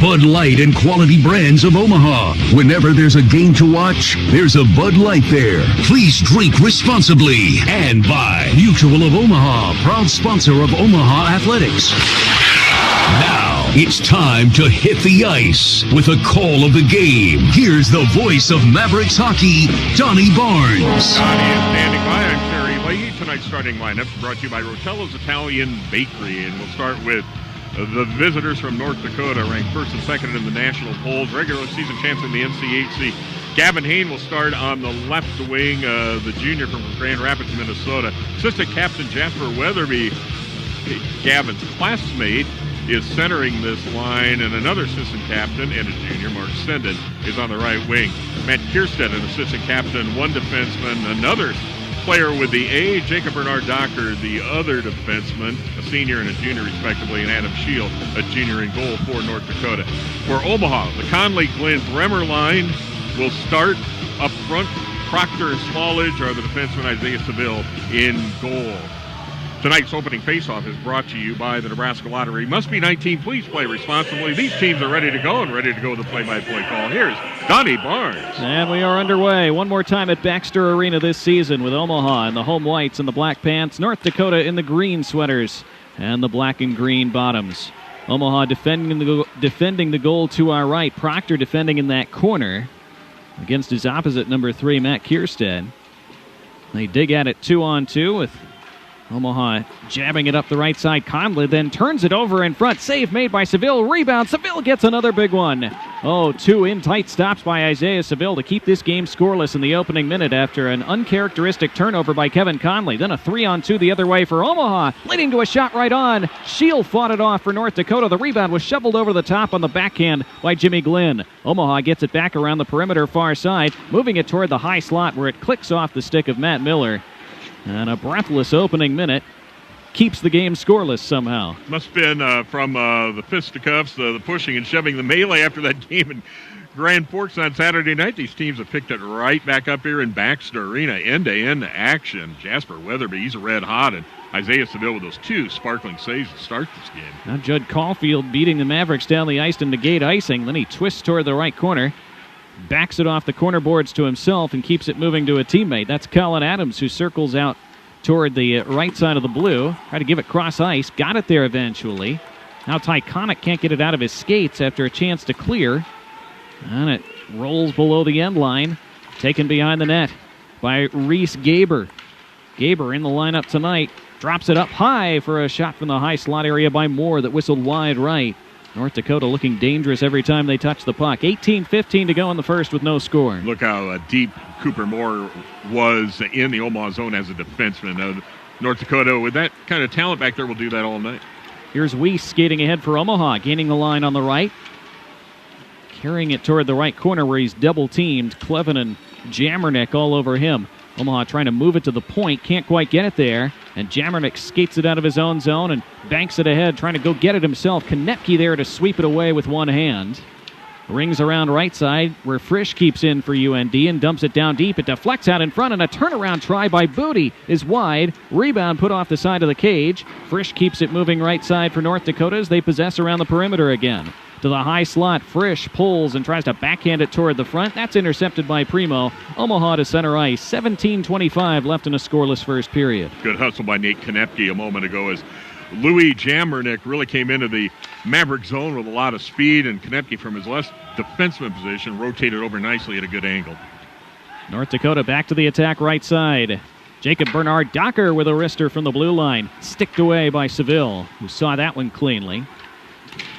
Bud Light and quality brands of Omaha. Whenever there's a game to watch, there's a Bud Light there. Please drink responsibly. And by Mutual of Omaha, proud sponsor of Omaha Athletics. Now, it's time to hit the ice with a call of the game. Here's the voice of Mavericks hockey, Donnie Barnes. Donnie is standing by. I'm Terry Leahy. Tonight's starting lineup brought to you by Rotello's Italian Bakery. And we'll start with the visitors from North Dakota, ranked first and second in the national polls. Regular season champs in the NCHC. Gavin Hain will start on the left wing, the junior from Grand Rapids, Minnesota. Assistant captain Jasper Weatherby, Gavin's classmate, is centering this line, and another assistant captain and a junior, Mark Senden, is on the right wing. Matt Kierstead, an assistant captain, one defenseman, another player with the A, Jacob Bernard Docker, the other defenseman, a senior and a junior respectively, and Adam Scheel, a junior in goal for North Dakota. For Omaha, the Conley-Glenn Bremer line will start up front. Proctor and Smallage are the defenseman, Isaiah Seville in goal. Tonight's opening faceoff is brought to you by the Nebraska Lottery. Must be 19. Please play responsibly. These teams are ready to go and ready to go with the play-by-play call. Here's Donnie Barnes. And we are underway one more time at Baxter Arena this season with Omaha in the home whites and the black pants, North Dakota in the green sweaters and the black and green bottoms. Omaha defending the goal to our right. Proctor defending in that corner against his opposite, number 3, Matt Kierstead. They dig at it 2-on-2 with Omaha jabbing it up the right side. Conley then turns it over in front. Save made by Seville. Rebound. Seville gets another big one. Two in-tight stops by Isaiah Seville to keep this game scoreless in the opening minute after an uncharacteristic turnover by Kevin Conley. Then a 3-on-2 the other way for Omaha, leading to a shot right on. Scheel fought it off for North Dakota. The rebound was shoveled over the top on the backhand by Jimmy Glenn. Omaha gets it back around the perimeter far side, moving it toward the high slot where it clicks off the stick of Matt Miller. And a breathless opening minute keeps the game scoreless somehow. Must have been from the fisticuffs, the pushing and shoving, the melee after that game in Grand Forks on Saturday night. These teams have picked it right back up here in Baxter Arena. End-to-end action. Jasper Weatherby, he's red hot, and Isaiah Seville with those 2 sparkling saves to start this game. Now Judd Caulfield beating the Mavericks down the ice to negate icing. Then he twists toward the right corner. Backs it off the corner boards to himself and keeps it moving to a teammate. That's Colin Adams, who circles out toward the right side of the blue. Tried to give it cross ice. Got it there eventually. Now Ty Connick can't get it out of his skates after a chance to clear. And it rolls below the end line. Taken behind the net by Reese Gaber. Gaber in the lineup tonight. Drops it up high for a shot from the high slot area by Moore that whistled wide right. North Dakota looking dangerous every time they touch the puck. 18-15 to go in the first with no score. Look how deep Cooper Moore was in the Omaha zone as a defenseman. North Dakota, with that kind of talent back there, will do that all night. Here's Weiss skating ahead for Omaha, gaining the line on the right. Carrying it toward the right corner where he's double-teamed. Clevin and Jamernick all over him. Omaha trying to move it to the point, can't quite get it there. And Jamernick skates it out of his own zone and banks it ahead, trying to go get it himself. Konepke there to sweep it away with one hand. Rings around right side where Frisch keeps in for UND and dumps it down deep. It deflects out in front, and a turnaround try by Booty is wide. Rebound put off the side of the cage. Frisch keeps it moving right side for North Dakota as they possess around the perimeter again. To the high slot, Frisch pulls and tries to backhand it toward the front. That's intercepted by Primo. Omaha to center ice. 17:25 left in a scoreless first period. Good hustle by Nate Konepke a moment ago as Louis Jamernick really came into the Maverick zone with a lot of speed, and Konepke from his left defenseman position rotated over nicely at a good angle. North Dakota back to the attack right side. Jacob Bernard Docker with a wrister from the blue line. Sticked away by Seville, who saw that one cleanly.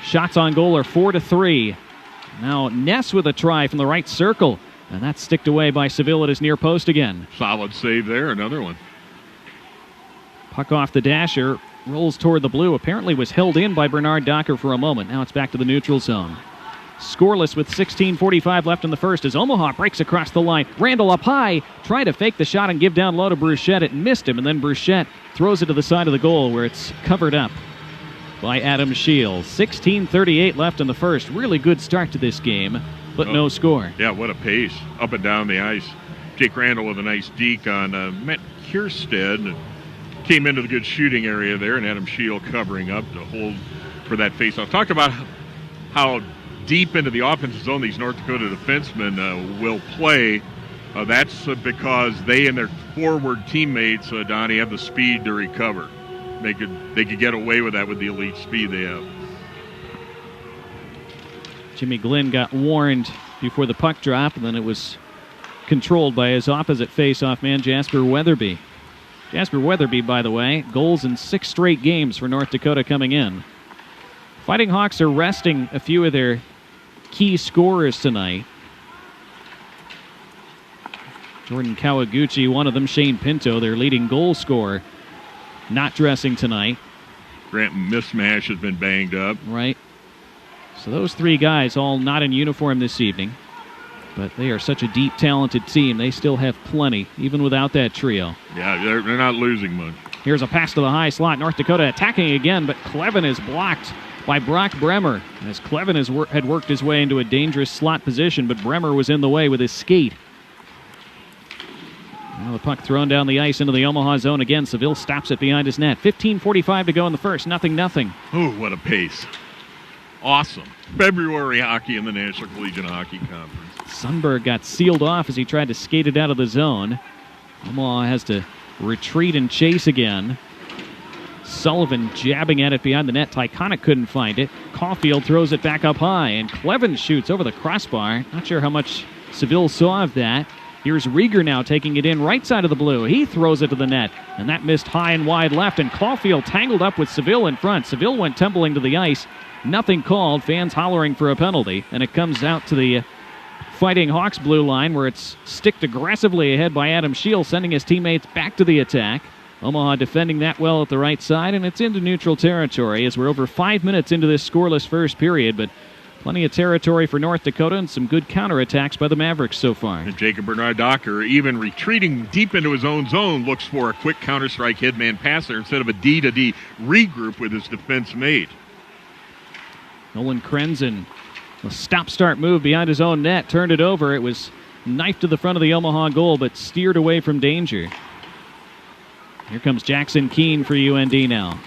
Shots on goal are 4-3. Now Ness with a try from the right circle. And that's sticked away by Seville at his near post again. Solid save there, another one. Puck off the dasher, rolls toward the blue. Apparently was held in by Bernard Docker for a moment. Now it's back to the neutral zone. Scoreless with 16:45 left in the first as Omaha breaks across the line. Randall up high, tried to fake the shot and give down low to Bruchette. It missed him, and then Bruchette throws it to the side of the goal where it's covered up by Adam Scheel. 16:38 left in the first. Really good start to this game, but no score. Yeah, what a pace. Up and down the ice. Jake Randall with a nice deke on Matt Kierstead. Came into the good shooting area there, and Adam Scheel covering up to hold for that faceoff. Talked about how deep into the offensive zone these North Dakota defensemen will play, that's because they and their forward teammates, Donnie, have the speed to recover. They could get away with that with the elite speed they have. Jimmy Glynn got warned before the puck drop, and then it was controlled by his opposite face-off man, Jasper Weatherby. Jasper Weatherby, by the way, goals in 6 straight games for North Dakota coming in. Fighting Hawks are resting a few of their key scorers tonight. Jordan Kawaguchi, one of them, Shane Pinto, their leading goal scorer, not dressing tonight. Grant Mismash has been banged up. Right. So those 3 guys all not in uniform this evening. But they are such a deep, talented team. They still have plenty, even without that trio. Yeah, they're not losing much. Here's a pass to the high slot. North Dakota attacking again, but Clevin is blocked by Brock Bremer. As Clevin had worked his way into a dangerous slot position, but Bremer was in the way with his skate. Now the puck thrown down the ice into the Omaha zone again. Seville stops it behind his net. 15:45 to go in the first. 0-0. Oh, what a pace. Awesome. February hockey in the National Collegiate Hockey Conference. Sundberg got sealed off as he tried to skate it out of the zone. Omaha has to retreat and chase again. Sullivan jabbing at it behind the net. Tyconic couldn't find it. Caulfield throws it back up high, and Clevin shoots over the crossbar. Not sure how much Seville saw of that. Here's Rieger now taking it in right side of the blue. He throws it to the net, and that missed high and wide left, and Caulfield tangled up with Seville in front. Seville went tumbling to the ice. Nothing called. Fans hollering for a penalty, and it comes out to the Fighting Hawks blue line, where it's sticked aggressively ahead by Adam Scheel, sending his teammates back to the attack. Omaha defending that well at the right side, and it's into neutral territory as we're over 5 minutes into this scoreless first period, but plenty of territory for North Dakota and some good counterattacks by the Mavericks so far. And Jacob Bernard-Docker, even retreating deep into his own zone, looks for a quick counter-strike hit-man pass there instead of a D-to-D regroup with his defense mate. Nolan Krenzen, a stop-start move behind his own net, turned it over. It was knifed to the front of the Omaha goal, but steered away from danger. Here comes Jackson Keene for UND now.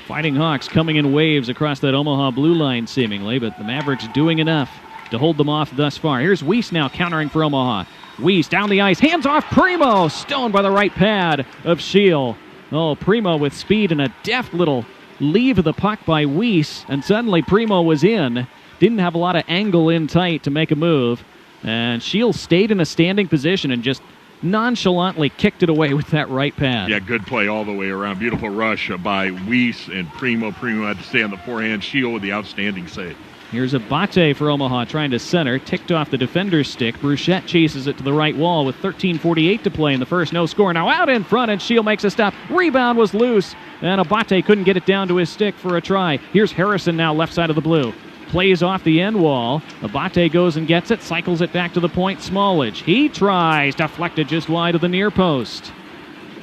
Fighting Hawks coming in waves across that Omaha blue line seemingly, but the Mavericks doing enough to hold them off thus far. Here's Weiss now countering for Omaha. Weiss down the ice, hands off Primo, stoned by the right pad of Scheel. Oh, Primo with speed and a deft little leave of the puck by Weiss, and suddenly Primo was in. Didn't have a lot of angle in tight to make a move, and Scheel stayed in a standing position and just nonchalantly kicked it away with that right pad. Yeah, good play all the way around. Beautiful rush by Weiss and Primo. Primo had to stay on the forehand. Scheel with the outstanding save. Here's Abate for Omaha trying to center. Ticked off the defender's stick. Bruchette chases it to the right wall with 13:48 to play in the first. No score. Now out in front, and Scheel makes a stop. Rebound was loose, and Abate couldn't get it down to his stick for a try. Here's Harrison now left side of the blue. Plays off the end wall. Abate goes and gets it, cycles it back to the point. Smallage. He tries. Deflected just wide of the near post.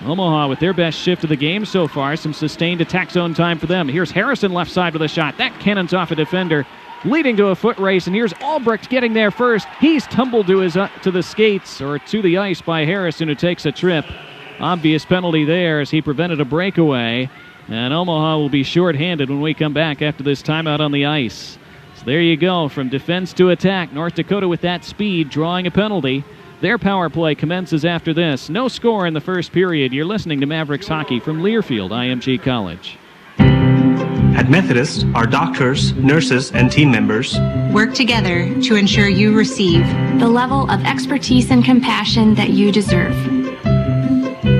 Omaha with their best shift of the game so far. Some sustained attack zone time for them. Here's Harrison left side with a shot. That cannons off a defender, leading to a foot race. And here's Albrecht getting there first. He's tumbled to the skates, or to the ice by Harrison, who takes a trip. Obvious penalty there as he prevented a breakaway. And Omaha will be shorthanded when we come back after this timeout on the ice. There you go, from defense to attack. North Dakota with that speed, drawing a penalty. Their power play commences after this. No score in the first period. You're listening to Mavericks Hockey from Learfield IMG College. At Methodist, our doctors, nurses, and team members work together to ensure you receive the level of expertise and compassion that you deserve.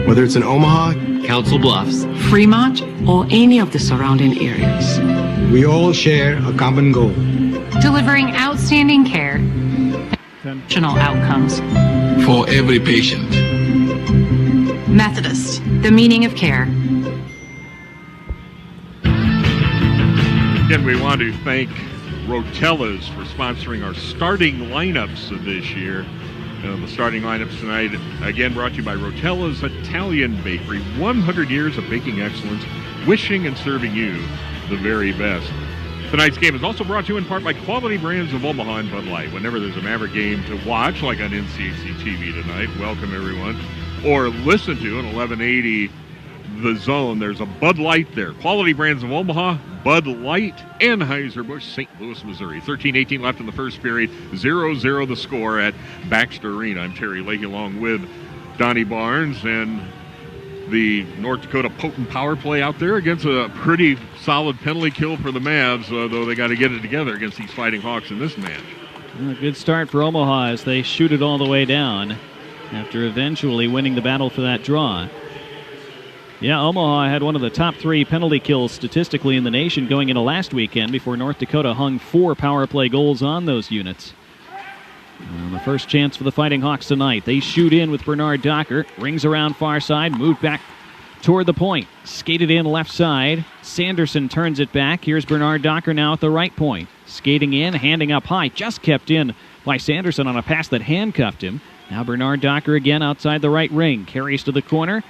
Whether it's in Omaha, Council Bluffs, Fremont, or any of the surrounding areas, we all share a common goal. Delivering outstanding care, exceptional outcomes for every patient. Methodist, the meaning of care. Again, we want to thank Rotella's for sponsoring our starting lineups of this year. The starting lineups tonight, again, brought to you by Rotella's Italian Bakery. 100 years of baking excellence, wishing and serving you the very best. Tonight's game is also brought to you in part by Quality Brands of Omaha and Bud Light. Whenever there's a Maverick game to watch, like on NCAC TV tonight, welcome everyone, or listen to on 1180 the zone. There's a Bud Light there. Quality brands of Omaha, Bud Light, Anheuser-Busch, St. Louis, Missouri. 13:18 left in the first period. 0-0 the score at Baxter Arena. I'm Terry Leahy along with Donnie Barnes, and the North Dakota potent power play out there against a pretty solid penalty kill for the Mavs, though they got to get it together against these Fighting Hawks in this match. A good start for Omaha as they shoot it all the way down after eventually winning the battle for that draw. Yeah, Omaha had one of the top 3 penalty kills statistically in the nation going into last weekend before North Dakota hung 4 power play goals on those units. The first chance for the Fighting Hawks tonight. They shoot in with Bernard Docker. Rings around far side, moved back toward the point. Skated in left side. Sanderson turns it back. Here's Bernard Docker now at the right point. Skating in, handing up high. Just kept in by Sanderson on a pass that handcuffed him. Now Bernard Docker again outside the right ring. Carries to the corner.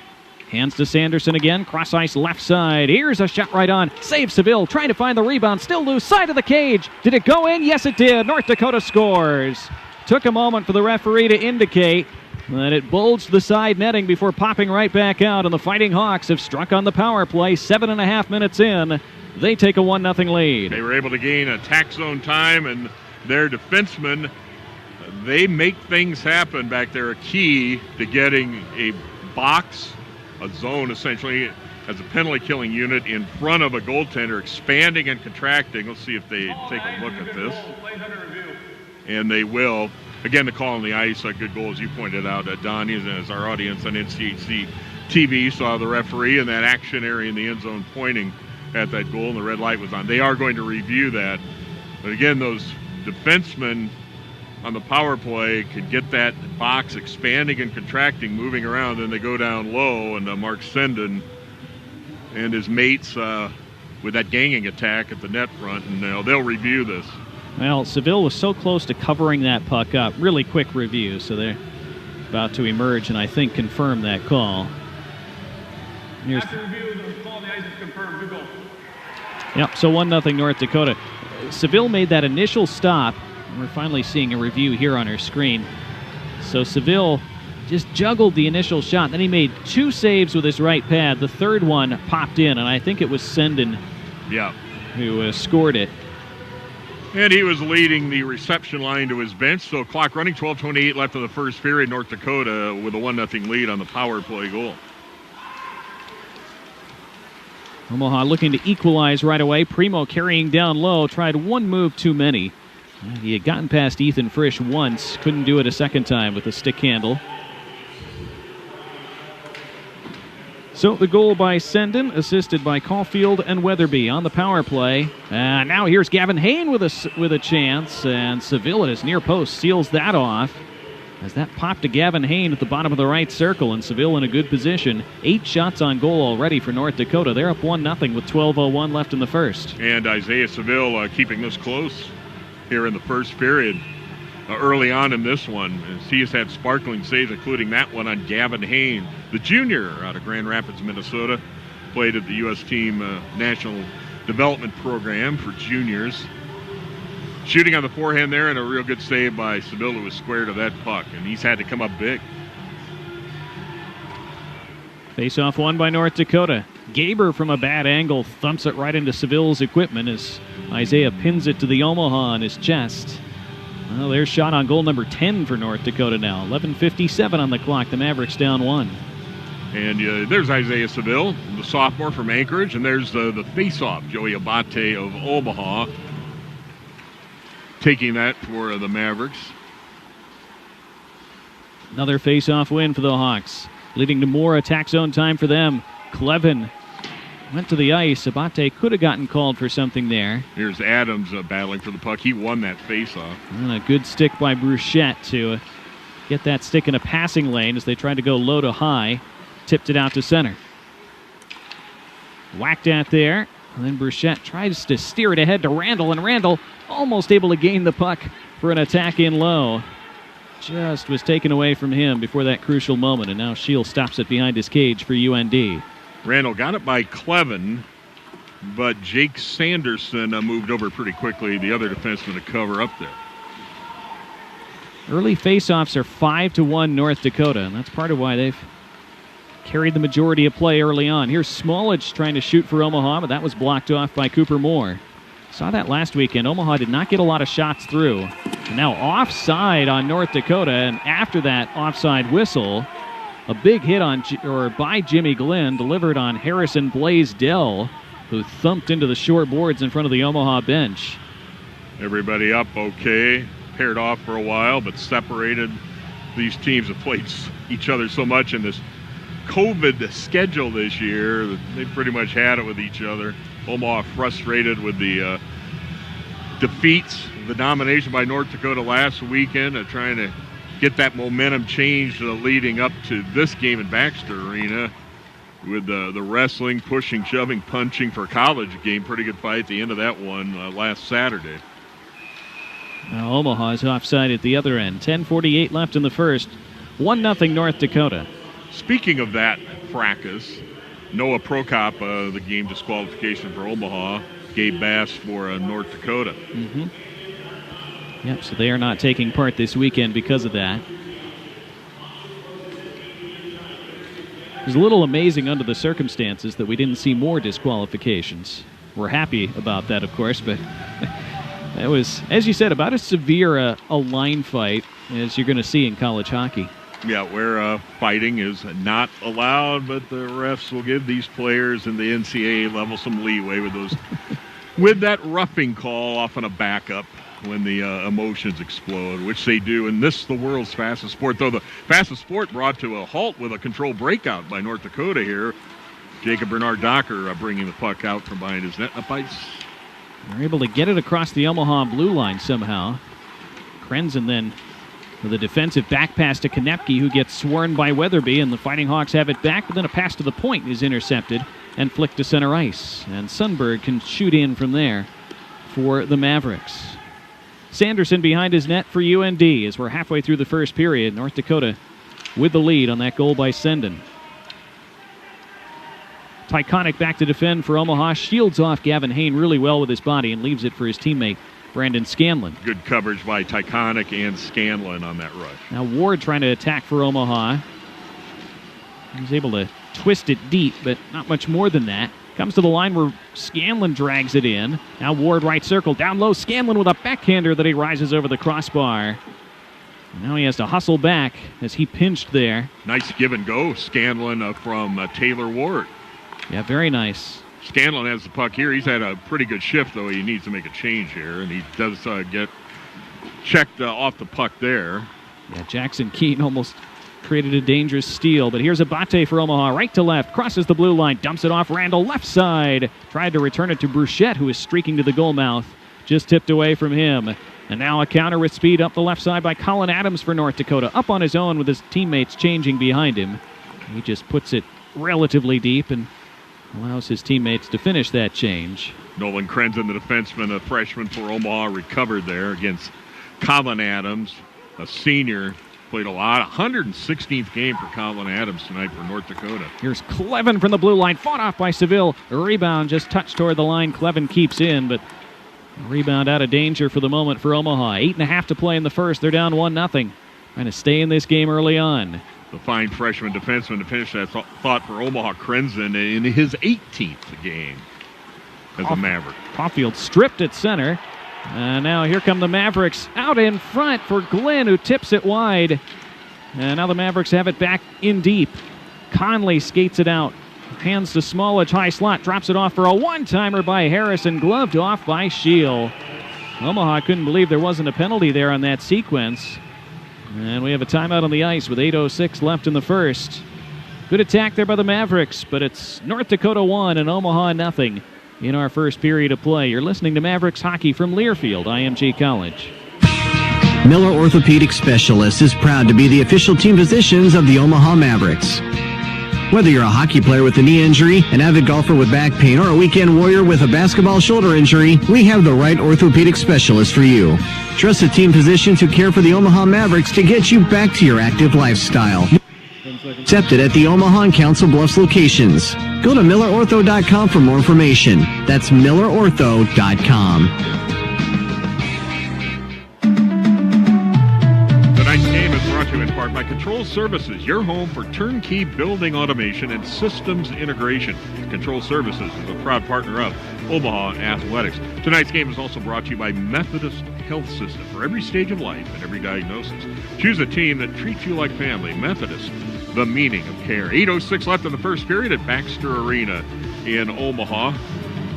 Hands to Sanderson again. Cross ice left side. Here's a shot right on. Save Seville. Trying to find the rebound. Still loose. Side of the cage. Did it go in? Yes, it did. North Dakota scores. Took a moment for the referee to indicate that it bulged the side netting before popping right back out, and the Fighting Hawks have struck on the power play. 7.5 minutes in. They take a 1-0 lead. They were able to gain attack zone time, and their defensemen, they make things happen back there. A key to getting a box, a zone essentially, as a penalty killing unit in front of a goaltender, expanding and contracting. Let's see if they take a look at this. And they will. Again, the call on the ice, a good goal, as you pointed out, Donnie, as our audience on NCHC TV saw the referee in that action area in the end zone pointing at that goal, and the red light was on. They are going to review that. But again, those defensemen on the power play could get that box expanding and contracting, moving around, then they go down low, and Mark Senden and his mates with that ganging attack at the net front, and they'll review this. Well, Seville was so close to covering that puck up. Really quick review, so they're about to emerge and I think confirm that call. Here's After review, the call on the ice is confirmed. Good goal. Yep, so 1-0 North Dakota. Seville made that initial stop. We're finally seeing a review here on our screen. So Seville just juggled the initial shot. Then he made 2 saves with his right pad. The third one popped in, and I think it was Senden who scored it. And he was leading the reception line to his bench. So clock running, 12:28 left in the first period. North Dakota with a 1-0 lead on the power play goal. Omaha looking to equalize right away. Primo carrying down low. Tried one move too many. He had gotten past Ethan Frisch once. Couldn't do it a second time with the stick handle. So the goal by Senden, assisted by Caulfield and Weatherby on the power play. Now here's Gavin Hain with a chance, and Seville at his near post seals that off. As that popped to Gavin Hain at the bottom of the right circle, and Seville in a good position. 8 shots on goal already for North Dakota. They're up 1-0 with 12:01 left in the first. And Isaiah Seville keeping this close here in the first period. Early on in this one, as he has had sparkling saves, including that one on Gavin Hain, the junior out of Grand Rapids, Minnesota, played at the U.S. team National Development Program for juniors. Shooting on the forehand there, and a real good save by Seville, who was square to that puck, and he's had to come up big. Face-off won by North Dakota. Gaber from a bad angle thumps it right into Seville's equipment as Isaiah pins it to the Omaha on his chest. Well, there's shot on goal number 10 for North Dakota now. 11:57 on the clock. The Mavericks down 1. And there's Isaiah Seville, the sophomore from Anchorage, and there's the face-off, Joey Abate of Omaha, taking that for the Mavericks. Another face-off win for the Hawks, leading to more attack zone time for them. Clevin went to the ice. Abate could have gotten called for something there. Here's Adams battling for the puck. He won that face-off. And a good stick by Bruchette to get that stick in a passing lane as they tried to go low to high. Tipped it out to center. Whacked at there. And then Bruchette tries to steer it ahead to Randall, and Randall almost able to gain the puck for an attack in low. Just was taken away from him before that crucial moment, and now Shield stops it behind his cage for UND. Randall got it by Clevin, but Jake Sanderson moved over pretty quickly, the other defenseman, to cover up there. Early faceoffs are 5-1 North Dakota, and that's part of why they've carried the majority of play early on. Here's Smolich trying to shoot for Omaha, but that was blocked off by Cooper Moore. Saw that last weekend. Omaha did not get a lot of shots through. And now offside on North Dakota, and after that offside whistle, a big hit by Jimmy Glenn, delivered on Harrison Blaisdell, who thumped into the short boards in front of the Omaha bench. Everybody up okay, paired off for a while, but separated. These teams have played each other so much in this COVID schedule this year that they pretty much had it with each other. Omaha frustrated with the defeats, the domination by North Dakota last weekend, trying to get that momentum changed leading up to this game in Baxter Arena with the wrestling, pushing, shoving, punching for a college game. Pretty good fight at the end of that one last Saturday. Now Omaha is offside at the other end. 10:48 left in the first. 1-0 North Dakota. Speaking of that fracas, Noah Prokop, the game disqualification for Omaha, Gabe Bass for North Dakota. Mm-hmm. Yep, so they are not taking part this weekend because of that. It was a little amazing under the circumstances that we didn't see more disqualifications. We're happy about that, of course, but it was, as you said, about as severe a line fight as you're going to see in college hockey. Yeah, where fighting is not allowed, but the refs will give these players in the NCAA level some leeway with those, with that roughing call off on a backup when the emotions explode, which they do. And this is the world's fastest sport, though the fastest sport brought to a halt with a controlled breakout by North Dakota here. Jacob Bernard Docker bringing the puck out from behind his net. Up ice. They're able to get it across the Omaha blue line somehow. Krenzen then with a defensive back pass to Konepke, who gets swarmed by Weatherby, and the Fighting Hawks have it back, but then a pass to the point is intercepted and flicked to center ice. And Sundberg can shoot in from there for the Mavericks. Sanderson behind his net for UND as we're halfway through the first period. North Dakota with the lead on that goal by Senden. Tyconic back to defend for Omaha. Shields off Gavin Hain really well with his body and leaves it for his teammate Brandon Scanlon. Good coverage by Tyconic and Scanlon on that rush. Now Ward trying to attack for Omaha. He's able to twist it deep, but not much more than that. Comes to the line where Scanlon drags it in. Now Ward right circle. Down low, Scanlon with a backhander that he rises over the crossbar. And now he has to hustle back as he pinched there. Nice give and go, Scanlon from Taylor Ward. Yeah, very nice. Scanlon has the puck here. He's had a pretty good shift, though. He needs to make a change here, and he does get checked off the puck there. Yeah, Jackson Keaton almost created a dangerous steal, but here's Abate for Omaha, right to left, crosses the blue line, dumps it off Randall, left side. Tried to return it to Bruchette, who is streaking to the goal mouth. Just tipped away from him. And now a counter with speed up the left side by Colin Adams for North Dakota. Up on his own with his teammates changing behind him. He just puts it relatively deep and allows his teammates to finish that change. Nolan Krenzen, the defenseman, a freshman for Omaha, recovered there against Colin Adams, a senior. Played a lot. 116th game for Colin Adams tonight for North Dakota. Here's Clevin from the blue line. Fought off by Seville. A rebound just touched toward the line. Clevin keeps in, but a rebound out of danger for the moment for Omaha. 8.5 to play in the first. They're down 1-0. Trying to stay in this game early on. The fine freshman defenseman to finish that thought for Omaha, Krenzen, in his 18th game as a Maverick. Caulfield stripped at center. Now here come the Mavericks out in front for Glenn, who tips it wide. And now the Mavericks have it back in deep. Conley skates it out. Hands to Smolich, high slot, drops it off for a one-timer by Harrison, gloved off by Shield. Omaha couldn't believe there wasn't a penalty there on that sequence. And we have a timeout on the ice with 8:06 left in the first. Good attack there by the Mavericks, but it's North Dakota 1 and Omaha 0 in our first period of play. You're listening to Mavericks Hockey from Learfield, IMG College. Miller Orthopedic Specialists is proud to be the official team physicians of the Omaha Mavericks. Whether you're a hockey player with a knee injury, an avid golfer with back pain, or a weekend warrior with a basketball shoulder injury, we have the right orthopedic specialist for you. Trusted team physicians who care for the Omaha Mavericks to get you back to your active lifestyle. Accepted at the Omaha and Council Bluffs locations. Go to millerortho.com for more information. That's millerortho.com. Tonight's game is brought to you in part by Control Services, your home for turnkey building automation and systems integration. Control Services is a proud partner of Omaha Athletics. Tonight's game is also brought to you by Methodist Health System. For every stage of life and every diagnosis, choose a team that treats you like family. Methodist, the meaning of care. 8:06 left in the first period at Baxter Arena in Omaha.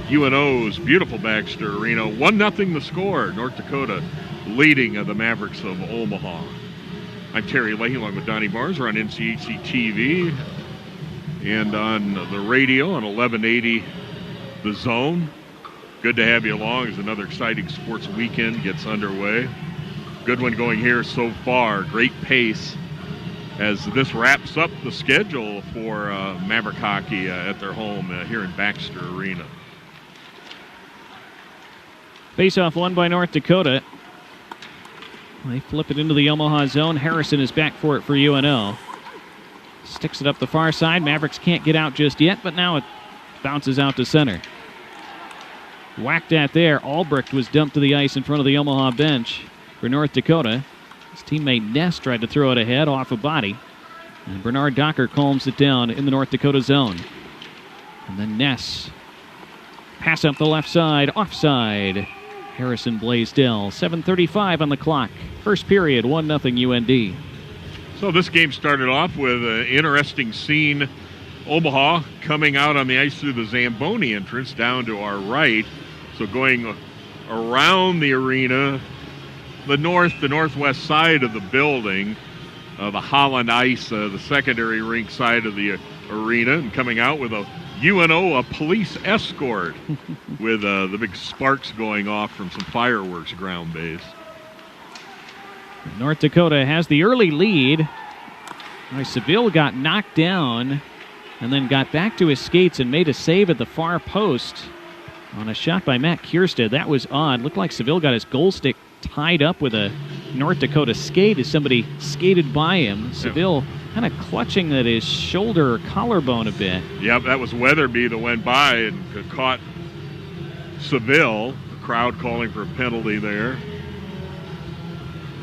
UNO's beautiful Baxter Arena. 1-0 the score. North Dakota leading the Mavericks of Omaha. I'm Terry Leahy along with Donnie Barnes. We're on NCHC TV and on the radio on 1180 The Zone. Good to have you along as another exciting sports weekend gets underway. Good one going here so far. Great pace as this wraps up the schedule for Maverick hockey at their home here in Baxter Arena. Face-off won by North Dakota. They flip it into the Omaha zone. Harrison is back for it for UNO. Sticks it up the far side. Mavericks can't get out just yet, but now it bounces out to center. Whacked at there. Albrecht was dumped to the ice in front of the Omaha bench for North Dakota. His teammate Ness tried to throw it ahead off a body. And Bernard Docker calms it down in the North Dakota zone. And then Ness. Pass up the left side. Offside. Harrison Blaisdell. 7:35 on the clock. First period, 1-0 UND. So this game started off with an interesting scene. Omaha coming out on the ice through the Zamboni entrance down to our right. So going around the arena, the northwest side of the building, the Holland Ice, the secondary rink side of the arena, and coming out with a police escort with the big sparks going off from some fireworks ground base. North Dakota has the early lead. Seville got knocked down and then got back to his skates and made a save at the far post on a shot by Matt Kierstead. That was odd. Looked like Seville got his goal stick tied up with a North Dakota skate as somebody skated by him. Seville kind of clutching at his shoulder or collarbone a bit. Yep, that was Weatherby that went by and caught Seville. The crowd calling for a penalty there.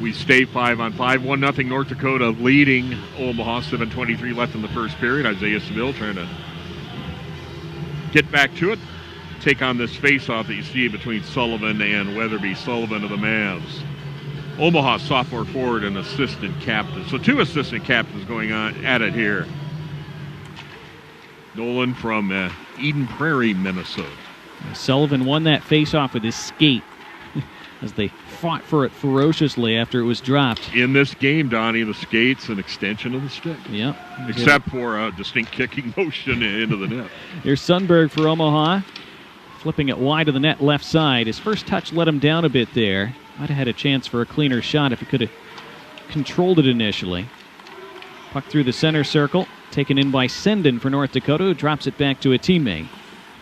We stay 5-on-5. 1-0 North Dakota leading Omaha. 7:23 left in the first period. Isaiah Seville trying to get back to it. Take on this face-off that you see between Sullivan and Weatherby. Sullivan of the Mavs. Omaha sophomore forward and assistant captain. So two assistant captains going on at it here. Nolan from Eden Prairie, Minnesota. Sullivan won that face-off with his skate as they fought for it ferociously after it was dropped. In this game, Donnie, the skate's an extension of the stick. Yep. Except for a distinct kicking motion into the net. Here's Sundberg for Omaha. Flipping it wide of the net left side. His first touch let him down a bit there. Might have had a chance for a cleaner shot if he could have controlled it initially. Puck through the center circle. Taken in by Senden for North Dakota, who drops it back to a teammate.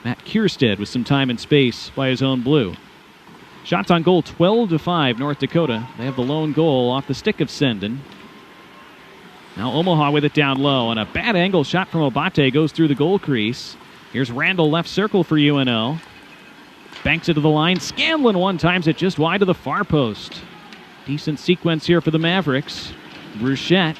Matt Kierstead with some time and space by his own blue. Shots on goal, 12-5, North Dakota. They have the lone goal off the stick of Senden. Now Omaha with it down low, and a bad angle shot from Abate goes through the goal crease. Here's Randall left circle for UNO. Banks it to the line. Scanlon one times it just wide of the far post. Decent sequence here for the Mavericks. Bruchette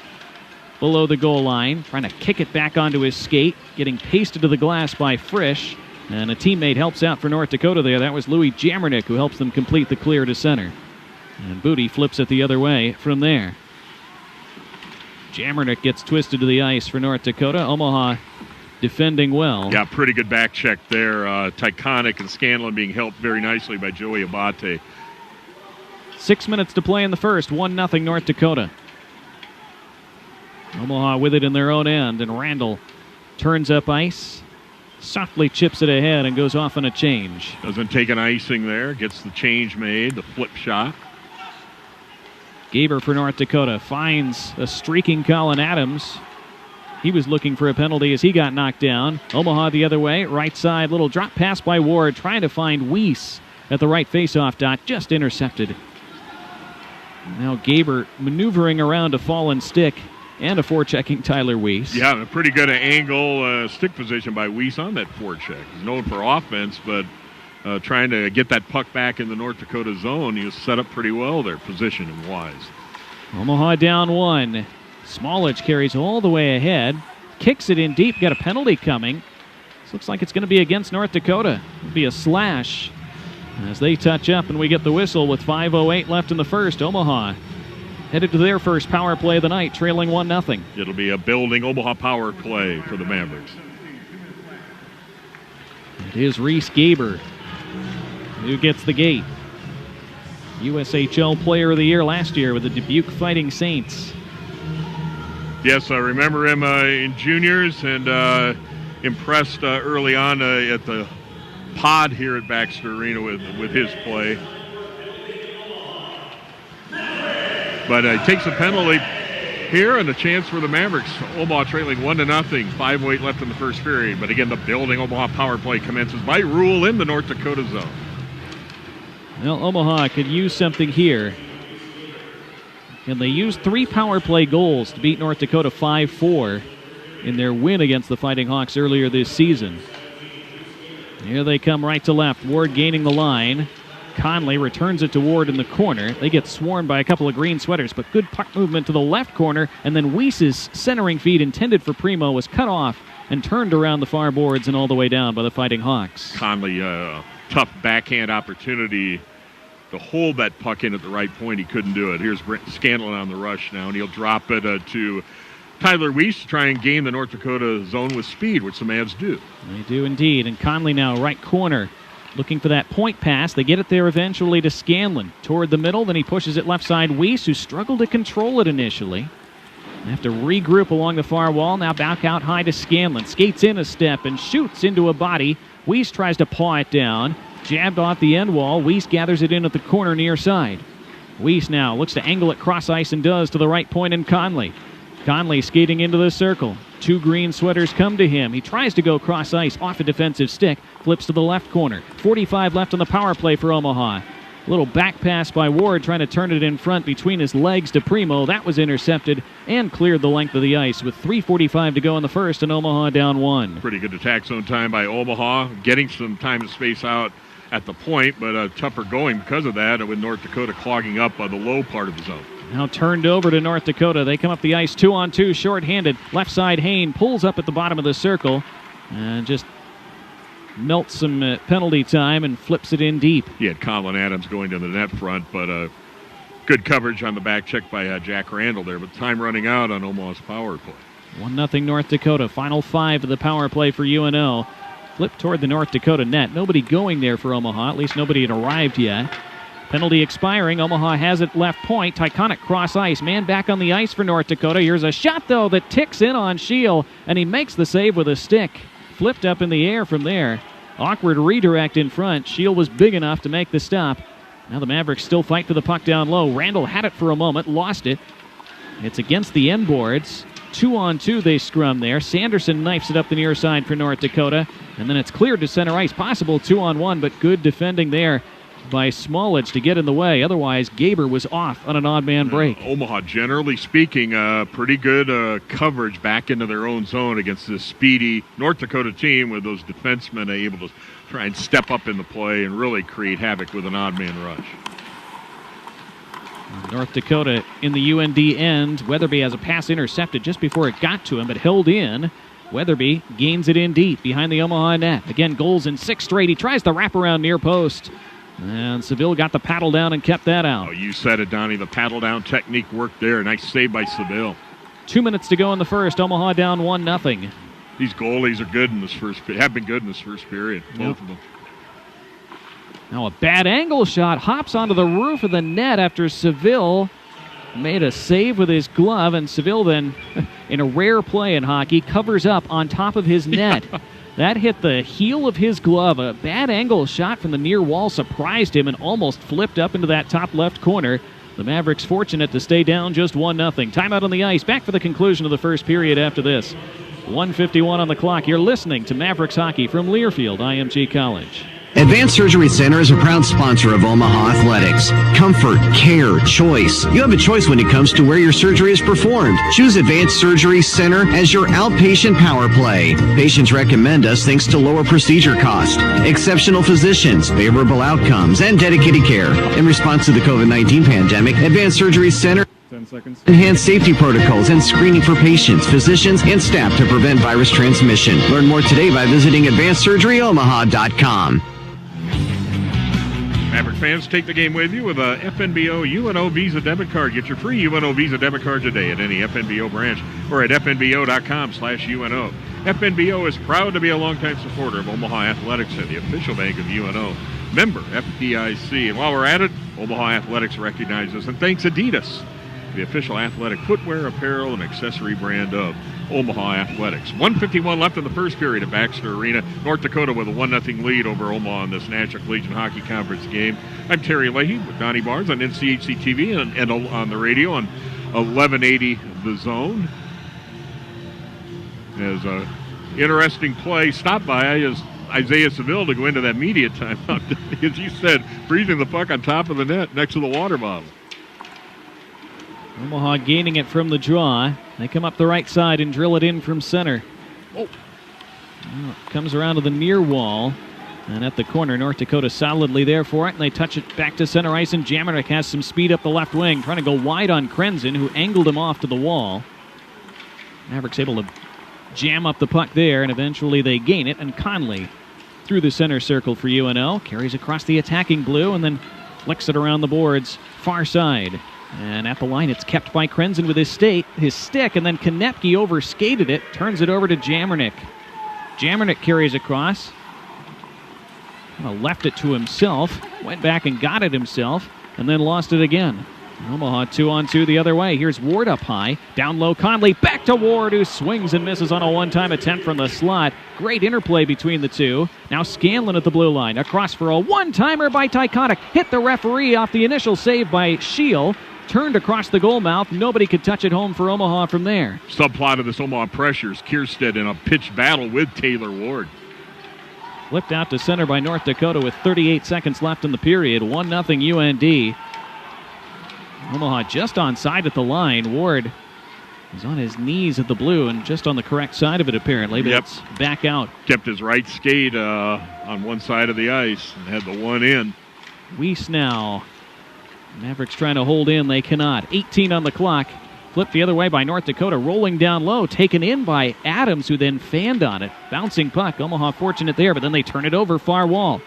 below the goal line, trying to kick it back onto his skate, getting pasted to the glass by Frisch. And a teammate helps out for North Dakota there. That was Louis Jamernick, who helps them complete the clear to center. And Booty flips it the other way from there. Jamernick gets twisted to the ice for North Dakota. Omaha defending well. Yeah, pretty good back check there. Tyconic and Scanlon being helped very nicely by Joey Abate. 6 minutes to play in the first. 1-0 North Dakota. Omaha with it in their own end, and Randall turns up ice, softly chips it ahead, and goes off on a change. Doesn't take an icing there, gets the change made, the flip shot. Gaber for North Dakota finds a streaking Colin Adams. He was looking for a penalty as he got knocked down. Omaha the other way, right side, little drop pass by Ward, trying to find Weiss at the right faceoff dot, just intercepted. Now Gaber maneuvering around a fallen stick and a forechecking Tyler Weiss. Yeah, a pretty good angle stick position by Weiss on that forecheck. He's known for offense, but trying to get that puck back in the North Dakota zone, he was set up pretty well there, position and wise. Omaha down 1. Smallage carries all the way ahead. Kicks it in deep. Got a penalty coming. This looks like it's going to be against North Dakota. It'll be a slash as they touch up, and we get the whistle with 5:08 left in the first. Omaha headed to their first power play of the night, trailing 1-0. It'll be a building Omaha power play for the Mavericks. It is Reese Gaber who gets the gate. USHL Player of the Year last year with the Dubuque Fighting Saints. Yes, I remember him in juniors and impressed early on at the pod here at Baxter Arena with his play. But he takes a penalty here and a chance for the Mavericks. Omaha trailing 1-0. 5:08 left in the first period. But again, the building Omaha power play commences by rule in the North Dakota zone. Well, Omaha could use something here. And they used 3 power play goals to beat North Dakota 5-4 in their win against the Fighting Hawks earlier this season. Here they come right to left. Ward gaining the line. Conley returns it to Ward in the corner. They get swarmed by a couple of green sweaters, but good puck movement to the left corner, and then Weiss's centering feed intended for Primo was cut off and turned around the far boards and all the way down by the Fighting Hawks. Conley, tough backhand opportunity to hold that puck in at the right point. He couldn't do it. Here's Brent Scanlon on the rush now, and he'll drop it to Tyler Weiss to try and gain the North Dakota zone with speed, which the Mavs do. They do indeed, and Conley now right corner. Looking for that point pass. They get it there eventually to Scanlon. Toward the middle, then he pushes it left side. Weiss, who struggled to control it initially. They have to regroup along the far wall. Now back out high to Scanlon. Skates in a step and shoots into a body. Weiss tries to paw it down. Jabbed off the end wall. Weiss gathers it in at the corner near side. Weiss now looks to angle it cross ice and does to the right point in Conley. Conley skating into the circle. 2 green sweaters come to him. He tries to go cross ice off a defensive stick. Flips to the left corner. 45 left on the power play for Omaha. A little back pass by Ward trying to turn it in front between his legs to Primo. That was intercepted and cleared the length of the ice with 3:45 to go in the first and Omaha down 1. Pretty good attack zone time by Omaha. Getting some time to space out at the point, but tougher going because of that, with North Dakota clogging up the low part of the zone. Now turned over to North Dakota. They come up the ice 2-on-2, short-handed. Left side, Hain pulls up at the bottom of the circle and just melts some penalty time and flips it in deep. He had Colin Adams going to the net front, but good coverage on the back check by Jack Randall there. But time running out on Omaha's power play. 1-0 North Dakota. Final 5 of the power play for UNO. Flip toward the North Dakota net. Nobody going there for Omaha. At least nobody had arrived yet. Penalty expiring. Omaha has it left point. Tyconic cross ice. Man back on the ice for North Dakota. Here's a shot, though, that ticks in on Scheel, and he makes the save with a stick. Flipped up in the air from there. Awkward redirect in front. Scheel was big enough to make the stop. Now the Mavericks still fight for the puck down low. Randall had it for a moment, lost it. It's against the end boards. 2-on-2 they scrum there. Sanderson knifes it up the near side for North Dakota. And then it's cleared to center ice. Possible 2-on-1, but good defending there by Smallage to get in the way. Otherwise, Gaber was off on an odd man break. Omaha, generally speaking, pretty good coverage back into their own zone against this speedy North Dakota team with those defensemen able to try and step up in the play and really create havoc with an odd man rush. North Dakota in the UND end. Weatherby has a pass intercepted just before it got to him, but held in. Weatherby gains it in deep behind the Omaha net. Again, goals in 6 straight. He tries the wraparound near post. And Seville got the paddle down and kept that out. Oh, you said it, Donnie. The paddle down technique worked there. Nice save by Seville. 2 minutes to go in the first. Omaha down 1-0. These goalies are good in this have been good in this first period. Both of them. Now a bad angle shot hops onto the roof of the net after Seville made a save with his glove, and Seville then, in a rare play in hockey, covers up on top of his net. That hit the heel of his glove. A bad angle shot from the near wall surprised him and almost flipped up into that top left corner. The Mavericks fortunate to stay down just 1-0. Timeout on the ice. Back for the conclusion of the first period after this. 1:51 on the clock. You're listening to Mavericks Hockey from Learfield IMG College. Advanced Surgery Center is a proud sponsor of Omaha Athletics. Comfort, care, choice. You have a choice when it comes to where your surgery is performed. Choose Advanced Surgery Center as your outpatient power play. Patients recommend us thanks to lower procedure cost, exceptional physicians, favorable outcomes, and dedicated care. In response to the COVID-19 pandemic, Advanced Surgery Center 10 seconds. Enhanced safety protocols and screening for patients, physicians, and staff to prevent virus transmission. Learn more today by visiting AdvancedSurgeryOmaha.com. Maverick fans, take the game with you with a FNBO UNO Visa debit card. Get your free UNO Visa debit card today at any FNBO branch or at FNBO.com/UNO. FNBO is proud to be a longtime supporter of Omaha Athletics and the official bank of UNO. Member FDIC. And while we're at it, Omaha Athletics recognizes and thanks Adidas, the official athletic footwear, apparel, and accessory brand of Omaha Athletics. 1:51 left in the first period at Baxter Arena. North Dakota with a 1-0 lead over Omaha in this National Collegiate Hockey Conference game. I'm Terry Leahy with Donnie Barnes on NCHC TV and on the radio on 1180 The Zone. As a interesting play stopped by is Isaiah Seville to go into that media timeout. As you said, breathing the puck on top of the net next to the water bottle. Omaha gaining it from the draw. They come up the right side and drill it in from center. Oh. Well, it comes around to the near wall. And at the corner, North Dakota solidly there for it. And they touch it back to center ice. And Jammernick has some speed up the left wing, trying to go wide on Krenzen, who angled him off to the wall. Mavericks able to jam up the puck there, and eventually they gain it. And Conley through the center circle for UNO. Carries across the attacking blue and then flicks it around the boards far side. And at the line, it's kept by Krenzen with his stick, and then Konepke overskated it, turns it over to Jammernick. Jammernick carries across. Left it to himself, went back and got it himself, and then lost it again. Omaha 2-on-2 the other way. Here's Ward up high. Down low, Conley. Back to Ward, who swings and misses on a one-time attempt from the slot. Great interplay between the two. Now Scanlon at the blue line. Across for a one-timer by Tykotic. Hit the referee off the initial save by Scheel. Turned across the goal mouth. Nobody could touch it home for Omaha from there. Subplot of this Omaha pressures. Kierstead in a pitched battle with Taylor Ward. Flipped out to center by North Dakota with 38 seconds left in the period. 1-0 UND. Omaha just onside at the line. Ward is on his knees at the blue and just on the correct side of it apparently, but it's back out. Kept his right skate on one side of the ice and had the one in. Weiss now. Mavericks trying to hold in. They cannot. 18 on the clock. Flipped the other way by North Dakota. Rolling down low. Taken in by Adams, who then fanned on it. Bouncing puck. Omaha fortunate there, but then they turn it over far wall.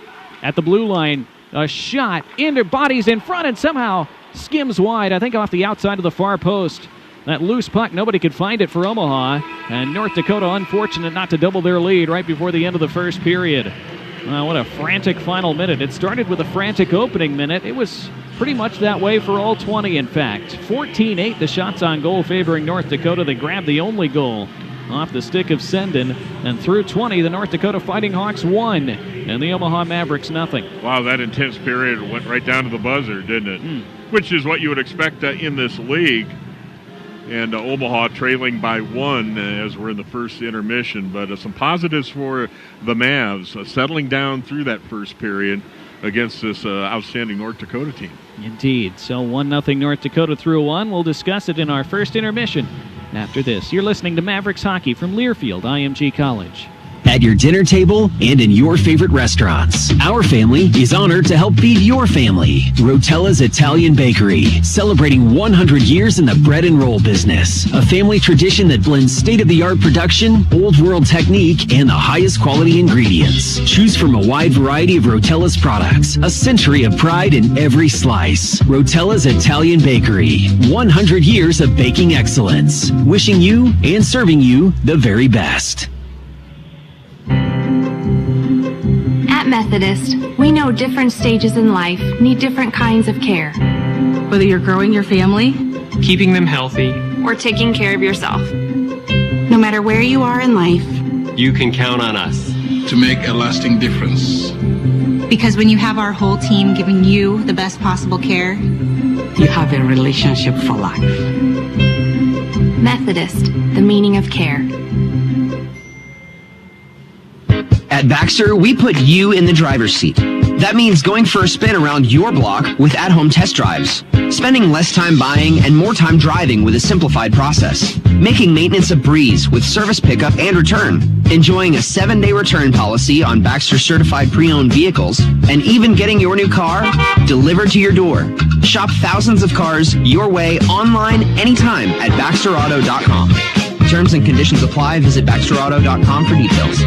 At the blue line, a shot into bodies in front and somehow skims wide, I think off the outside of the far post. That loose puck, nobody could find it for Omaha. And North Dakota unfortunate not to double their lead right before the end of the first period. What a frantic final minute. It started with a frantic opening minute. It was pretty much that way for all 20, in fact. 14-8, the shots on goal favoring North Dakota. They grabbed the only goal off the stick of Senden. And through 20, the North Dakota Fighting Hawks won, and the Omaha Mavericks nothing. Wow, that intense period went right down to the buzzer, didn't it? Which is what you would expect in this league. And Omaha trailing by one as we're in the first intermission. But some positives for the Mavs, settling down through that first period against this outstanding North Dakota team. Indeed. So 1-0 North Dakota through one. We'll discuss it in our first intermission after this. You're listening to Mavericks Hockey from Learfield IMG College. At your dinner table and in your favorite restaurants, our family is honored to help feed your family. Rotella's Italian Bakery, celebrating 100 years in the bread and roll business. A family tradition that blends state-of-the-art production, old-world technique, and the highest quality ingredients. Choose from a wide variety of Rotella's products. A century of pride in every slice. Rotella's Italian Bakery, 100 years of baking excellence. Wishing you and serving you the very best. At Methodist, we know different stages in life need different kinds of care. Whether you're growing your family, keeping them healthy, or taking care of yourself. No matter where you are in life, you can count on us to make a lasting difference. Because when you have our whole team giving you the best possible care, you have a relationship for life. Methodist, the meaning of care. At Baxter, we put you in the driver's seat. That means going for a spin around your block with at-home test drives, spending less time buying and more time driving with a simplified process, making maintenance a breeze with service pickup and return, enjoying a 7-day return policy on Baxter certified pre-owned vehicles, and even getting your new car delivered to your door. Shop thousands of cars your way online anytime at BaxterAuto.com. Terms and conditions apply. Visit BaxterAuto.com for details.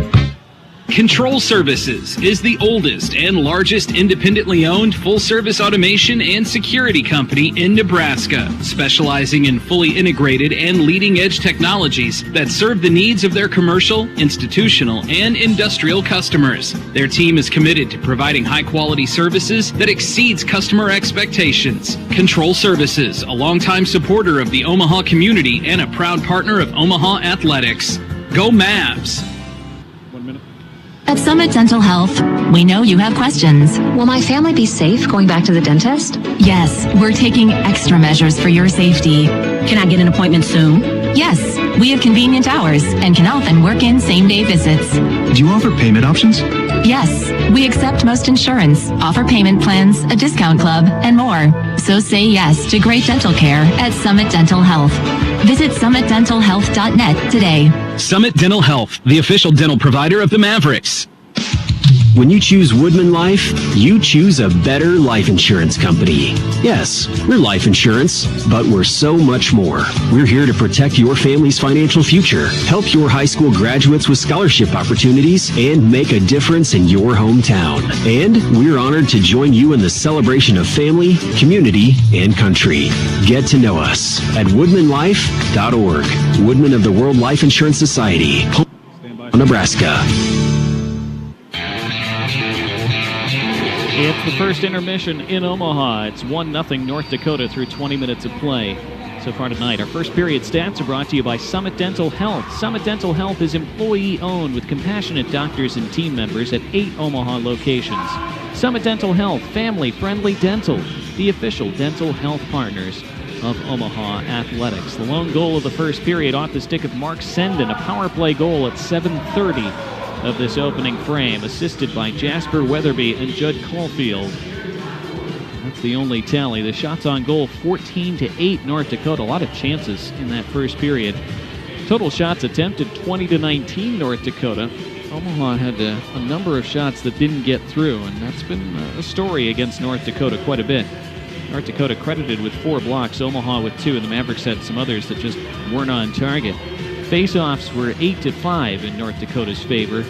Control Services is the oldest and largest independently owned full-service automation and security company in Nebraska, specializing in fully integrated and leading-edge technologies that serve the needs of their commercial, institutional, and industrial customers. Their team is committed to providing high-quality services that exceeds customer expectations. Control Services, a longtime supporter of the Omaha community and a proud partner of Omaha Athletics. Go Mavs! At Summit Dental Health, we know you have questions. Will my family be safe going back to the dentist? Yes, we're taking extra measures for your safety. Can I get an appointment soon? Yes, we have convenient hours and can often work in same-day visits. Do you offer payment options? Yes, we accept most insurance, offer payment plans, a discount club, and more. So say yes to great dental care at Summit Dental Health. Visit summitdentalhealth.net today. Summit Dental Health, the official dental provider of the Mavericks. When you choose Woodman Life, you choose a better life insurance company. Yes, we're life insurance, but we're so much more. We're here to protect your family's financial future, help your high school graduates with scholarship opportunities, and make a difference in your hometown. And we're honored to join you in the celebration of family, community, and country. Get to know us at woodmanlife.org. Woodman of the World Life Insurance Society, Nebraska. It's the first intermission in Omaha. It's 1-0 North Dakota through 20 minutes of play so far tonight. Our first period stats are brought to you by Summit Dental Health. Summit Dental Health is employee-owned with compassionate doctors and team members at 8 Omaha locations. Summit Dental Health, family-friendly dental, the official dental health partners of Omaha Athletics. The lone goal of the first period off the stick of Mark Senden, a power play goal at 7:30 of this opening frame, assisted by Jasper Weatherby and Judd Caulfield. That's the only tally. The shots on goal, 14-8 North Dakota. A lot of chances in that first period. Total shots attempted, 20-19 North Dakota. Omaha had a number of shots that didn't get through, and that's been a story against North Dakota quite a bit. North Dakota credited with 4 blocks, Omaha with 2, and the Mavericks had some others that just weren't on target. Face-offs were 8-5 in North Dakota's favor.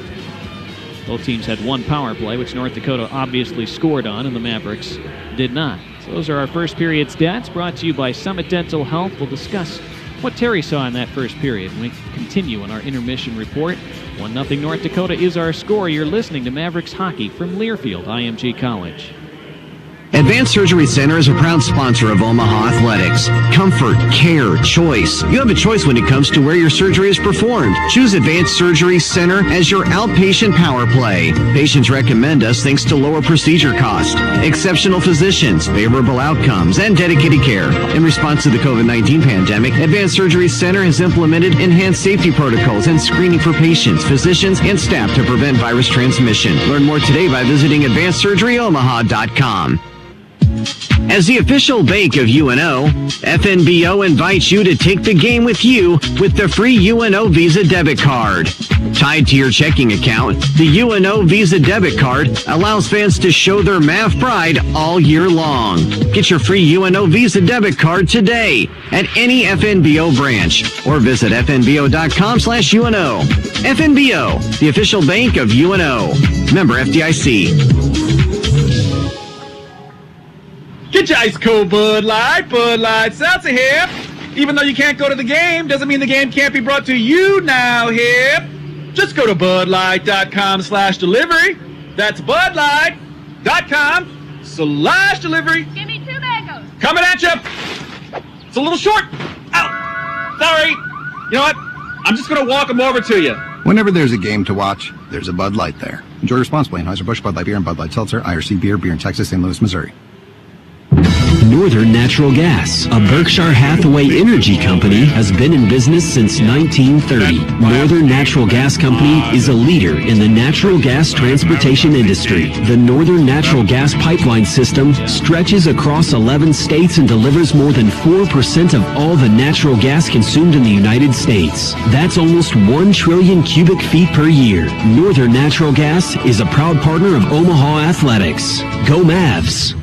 Both teams had 1 power play, which North Dakota obviously scored on, and the Mavericks did not. So those are our first period stats, brought to you by Summit Dental Health. We'll discuss what Terry saw in that first period when we continue in our intermission report. 1-0 North Dakota is our score. You're listening to Mavericks Hockey from Learfield, IMG College. Advanced Surgery Center is a proud sponsor of Omaha Athletics. Comfort, care, choice. You have a choice when it comes to where your surgery is performed. Choose Advanced Surgery Center as your outpatient power play. Patients recommend us thanks to lower procedure cost, exceptional physicians, favorable outcomes, and dedicated care. In response to the COVID-19 pandemic, Advanced Surgery Center has implemented enhanced safety protocols and screening for patients, physicians, and staff to prevent virus transmission. Learn more today by visiting AdvancedSurgeryOmaha.com. As the official bank of UNO, FNBO invites you to take the game with you with the free UNO Visa debit card. Tied to your checking account, the UNO Visa debit card allows fans to show their Mav pride all year long. Get your free UNO Visa debit card today at any FNBO branch or visit fnbo.com/UNO. FNBO, the official bank of UNO. Member FDIC. Get your ice cold Bud Light. Bud Light Seltzer here. Even though you can't go to the game, doesn't mean the game can't be brought to you now here. Just go to budlight.com/delivery. That's budlight.com/delivery. Give me 2 mangoes. Coming at you. It's a little short. Ow. Sorry. You know what? I'm just going to walk them over to you. Whenever there's a game to watch, there's a Bud Light there. Enjoy responsibly. Anheuser-Busch, Bud Light Beer, and Bud Light Seltzer. IRC Beer in Texas, St. Louis, Missouri. Northern Natural Gas, a Berkshire Hathaway energy company, has been in business since 1930. Northern Natural Gas Company is a leader in the natural gas transportation industry. The Northern Natural Gas pipeline system stretches across 11 states and delivers more than 4% of all the natural gas consumed in the United States. That's almost 1 trillion cubic feet per year. Northern Natural Gas is a proud partner of Omaha Athletics. Go Mavs!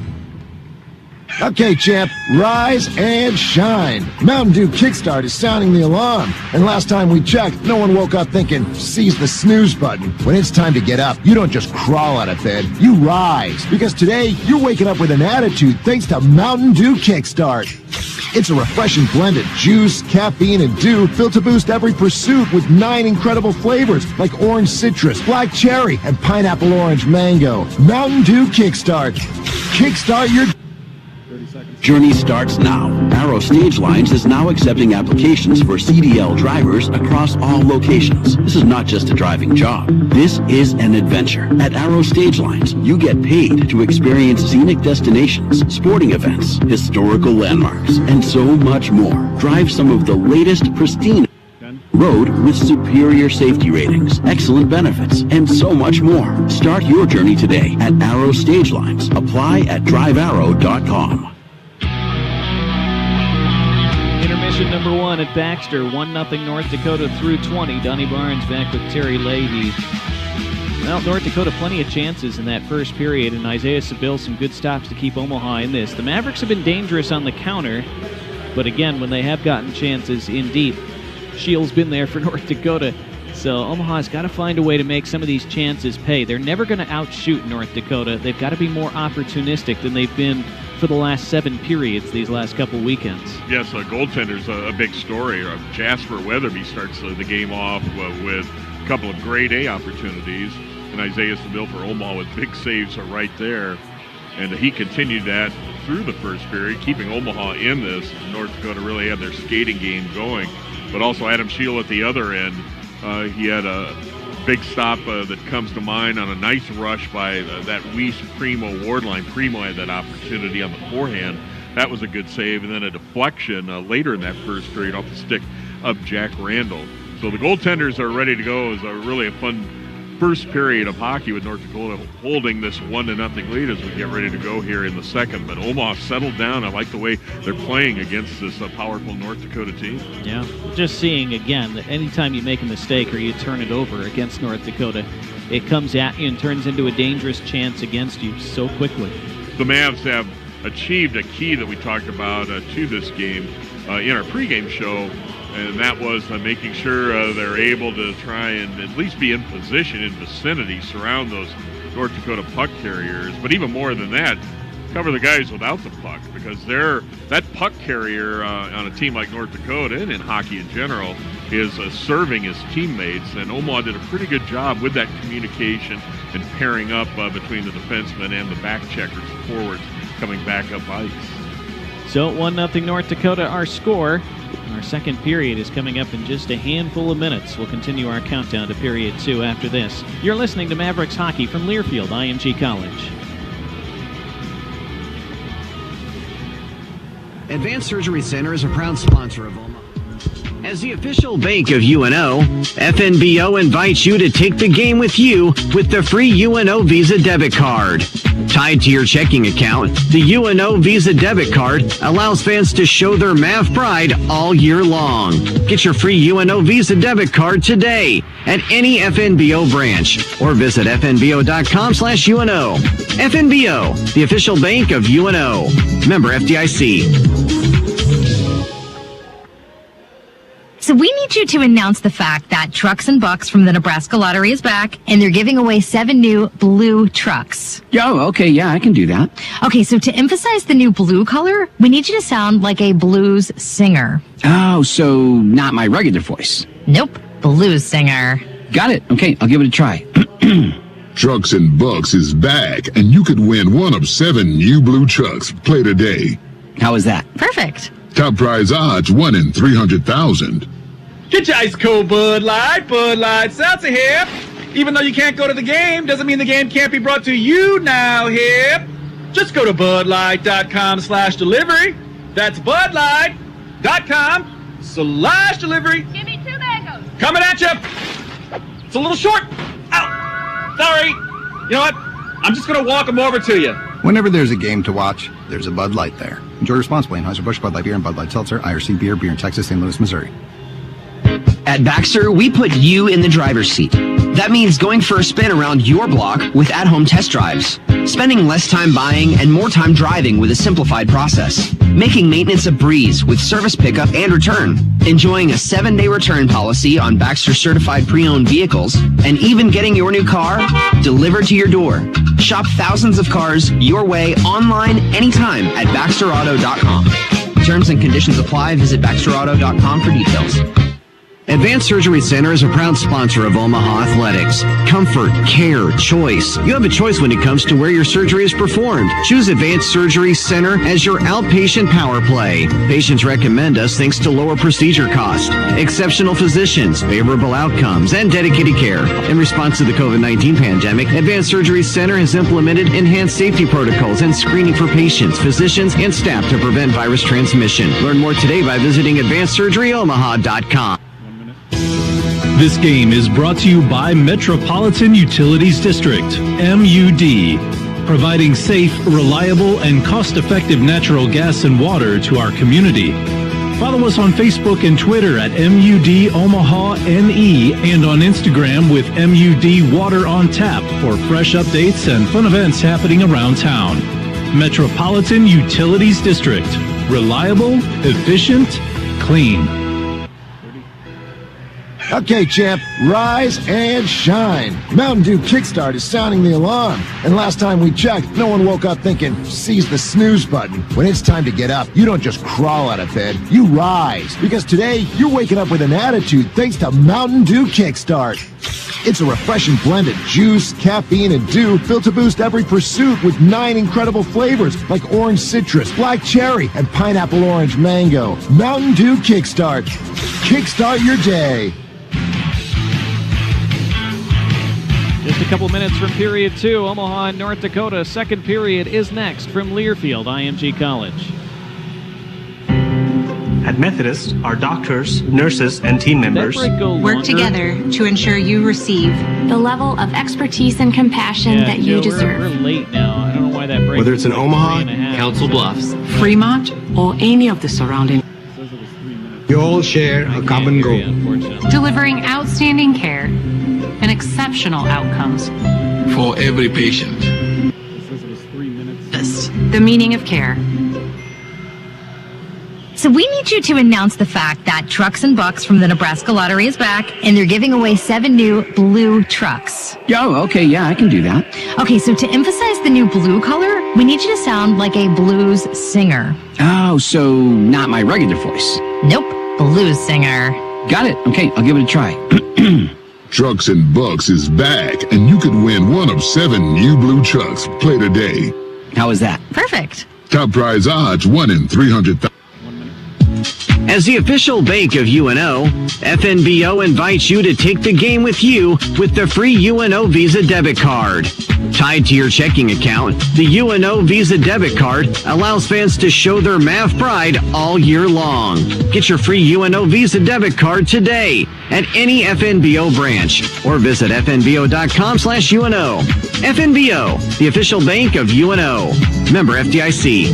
Okay, champ, rise and shine. Mountain Dew Kickstart is sounding the alarm. And last time we checked, no one woke up thinking, seize the snooze button. When it's time to get up, you don't just crawl out of bed, you rise. Because today, you're waking up with an attitude thanks to Mountain Dew Kickstart. It's a refreshing blend of juice, caffeine, and dew built to boost every pursuit with 9 incredible flavors like orange citrus, black cherry, and pineapple orange mango. Mountain Dew Kickstart. Kickstart your... Journey starts now. Arrow Stage Lines is now accepting applications for CDL drivers across all locations. This is not just a driving job. This is an adventure. At Arrow Stage Lines, you get paid to experience scenic destinations, sporting events, historical landmarks, and so much more. Drive some of the latest pristine road with superior safety ratings, excellent benefits, and so much more. Start your journey today at Arrow Stage Lines. Apply at drivearrow.com. Intermission number 1 at Baxter, 1-0 North Dakota through 20. Donnie Barnes back with Terry Leahy. Well, North Dakota plenty of chances in that first period, and Isaiah Seville some good stops to keep Omaha in this. The Mavericks have been dangerous on the counter, but again, when they have gotten chances in deep, Shields been there for North Dakota. So Omaha's got to find a way to make some of these chances pay. They're never going to outshoot North Dakota. They've got to be more opportunistic than they've been for the last 7 periods these last couple weekends. Yes, goaltender's a big story. Jasper Weatherby starts the game off with a couple of grade A opportunities, and Isaiah Seville for Omaha with big saves right there. And he continued that through the first period, keeping Omaha in this. North Dakota really had their skating game going. But also Adam Scheel at the other end. He had a big stop that comes to mind on a nice rush by that Weiss Primo Wardline. Primo had that opportunity on the forehand. That was a good save. And then a deflection later in that first period off the stick of Jack Randall. So the goaltenders are ready to go. It was really a fun first period of hockey with North Dakota holding this 1-0 lead as we get ready to go here in the second. But Omaha settled down. I like the way they're playing against this powerful North Dakota team. Yeah, just seeing again that anytime you make a mistake or you turn it over against North Dakota, it comes at you and turns into a dangerous chance against you so quickly. The Mavs have achieved a key that we talked about to this game in our pregame show, and that was making sure they're able to try and at least be in position, in vicinity, surround those North Dakota puck carriers. But even more than that, cover the guys without the puck, because that puck carrier on a team like North Dakota and in hockey in general is serving his teammates. And Omaha did a pretty good job with that communication and pairing up between the defensemen and the back checkers, the forwards coming back up ice. So 1-0 North Dakota, our score. Our second period is coming up in just a handful of minutes. We'll continue our countdown to period 2 after this. You're listening to Mavericks Hockey from Learfield, IMG College. Advanced Surgery Center is a proud sponsor of Omaha. As the official bank of UNO, FNBO invites you to take the game with you with the free UNO Visa debit card. Tied to your checking account, the UNO Visa debit card allows fans to show their Mav pride all year long. Get your free UNO Visa debit card today at any FNBO branch or visit fnbo.com/UNO. FNBO, the official bank of UNO. Member FDIC. So we need you to announce the fact that Trucks and Bucks from the Nebraska Lottery is back, and they're giving away 7 new blue trucks. Oh, okay, yeah, I can do that. Okay, so to emphasize the new blue color, we need you to sound like a blues singer. Oh, so not my regular voice. Nope, blues singer. Got it. Okay, I'll give it a try. Trucks and Bucks is back, and you could win one of 7 new blue trucks. Play today. How is that? Perfect. Top prize odds, 1 in 300,000. Get your ice cold Bud Light, seltzer here. Even though you can't go to the game, doesn't mean the game can't be brought to you now here. Just go to budlight.com/delivery. That's budlight.com/delivery. Give me 2 mangoes. Coming at you. It's a little short. Ow. Sorry. You know what? I'm just going to walk them over to you. Whenever there's a game to watch, there's a Bud Light there. Enjoy responsibly. Anheuser-Busch, Bud Light Beer, and Bud Light Seltzer. IRC Beer, beer in Texas, St. Louis, Missouri. At Baxter, we put you in the driver's seat. That means going for a spin around your block with at-home test drives, spending less time buying and more time driving with a simplified process, making maintenance a breeze with service pickup and return, enjoying a 7-day return policy on Baxter certified pre-owned vehicles, and even getting your new car delivered to your door. Shop thousands of cars your way online anytime at BaxterAuto.com. Terms and conditions apply. Visit BaxterAuto.com for details. Advanced Surgery Center is a proud sponsor of Omaha Athletics. Comfort, care, choice. You have a choice when it comes to where your surgery is performed. Choose Advanced Surgery Center as your outpatient power play. Patients recommend us thanks to lower procedure cost, exceptional physicians, favorable outcomes, and dedicated care. In response to the COVID-19 pandemic, Advanced Surgery Center has implemented enhanced safety protocols and screening for patients, physicians, and staff to prevent virus transmission. Learn more today by visiting AdvancedSurgeryOmaha.com. This game is brought to you by Metropolitan Utilities District, MUD, providing safe, reliable, and cost-effective natural gas and water to our community. Follow us on Facebook and Twitter at MUD Omaha NE and on Instagram with MUD Water on Tap for fresh updates and fun events happening around town. Metropolitan Utilities District, reliable, efficient, clean. Okay, champ, rise and shine. Mountain Dew Kickstart is sounding the alarm. And last time we checked, no one woke up thinking, seize the snooze button. When it's time to get up, you don't just crawl out of bed, you rise. Because today, you're waking up with an attitude thanks to Mountain Dew Kickstart. It's a refreshing blend of juice, caffeine, and dew built to boost every pursuit with 9 incredible flavors like orange citrus, black cherry, and pineapple orange mango. Mountain Dew Kickstart. Kickstart your day. Just a couple minutes from period 2, Omaha and North Dakota. Second period is next from Learfield IMG College. At Methodist, our doctors, nurses, and team members work together to ensure you receive the level of expertise and compassion that you deserve. We're late now. I don't know why that breaks. Whether it's in Omaha, Council Bluffs, Fremont, or any of the surrounding. You all share a common goal. Delivering outstanding care and exceptional outcomes for every patient. The meaning of care. So we need you to announce the fact that Trucks and Bucks from the Nebraska Lottery is back, and they're giving away 7 new blue trucks. Oh, okay, yeah, I can do that. Okay, so to emphasize the new blue color, we need you to sound like a blues singer. Oh, so not my regular voice. Nope, blues singer. Got it. Okay, I'll give it a try. Trucks and Bucks is back, and you could win one of 7 new blue trucks. Play today. How is that? Perfect. Top prize odds 1 in 300,000. As the official bank of UNO, FNBO invites you to take the game with you with the free UNO Visa debit card. Tied to your checking account, the UNO Visa debit card allows fans to show their math pride all year long. Get your free UNO Visa debit card today at any FNBO branch or visit fnbo.com/UNO. FNBO, the official bank of UNO. Member FDIC.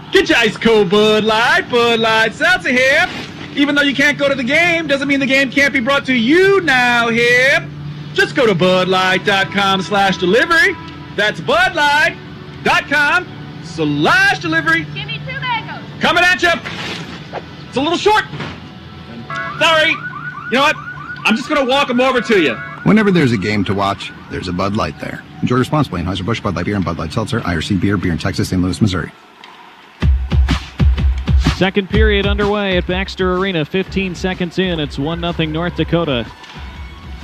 Get your ice cold Bud Light Seltzer here. Even though you can't go to the game, doesn't mean the game can't be brought to you now here. Just go to budlight.com/delivery. That's budlight.com/delivery. Give me 2 mangoes. Coming at you. It's a little short. Sorry. You know what? I'm just going to walk them over to you. Whenever there's a game to watch, there's a Bud Light there. Enjoy responsibly. Anheuser-Busch, Bud Light Beer, and Bud Light Seltzer. IRC Beer, beer in Texas, St. Louis, Missouri. Second period underway at Baxter Arena. 15 seconds in. It's 1-0 North Dakota.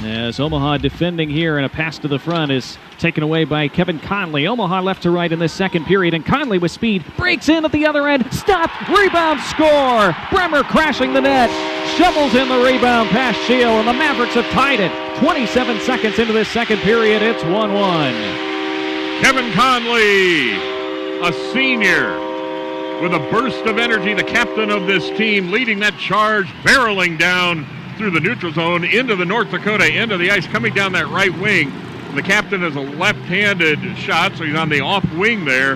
As Omaha defending here, and a pass to the front is taken away by Kevin Conley. Omaha left to right in this second period, and Conley with speed breaks in at the other end. Stop, rebound, score! Bremer crashing the net. shovels in the rebound past Shield, and the Mavericks have tied it. 27 seconds into this second period, it's 1-1. Kevin Conley, a senior, with a burst of energy, the captain of this team, leading that charge, barreling down through the neutral zone into the North Dakota end of the ice, coming down that right wing. The captain is a left-handed shot, so he's on the off wing there.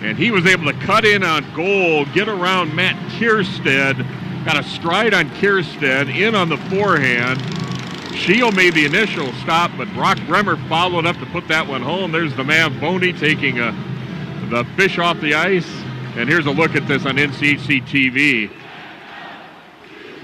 And he was able to cut in on goal, get around Matt Kierstead, got a stride on Kierstead, in on the forehand. Shield made the initial stop, but Brock Bremer followed up to put that one home. There's the Mav Boney taking the fish off the ice. And here's a look at this on NCHC TV.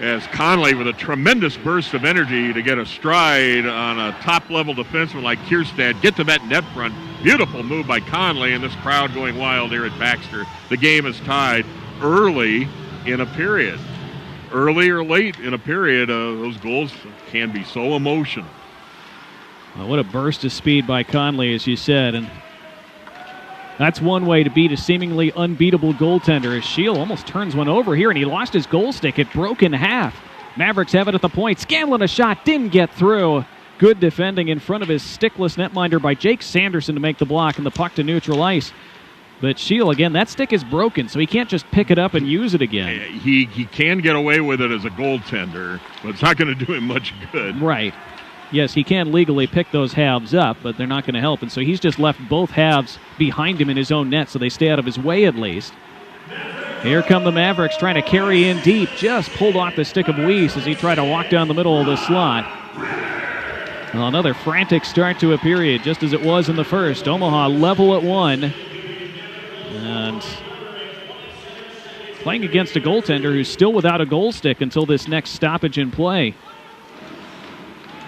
As Conley, with a tremendous burst of energy to get a stride on a top-level defenseman like Kierstead, get to that net front. Beautiful move by Conley, and this crowd going wild here at Baxter. The game is tied early in a period. Early or late in a period, those goals can be so emotional. Well, what a burst of speed by Conley, as you said, and that's one way to beat a seemingly unbeatable goaltender, as Shield almost turns one over here, and he lost his goal stick. It broke in half. Mavericks have it at the point. Scanlon a shot, didn't get through. Good defending in front of his stickless netminder by Jake Sanderson to make the block and the puck to neutral ice. But Shield, again, that stick is broken, so he can't just pick it up and use it again. He can get away with it as a goaltender, but it's not going to do him much good. Right. Yes, he can legally pick those halves up, but they're not going to help. And so he's just left both halves behind him in his own net, so they stay out of his way at least. Here come the Mavericks trying to carry in deep. Just pulled off the stick of Weiss as he tried to walk down the middle of the slot. Well, another frantic start to a period, just as it was in the first. Omaha level at 1. And playing against a goaltender who's still without a goal stick until this next stoppage in play.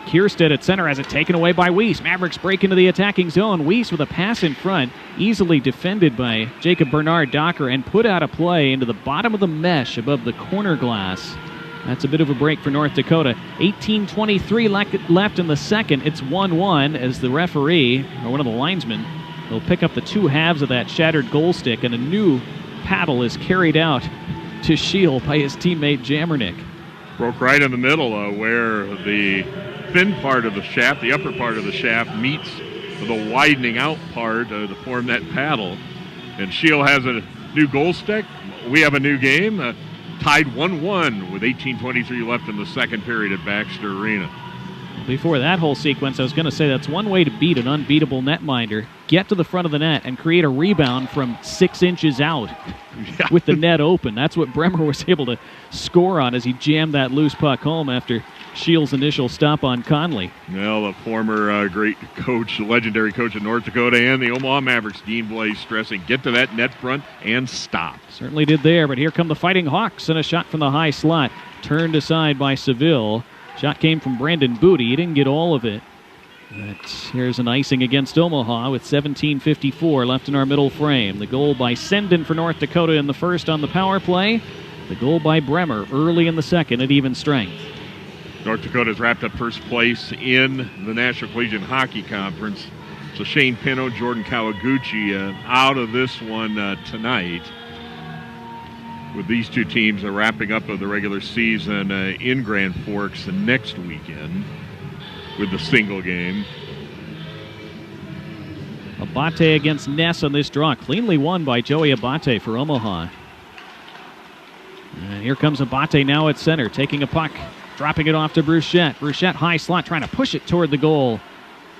Kierstead at center has it taken away by Weiss. Mavericks break into the attacking zone. Weiss with a pass in front, easily defended by Jacob Bernard Docker and put out of play into the bottom of the mesh above the corner glass. That's a bit of a break for North Dakota. 18:23 left in the second. It's 1-1 as the referee, or one of the linesmen, will pick up the two halves of that shattered goal stick, and a new paddle is carried out to Shield by his teammate Jamernick. Broke right in the middle where the thin part of the shaft, the upper part of the shaft, meets the widening out part to form that paddle. And Shield has a new goal stick. We have a new game, tied 1-1 with 18:23 left in the second period at Baxter Arena. Before that whole sequence, I was going to say that's one way to beat an unbeatable netminder. Get to the front of the net and create a rebound from 6 inches out with the net open. That's what Bremer was able to score on as he jammed that loose puck home after Shield's initial stop on Conley. Well, the former great coach, legendary coach of North Dakota and the Omaha Mavericks, Dean Blaze, stressing, get to that net front and stop. Certainly did there, but here come the Fighting Hawks, and a shot from the high slot turned aside by Seville. Shot came from Brandon Booty. He didn't get all of it. But here's an icing against Omaha with 17:54 left in our middle frame. The goal by Senden for North Dakota in the first on the power play. The goal by Bremer early in the second at even strength. North Dakota's wrapped up first place in the National Collegiate Hockey Conference. So Shane Pino, Jordan Kawaguchi out of this one tonight. With these two teams wrapping up of the regular season in Grand Forks the next weekend with the single game. Abate against Ness on this draw. Cleanly won by Joey Abate for Omaha. And here comes Abate now at center, taking a puck, dropping it off to Bruchette. Bruchette high slot, trying to push it toward the goal.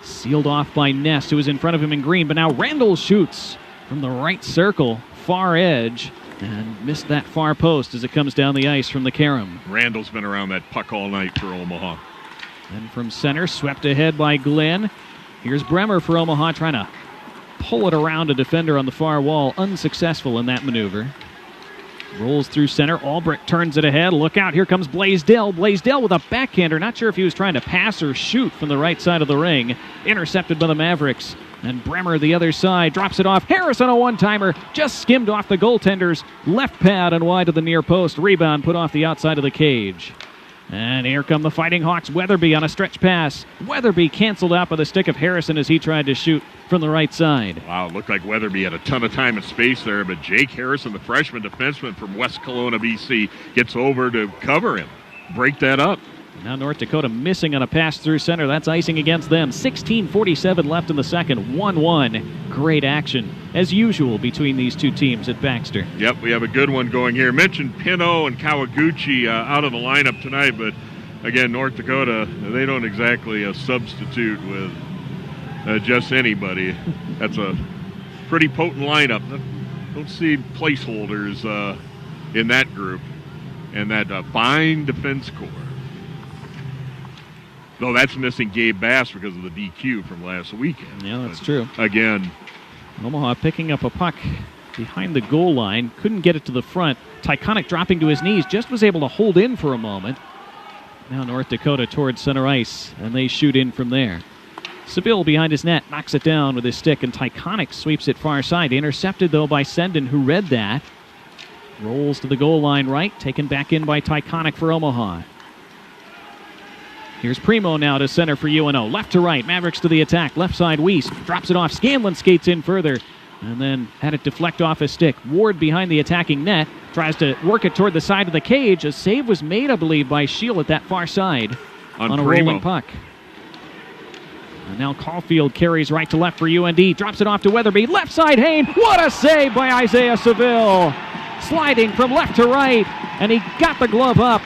Sealed off by Ness, who was in front of him in green, but now Randall shoots from the right circle, far edge, and missed that far post as it comes down the ice from the carom. Randall's been around that puck all night for Omaha. And from center, swept ahead by Glenn. Here's Bremer for Omaha, trying to pull it around a defender on the far wall. Unsuccessful in that maneuver. Rolls through center. Albrecht turns it ahead. Look out, here comes Blaisdell. Blaisdell with a backhander. Not sure if he was trying to pass or shoot from the right side of the ring. Intercepted by the Mavericks. And Bremer, the other side, drops it off. Harris on a one-timer. Just skimmed off the goaltender's left pad and wide to the near post. Rebound put off the outside of the cage. And here come the Fighting Hawks. Weatherby on a stretch pass. Weatherby canceled out by the stick of Harrison as he tried to shoot from the right side. Wow, it looked like Weatherby had a ton of time and space there, but Jake Harrison, the freshman defenseman from West Kelowna, BC, gets over to cover him, break that up. Now North Dakota missing on a pass through center. That's icing against them. 16:47 left in the second. 1-1. Great action, as usual, between these two teams at Baxter. Yep, we have a good one going here. Mentioned Pino and Kawaguchi out of the lineup tonight, but again, North Dakota, they don't exactly substitute with just anybody. That's a pretty potent lineup. Don't see placeholders in that group and that fine defense core. Though that's missing Gabe Bass because of the DQ from last weekend. Yeah, that's true. Again, Omaha picking up a puck behind the goal line. Couldn't get it to the front. Tyconic dropping to his knees. Just was able to hold in for a moment. Now North Dakota towards center ice, and they shoot in from there. Seville behind his net knocks it down with his stick, and Tyconic sweeps it far side. Intercepted, though, by Sendon, who read that. Rolls to the goal line right. Taken back in by Tyconic for Omaha. Here's Primo now to center for UNO. Left to right. Mavericks to the attack. Left side, Weiss drops it off. Scanlon skates in further and then had it deflect off his stick. Ward behind the attacking net. Tries to work it toward the side of the cage. A save was made, I believe, by Shield at that far side on a rolling puck. And now Caulfield carries right to left for UND. Drops it off to Weatherby. Left side, Hain. What a save by Isaiah Seville. Sliding from left to right. And he got the glove up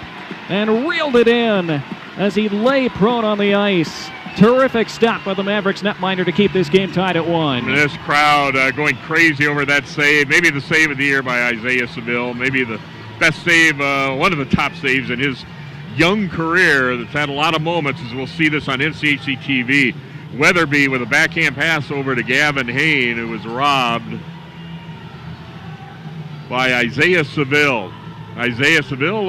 and reeled it in as he lay prone on the ice. Terrific stop by the Mavericks netminder to keep this game tied at 1. And this crowd going crazy over that save. Maybe the save of the year by Isaiah Seville. Maybe the best save, one of the top saves in his young career that's had a lot of moments, as we'll see this on NCHC TV. Weatherby with a backhand pass over to Gavin Hain, who was robbed by Isaiah Seville. Isaiah Seville,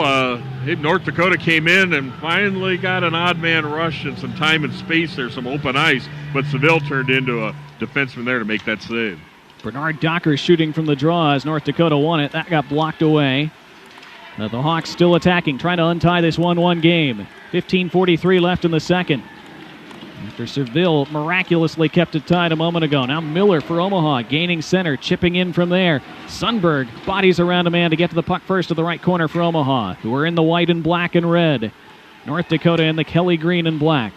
North Dakota came in and finally got an odd man rush and some time and space there, some open ice, but Seville turned into a defenseman there to make that save. Bernard Docker shooting from the draw as North Dakota won it. That got blocked away. The Hawks still attacking, trying to untie this 1-1 game. 15:43 left in the second. After Seville miraculously kept it tied a moment ago. Now Miller for Omaha, gaining center, chipping in from there. Sundberg bodies around a man to get to the puck first to the right corner for Omaha, who are in the white and black and red. North Dakota in the Kelly green and black.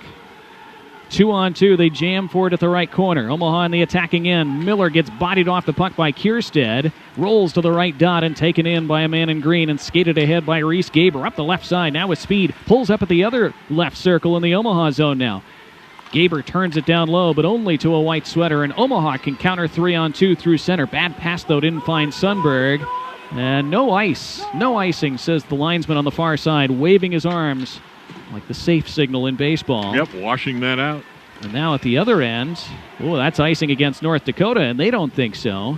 2-on-2, they jam forward at the right corner. Omaha in the attacking end. Miller gets bodied off the puck by Kierstead. Rolls to the right dot and taken in by a man in green and skated ahead by Reese Gaber. Up the left side now with speed. Pulls up at the other left circle in the Omaha zone now. Gaber turns it down low, but only to a white sweater, and Omaha can counter 3-on-2 through center. Bad pass, though, didn't find Sundberg. And no ice. No icing, says the linesman on the far side, waving his arms like the safe signal in baseball. Yep, washing that out. And now at the other end, that's icing against North Dakota, and they don't think so.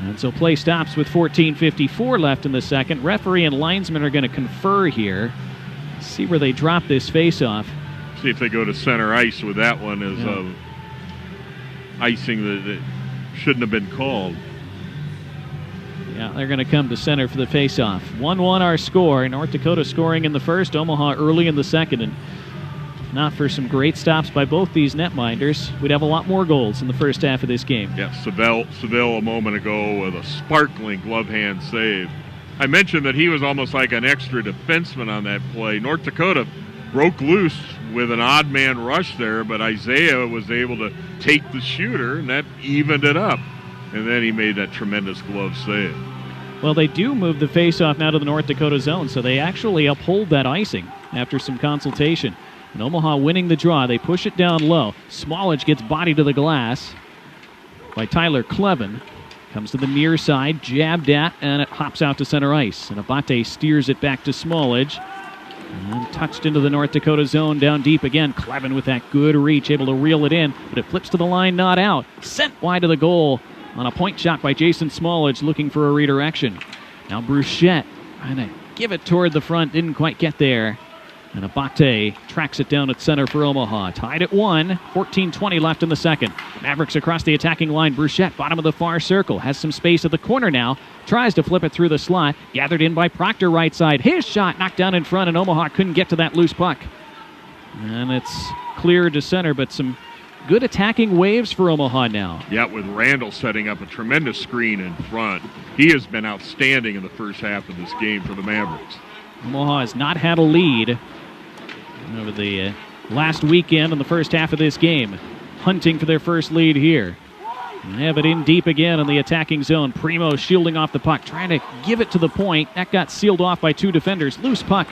And so play stops with 14:54 left in the second. Referee and linesman are going to confer here. See where they drop this face-off. See if they go to center ice with that one as icing that shouldn't have been called. Yeah, they're going to come to center for the face-off. 1-1 our score. North Dakota scoring in the first, Omaha early in the second. And if not for some great stops by both these netminders, we'd have a lot more goals in the first half of this game. Yeah, Seville a moment ago with a sparkling glove hand save. I mentioned that he was almost like an extra defenseman on that play. North Dakota broke loose with an odd man rush there, but Isaiah was able to take the shooter, and that evened it up. And then he made that tremendous glove save. Well, they do move the faceoff now to the North Dakota zone, so they actually uphold that icing after some consultation. And Omaha winning the draw. They push it down low. Smallage gets bodied to the glass by Tyler Clevin. Comes to the near side, jabbed at, and it hops out to center ice. And Abate steers it back to Smallage. And touched into the North Dakota zone down deep again. Clevin with that good reach, able to reel it in, but it flips to the line, not out. Sent wide of the goal on a point shot by Jason Smallage, looking for a redirection. Now Bruchette trying to give it toward the front, didn't quite get there. And Abate tracks it down at center for Omaha. Tied at 1, 14:20 left in the second. Mavericks across the attacking line. Bruchette, bottom of the far circle. Has some space at the corner now. Tries to flip it through the slot. Gathered in by Proctor right side. His shot knocked down in front, and Omaha couldn't get to that loose puck. And it's clear to center, but some good attacking waves for Omaha now. Yeah, with Randall setting up a tremendous screen in front. He has been outstanding in the first half of this game for the Mavericks. Omaha has not had a lead over the last weekend in the first half of this game. Hunting for their first lead here. And they have it in deep again in the attacking zone. Primo shielding off the puck, trying to give it to the point. That got sealed off by two defenders. Loose puck,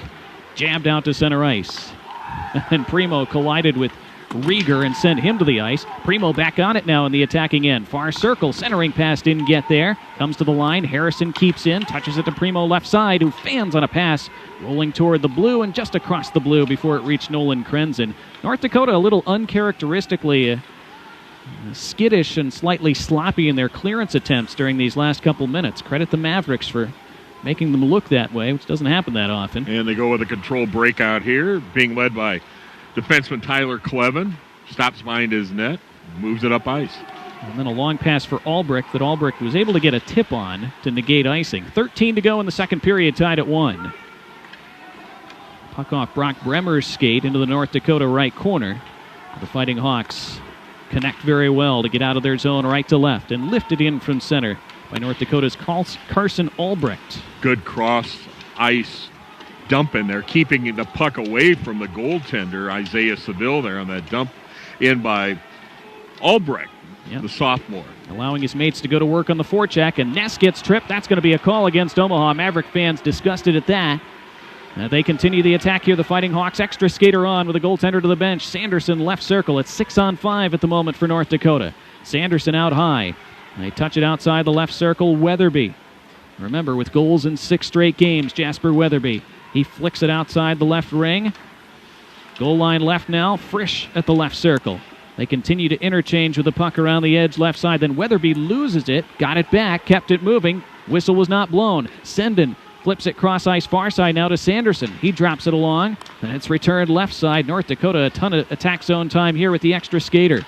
jabbed out to center ice. And Primo collided with Rieger and sent him to the ice. Primo back on it now in the attacking end. Far circle, centering pass didn't get there. Comes to the line, Harrison keeps in, touches it to Primo left side, who fans on a pass, rolling toward the blue and just across the blue before it reached Nolan Krenzen. North Dakota a little uncharacteristically skittish and slightly sloppy in their clearance attempts during these last couple minutes. Credit the Mavericks for making them look that way, which doesn't happen that often. And they go with a controlled breakout here, being led by defenseman Tyler Clevin. Stops behind his net, moves it up ice. And then a long pass for Albrecht that Albrecht was able to get a tip on to negate icing. 13 to go in the second period, tied at 1. Puck off Brock Bremer's skate into the North Dakota right corner. The Fighting Hawks connect very well to get out of their zone right to left and lifted in from center by North Dakota's Carson Albrecht. Good cross ice dump in there, keeping the puck away from the goaltender, Isaiah Seville, there on that dump in by Albrecht, the sophomore. Allowing his mates to go to work on the forecheck, and Ness gets tripped. That's going to be a call against Omaha. Maverick fans disgusted at that. They continue the attack here. The Fighting Hawks extra skater on with a goaltender to the bench. Sanderson left circle. It's 6-on-5 at the moment for North Dakota. Sanderson out high. They touch it outside the left circle. Weatherby. Remember, with goals in 6 straight games, Jasper Weatherby. He flicks it outside the left ring. Goal line left now. Frisch at the left circle. They continue to interchange with the puck around the edge left side. Then Weatherby loses it. Got it back. Kept it moving. Whistle was not blown. Senden flips it cross ice far side now to Sanderson. He drops it along. And it's returned left side. North Dakota a ton of attack zone time here with the extra skater.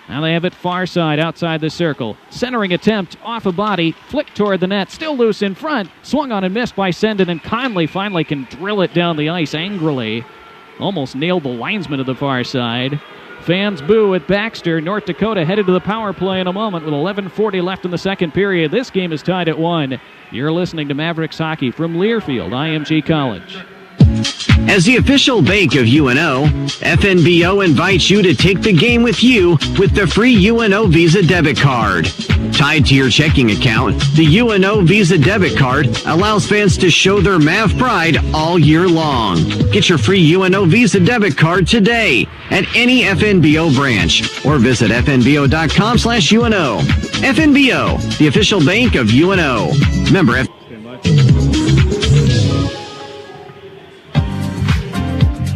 Now they have it far side outside the circle. Centering attempt off a body. Flick toward the net. Still loose in front. Swung on and missed by Senden, and Conley finally can drill it down the ice angrily. Almost nailed the linesman to the far side. Fans boo at Baxter. North Dakota headed to the power play in a moment with 11:40 left in the second period. This game is tied at 1. You're listening to Mavericks Hockey from Learfield, IMG College. As the official bank of UNO, FNBO invites you to take the game with you with the free UNO Visa debit card. Tied to your checking account, the UNO Visa debit card allows fans to show their Mav pride all year long. Get your free UNO Visa debit card today at any FNBO branch or visit fnbo.com/UNO. FNBO, the official bank of UNO. Member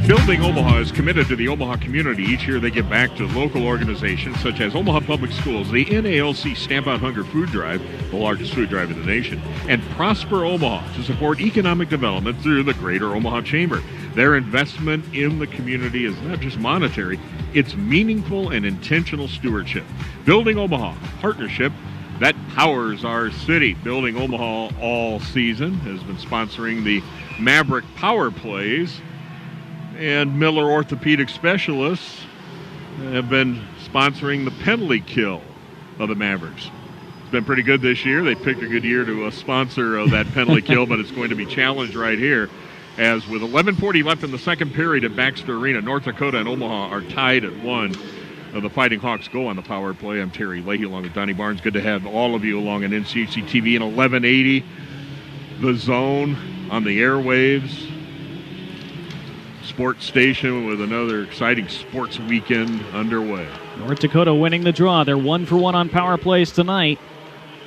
Building Omaha is committed to the Omaha community. Each year they give back to local organizations such as Omaha Public Schools, the NALC Stamp Out Hunger Food Drive, the largest food drive in the nation, and Prosper Omaha to support economic development through the Greater Omaha Chamber. Their investment in the community is not just monetary, it's meaningful and intentional stewardship. Building Omaha, partnership that powers our city. Building Omaha all season has been sponsoring the Maverick Power Plays, and Miller Orthopedic Specialists have been sponsoring the penalty kill of the Mavericks. It's been pretty good this year. They picked a good year to sponsor that penalty kill, but it's going to be challenged right here. As with 11:40 left in the second period at Baxter Arena, North Dakota and Omaha are tied at 1. The Fighting Hawks go on the power play. I'm Terry Leahy along with Donnie Barnes. Good to have all of you along on NCHC TV and 1180. The Zone on the airwaves. Sports station with another exciting sports weekend underway. North Dakota winning the draw. They're 1-for-1 on power plays tonight.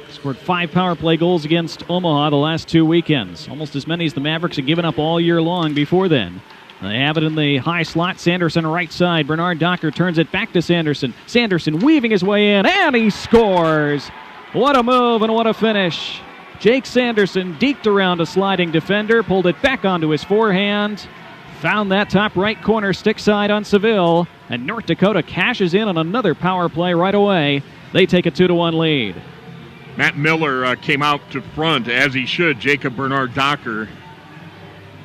Scored 5 power play goals against Omaha the last 2 weekends. Almost as many as the Mavericks had given up all year long before then. They have it in the high slot. Sanderson right side. Bernard Docker turns it back to Sanderson. Sanderson weaving his way in, and he scores! What a move and what a finish. Jake Sanderson deked around a sliding defender, pulled it back onto his forehand, found that top right corner stick side on Seville, and North Dakota cashes in on another power play right away. They take a 2-1 lead. Matt Miller came out to front, as he should. Jacob Bernard Docker,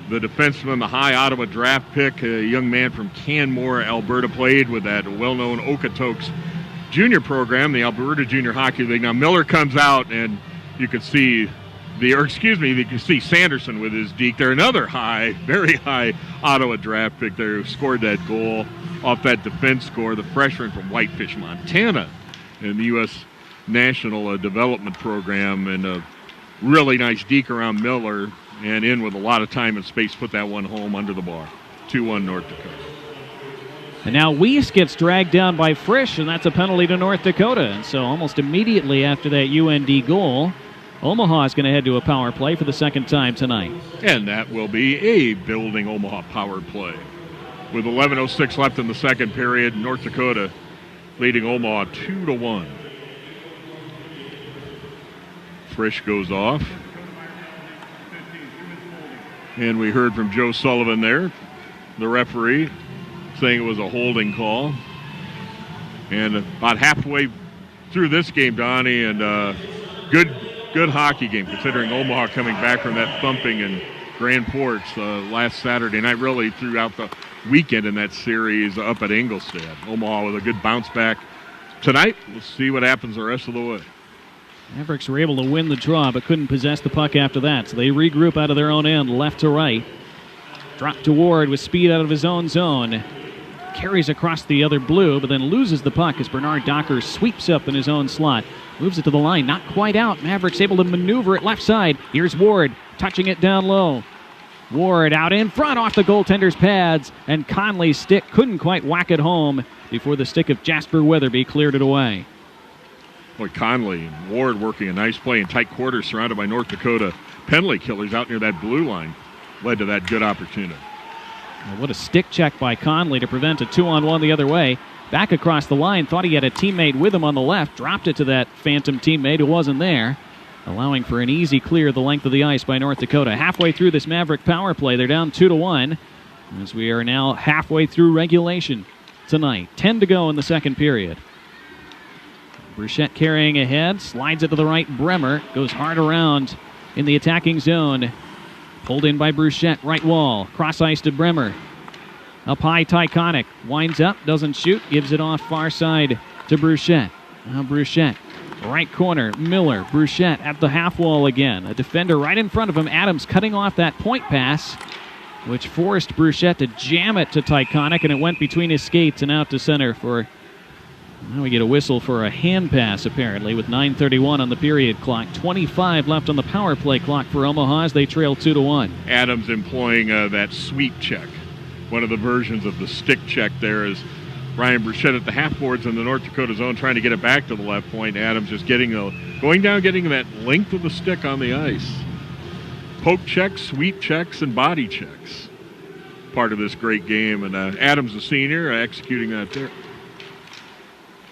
the defenseman, the high Ottawa draft pick, a young man from Canmore, Alberta, played with that well-known Okotoks junior program, the Alberta Junior Hockey League. Now Miller comes out, and you can see Sanderson with his deke there. Another high, very high Ottawa draft pick there who scored that goal off that defense score, the freshman from Whitefish, Montana, in the U.S. National Development Program, and a really nice deke around Miller, and in with a lot of time and space, put that one home under the bar. 2-1 North Dakota. And now Weiss gets dragged down by Frisch, and that's a penalty to North Dakota. And so almost immediately after that UND goal, Omaha is going to head to a power play for the second time tonight. And that will be a building Omaha power play. With 11:06 left in the second period, North Dakota leading Omaha 2-1. Frisch goes off. And we heard from Joe Sullivan there, the referee, saying it was a holding call. And about halfway through this game, Donnie, and good hockey game, considering Omaha coming back from that thumping in Grand Forks last Saturday night, really throughout the weekend in that series up at Ingolstadt. Omaha with a good bounce back tonight. We'll see what happens the rest of the way. Mavericks were able to win the draw, but couldn't possess the puck after that, so they regroup out of their own end, left to right. Drop to Ward with speed out of his own zone. Carries across the other blue, but then loses the puck as Bernard Docker sweeps up in his own slot. Moves it to the line, not quite out. Mavericks able to maneuver it left side. Here's Ward, touching it down low. Ward out in front off the goaltender's pads, and Conley's stick couldn't quite whack it home before the stick of Jasper Weatherby cleared it away. Boy, Conley and Ward working a nice play in tight quarters, surrounded by North Dakota penalty killers out near that blue line. Led to that good opportunity. Well, what a stick check by Conley to prevent a 2-on-1 the other way. Back across the line, thought he had a teammate with him on the left, dropped it to that phantom teammate who wasn't there, allowing for an easy clear the length of the ice by North Dakota. Halfway through this Maverick power play, they're down 2-1, as we are now halfway through regulation tonight. 10 to go in the second period. Bruchette carrying ahead, slides it to the right. Bremer goes hard around in the attacking zone. Pulled in by Bruchette, right wall. Cross ice to Bremer. Up high, Tyconic. Winds up, doesn't shoot, gives it off far side to Bruchette. Now Bruchette, right corner, Miller. Bruchette at the half wall again. A defender right in front of him. Adams cutting off that point pass, which forced Bruchette to jam it to Tyconic, and it went between his skates and out to center for... Now we get a whistle for a hand pass, apparently, with 9:31 on the period clock. 25 left on the power play clock for Omaha as they trail 2-1. Adams employing that sweep check. One of the versions of the stick check there is Ryan Bruchette at the half boards in the North Dakota zone trying to get it back to the left point. Adams just going down, getting that length of the stick on the ice. Poke checks, sweep checks, and body checks. Part of this great game. And Adams, the senior, executing that there.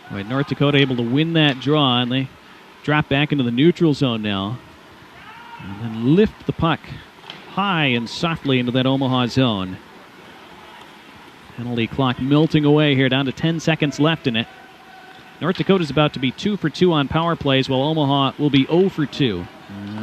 Right, North Dakota able to win that draw, and they drop back into the neutral zone now. And then lift the puck high and softly into that Omaha zone. Penalty clock melting away here, down to 10 seconds left in it. North Dakota's about to be 2 for 2 on power plays, while Omaha will be 0 for 2.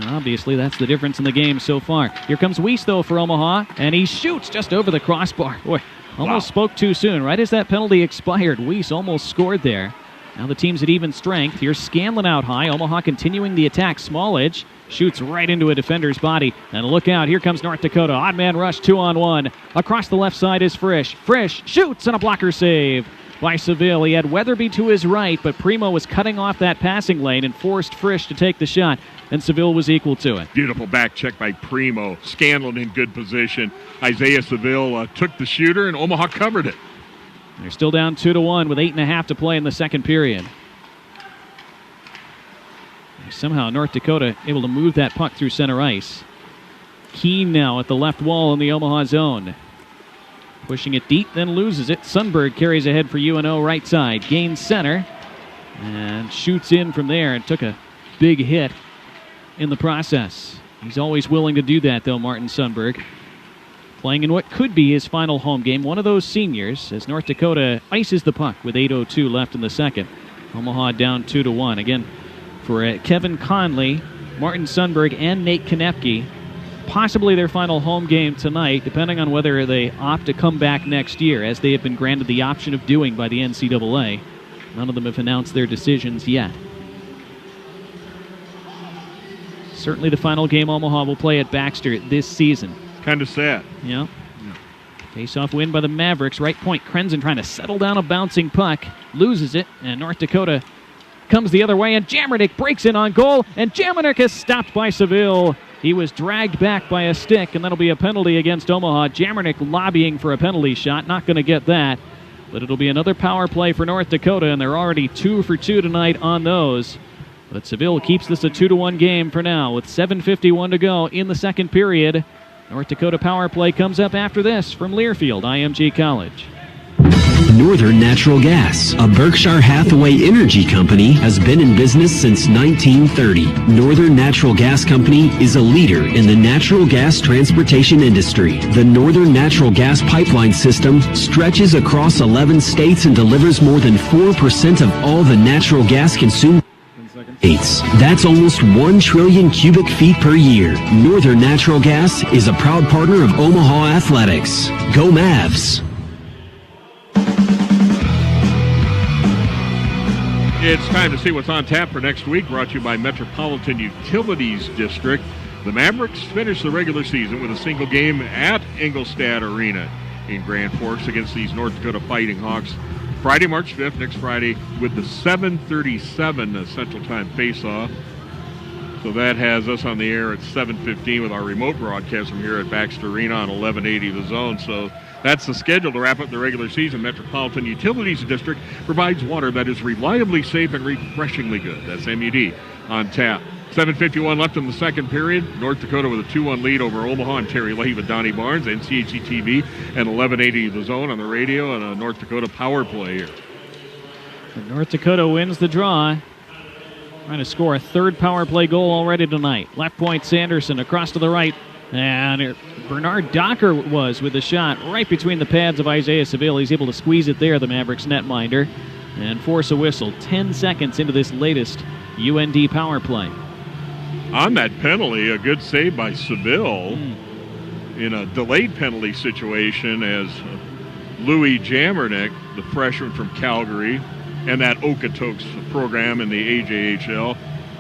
Obviously, that's the difference in the game so far. Here comes Weiss, though, for Omaha, and he shoots just over the crossbar. Boy, almost spoke too soon. Right as that penalty expired, Weiss almost scored there. Now the team's at even strength. Here's Scanlon out high. Omaha continuing the attack. Smallage shoots right into a defender's body. And look out, here comes North Dakota. Odd man rush, 2-on-1. Across the left side is Frisch. Frisch shoots, and a blocker save by Seville. He had Weatherby to his right, but Primo was cutting off that passing lane and forced Frisch to take the shot, and Seville was equal to it. Beautiful back check by Primo. Scanlon in good position. Isaiah Seville took the shooter, and Omaha covered it. They're still down 2-1 with 8.5 to play in the second period. Somehow North Dakota able to move that puck through center ice. Keene now at the left wall in the Omaha zone. Pushing it deep, then loses it. Sundberg carries ahead for UNO right side. Gains center and shoots in from there and took a big hit in the process. He's always willing to do that, though, Martin Sundberg. playing in what could be his final home game. One of those seniors, as North Dakota ices the puck with 8:02 left in the second. Omaha down 2-1. Again, for Kevin Conley, Martin Sundberg, and Nate Konepke, possibly their final home game tonight, depending on whether they opt to come back next year, as they have been granted the option of doing by the NCAA. None of them have announced their decisions yet. Certainly the final game Omaha will play at Baxter this season. Kind of sad. Yeah. Face-off win by the Mavericks. Right point, Krenzen trying to settle down a bouncing puck. Loses it, and North Dakota comes the other way, and Jamernick breaks in on goal, and Jamernick is stopped by Seville. He was dragged back by a stick, and that'll be a penalty against Omaha. Jamernick lobbying for a penalty shot. Not going to get that, but it'll be another power play for North Dakota, and they're already 2 for 2 tonight on those. But Seville keeps this a 2-1 game for now with 7:51 to go in the second period. North Dakota power play comes up after this from Learfield, IMG College. Northern Natural Gas, a Berkshire Hathaway energy company, has been in business since 1930. Northern Natural Gas Company is a leader in the natural gas transportation industry. The Northern Natural Gas pipeline system stretches across 11 states and delivers more than 4% of all the natural gas consumed. That's almost 1 trillion cubic feet per year. Northern Natural Gas is a proud partner of Omaha Athletics. Go Mavs! It's time to see what's on tap for next week, brought to you by Metropolitan Utilities District. The Mavericks finish the regular season with a single game at Engelstad Arena in Grand Forks against these North Dakota Fighting Hawks. Friday, March 5th, next Friday, with the 7:37 Central Time face-off. So that has us on the air at 7:15 with our remote broadcast from here at Baxter Arena on 1180 The Zone. So that's the schedule to wrap up the regular season. Metropolitan Utilities District provides water that is reliably safe and refreshingly good. That's MUD on tap. 7:51 left in the second period. North Dakota with a 2-1 lead over Omaha and Terry Leahy with Donnie Barnes, NCHC TV, and 1180 The Zone on the radio, and a North Dakota power play here. And North Dakota wins the draw. Trying to score a third power play goal already tonight. Left point, Sanderson across to the right. And Bernard Docker was with the shot right between the pads of Isaiah Seville. He's able to squeeze it there, the Mavericks netminder, and force a whistle 10 seconds into this latest UND power play. On that penalty, a good save by Seville in a delayed penalty situation as Louis Jamernick, the freshman from Calgary, and that Okotoks program in the AJHL,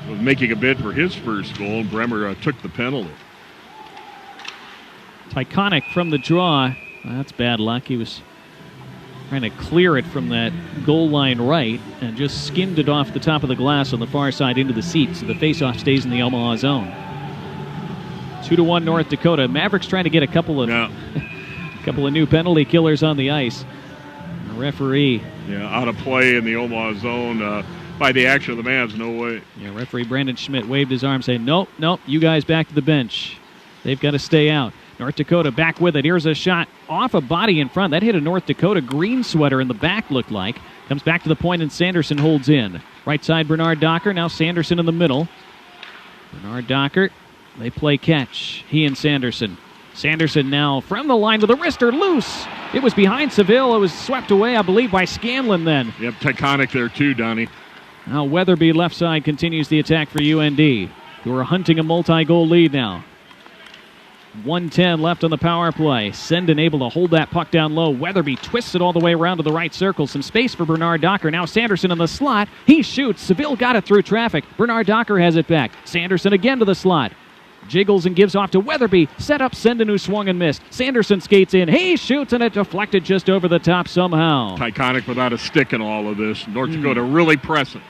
was making a bid for his first goal, and Bremer took the penalty. Tyconic from the draw. That's bad luck. He was trying to clear it from that goal line right and just skimmed it off the top of the glass on the far side into the seat, so the faceoff stays in the Omaha zone. 2-1 North Dakota. Mavericks trying to get a couple of new penalty killers on the ice. The referee. Yeah, out of play in the Omaha zone by the action of the Mavs. No way. Yeah, referee Brandon Schmidt waved his arm saying, nope, you guys back to the bench. They've got to stay out. North Dakota back with it. Here's a shot off a body in front. That hit a North Dakota green sweater in the back, looked like. Comes back to the point, and Sanderson holds in. Right side, Bernard Docker. Now Sanderson in the middle. Bernard Docker, they play catch. He and Sanderson. Sanderson now from the line with a wrister loose. It was behind Seville. It was swept away, I believe, by Scanlon then. Yep, Tyconic there too, Donnie. Now Weatherby left side continues the attack for UND, who are hunting a multi-goal lead now. 1:10 left on the power play. Sendon able to hold that puck down low. Weatherby twists it all the way around to the right circle. Some space for Bernard Docker. Now Sanderson in the slot. He shoots. Seville got it through traffic. Bernard Docker has it back. Sanderson again to the slot. Jiggles and gives off to Weatherby. Set up Sendon, who swung and missed. Sanderson skates in. He shoots, and it deflected just over the top somehow. Tyconic without a stick in all of this. North Dakota really pressing.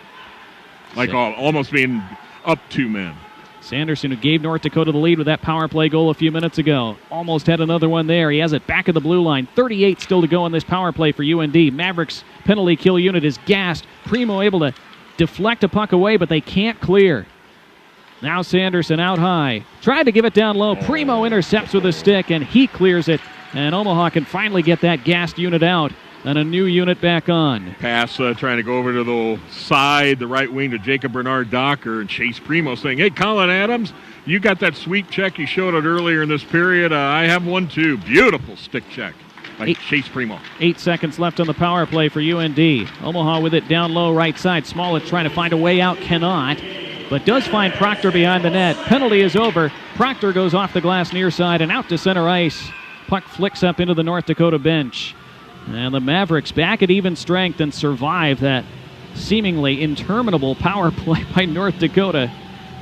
Like almost being up 2 men. Sanderson, who gave North Dakota the lead with that power play goal a few minutes ago. Almost had another one there. He has it back of the blue line. 38 still to go on this power play for UND. Mavericks penalty kill unit is gassed. Primo able to deflect a puck away, but they can't clear. Now Sanderson out high. Tried to give it down low. Primo intercepts with a stick, and he clears it. And Omaha can finally get that gassed unit out. and a new unit back on. Pass trying to go over to the side, the right wing to Jacob Bernard Docker, and Chase Primo saying, hey, Colin Adams, you got that sweep check. You showed it earlier in this period. I have one too. Beautiful stick check by Chase Primo. 8 seconds left on the power play for UND. Omaha with it down low right side. Smollett trying to find a way out, cannot, but does find Proctor behind the net. Penalty is over. Proctor goes off the glass near side and out to center ice. Puck flicks up into the North Dakota bench. And the Mavericks back at even strength and survive that seemingly interminable power play by North Dakota,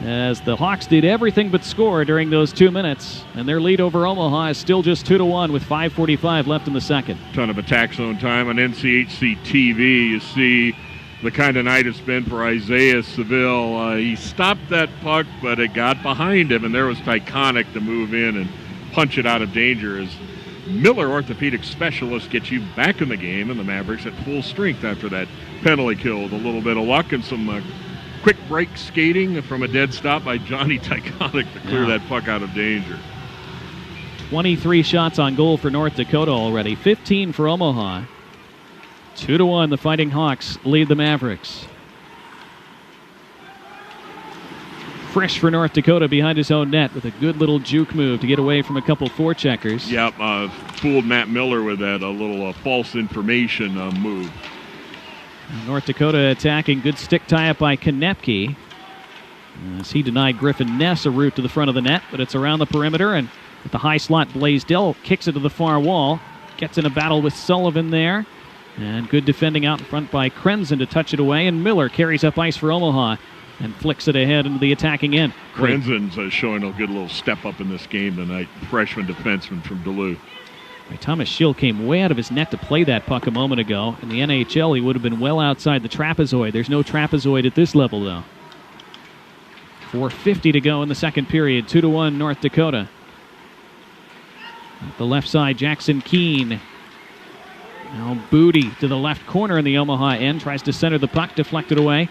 as the Hawks did everything but score during those 2 minutes. And their lead over Omaha is still just 2-1 with 5:45 left in the second. Ton of attack zone time on NCHC TV. You see the kind of night it's been for Isaiah Seville. He stopped that puck, but it got behind him, and there was Tyconic to move in and punch it out of danger as Miller orthopedic specialist gets you back in the game, and the Mavericks at full strength after that penalty kill with a little bit of luck and some quick break skating from a dead stop by Johnny Tyconic to clear that puck out of danger. 23 shots on goal for North Dakota already, 15 for Omaha. 2-1, the Fighting Hawks lead the Mavericks. Fresh for North Dakota behind his own net with a good little juke move to get away from a couple forecheckers. Yep, fooled Matt Miller with that little false information move. North Dakota attacking. Good stick tie-up by Konepke, as he denied Griffin Ness a route to the front of the net, but it's around the perimeter, and with the high slot, Blaisdell kicks it to the far wall. Gets in a battle with Sullivan there, and good defending out in front by Krenzen to touch it away, and Miller carries up ice for Omaha and flicks it ahead into the attacking end. Krenzen's showing a good little step up in this game tonight. Freshman defenseman from Duluth. Thomas Schill came way out of his net to play that puck a moment ago. In the NHL, he would have been well outside the trapezoid. There's no trapezoid at this level, though. 4:50 to go in the second period. 2-1 North Dakota. At the left side, Jackson Keene. Now Booty to the left corner in the Omaha end. Tries to center the puck, deflected away.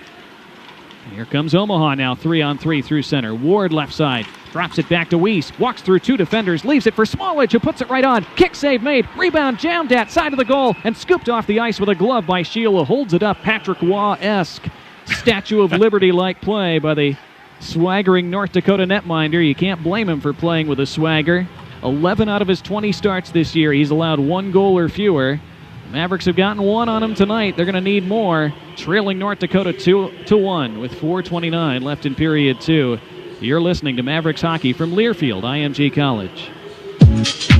Here comes Omaha now, 3-on-3 through center. Ward left side, drops it back to Weiss, walks through two defenders, leaves it for Smallage, who puts it right on. Kick save made, rebound jammed at side of the goal, and scooped off the ice with a glove by Shield, who holds it up. Patrick Waugh-esque Statue of Liberty-like play by the swaggering North Dakota netminder. You can't blame him for playing with a swagger. 11 out of his 20 starts this year, he's allowed one goal or fewer. Mavericks have gotten one on them tonight. They're going to need more. Trailing North Dakota 2-1 with 4:29 left in period two. You're listening to Mavericks hockey from Learfield, IMG College.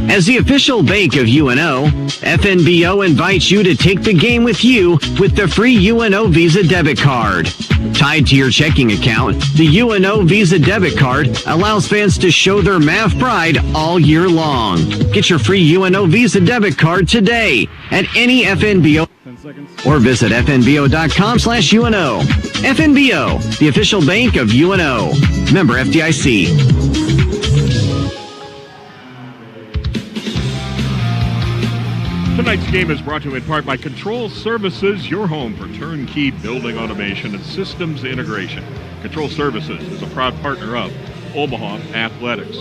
As the official bank of UNO, FNBO invites you to take the game with you with the free UNO Visa debit card. Tied to your checking account, the UNO Visa debit card allows fans to show their Mav pride all year long. Get your free UNO Visa debit card today at any FNBO or visit fnbo.com/UNO. FNBO, the official bank of UNO. Member FDIC. Tonight's game is brought to you in part by Control Services, your home for turnkey building automation and systems integration. Control Services is a proud partner of Omaha Athletics.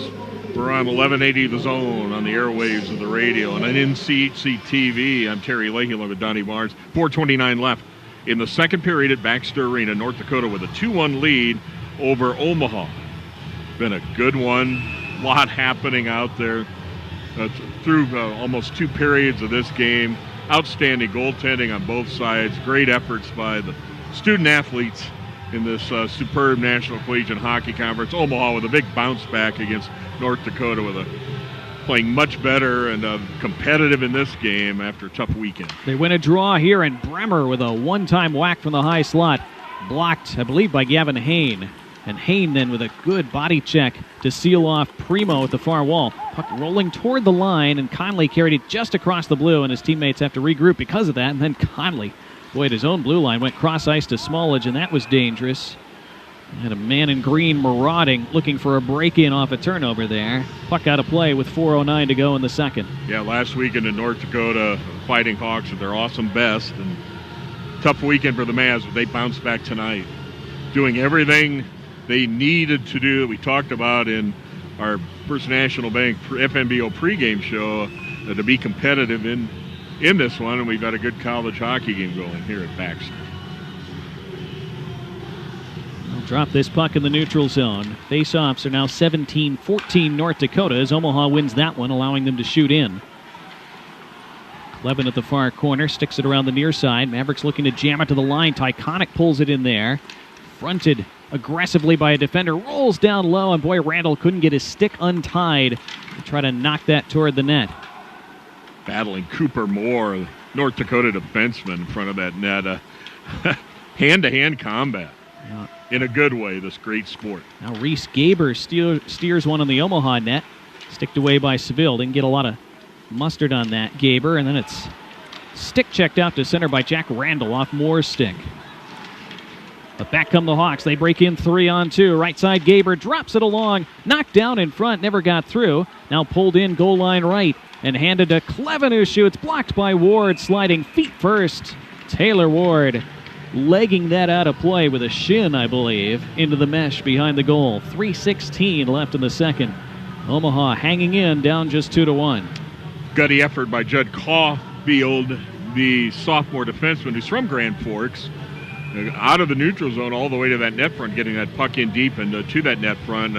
We're on 1180 The Zone on the airwaves of the radio and on NCHC TV. I'm Terry Leahy along with Donnie Barnes. 4:29 left in the second period at Baxter Arena. North Dakota with a 2-1 lead over Omaha. Been a good one. A lot happening out there. Through almost two periods of this game. Outstanding goaltending on both sides. Great efforts by the student athletes in this superb National Collegiate Hockey Conference. Omaha with a big bounce back against North Dakota with playing much better and competitive in this game after a tough weekend. They win a draw here, and Bremer with a one-time whack from the high slot. Blocked, I believe, by Gavin Hain. And Hain then with a good body check to seal off Primo at the far wall. Puck rolling toward the line, and Conley carried it just across the blue, and his teammates have to regroup because of that. And then Conley, boy, at his own blue line, went cross-ice to Smallage, and that was dangerous. Had a man in green marauding, looking for a break-in off a turnover there. Puck out of play with 4:09 to go in the second. Yeah, last weekend in North Dakota, Fighting Hawks at their awesome best. And tough weekend for the Mavs, but they bounced back tonight. Doing everything they needed to do, we talked about in our First National Bank FNBO pregame show, to be competitive in in this one, and we've got a good college hockey game going here at Baxter. They'll drop this puck in the neutral zone. Face-offs are now 17-14 North Dakota as Omaha wins that one, allowing them to shoot in. Clevin at the far corner, sticks it around the near side. Mavericks looking to jam it to the line. Tyconic pulls it in there. Fronted aggressively by a defender, rolls down low, and boy, Randall couldn't get his stick untied to try to knock that toward the net. Battling Cooper Moore, North Dakota defenseman in front of that net. Hand-to-hand combat. Yeah. In a good way, this great sport. Now Reese Gaber steers one on the Omaha net. Sticked away by Seville. Didn't get a lot of mustard on that, Gaber. And then it's stick checked out to center by Jack Randall off Moore's stick. But back come the Hawks. They break in 3-on-2. Right side, Gaber drops it along. Knocked down in front, never got through. Now pulled in goal line right and handed to Clevin, who shoots. Blocked by Ward, sliding feet first. Taylor Ward legging that out of play with a shin, I believe, into the mesh behind the goal. 3:16 left in the second. Omaha hanging in, down just 2-1. Gutty effort by Judd Caulfield, the sophomore defenseman who's from Grand Forks. Out of the neutral zone all the way to that net front, getting that puck in deep and to that net front,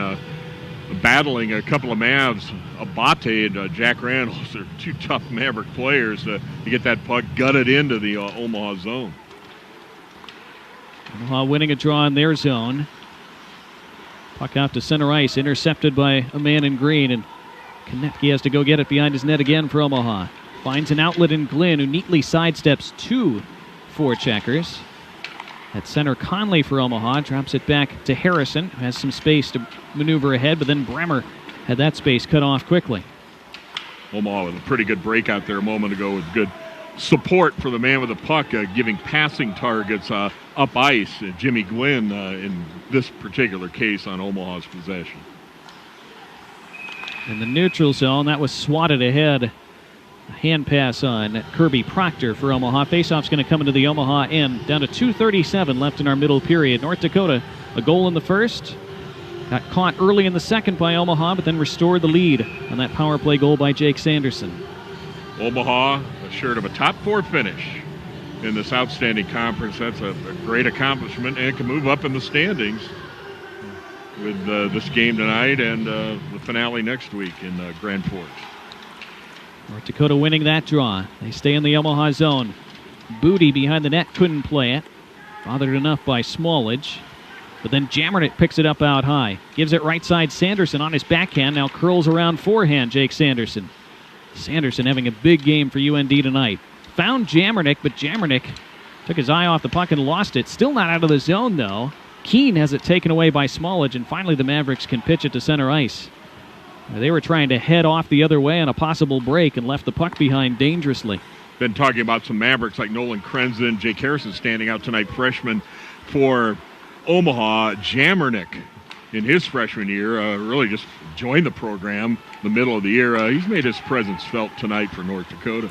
battling a couple of Mavs, Abate and Jack Randall. They're two tough Maverick players to get that puck gutted into the Omaha zone. Omaha winning a draw in their zone. Puck out to center ice, intercepted by a man in green, and Konecki has to go get it behind his net again for Omaha. Finds an outlet in Glynn, who neatly sidesteps two forecheckers. At center, Conley for Omaha drops it back to Harrison, who has some space to maneuver ahead, but then Bremer had that space cut off quickly. Omaha with a pretty good break out there a moment ago with good support for the man with the puck, giving passing targets up ice. Jimmy Glynn in this particular case on Omaha's possession. In the neutral zone, that was swatted ahead. A hand pass on Kirby Proctor for Omaha. Faceoff's going to come into the Omaha end. Down to 2:37 left in our middle period. North Dakota, a goal in the first. Got caught early in the second by Omaha, but then restored the lead on that power play goal by Jake Sanderson. Omaha assured of a top four finish in this outstanding conference. That's a great accomplishment and can move up in the standings with this game tonight and the finale next week in Grand Forks. North Dakota winning that draw. They stay in the Omaha zone. Booty behind the net couldn't play it. Bothered enough by Smallage. But then Jammernick picks it up out high. Gives it right side Sanderson on his backhand. Now curls around forehand Jake Sanderson. Sanderson having a big game for UND tonight. Found Jammernick, but Jammernick took his eye off the puck and lost it. Still not out of the zone, though. Keene has it taken away by Smallage, and finally the Mavericks can pitch it to center ice. They were trying to head off the other way on a possible break and left the puck behind dangerously. Been talking about some Mavericks like Nolan Krenzen, Jake Harrison standing out tonight, freshman for Omaha. Jammernick in his freshman year really just joined the program in the middle of the year. He's made his presence felt tonight for North Dakota.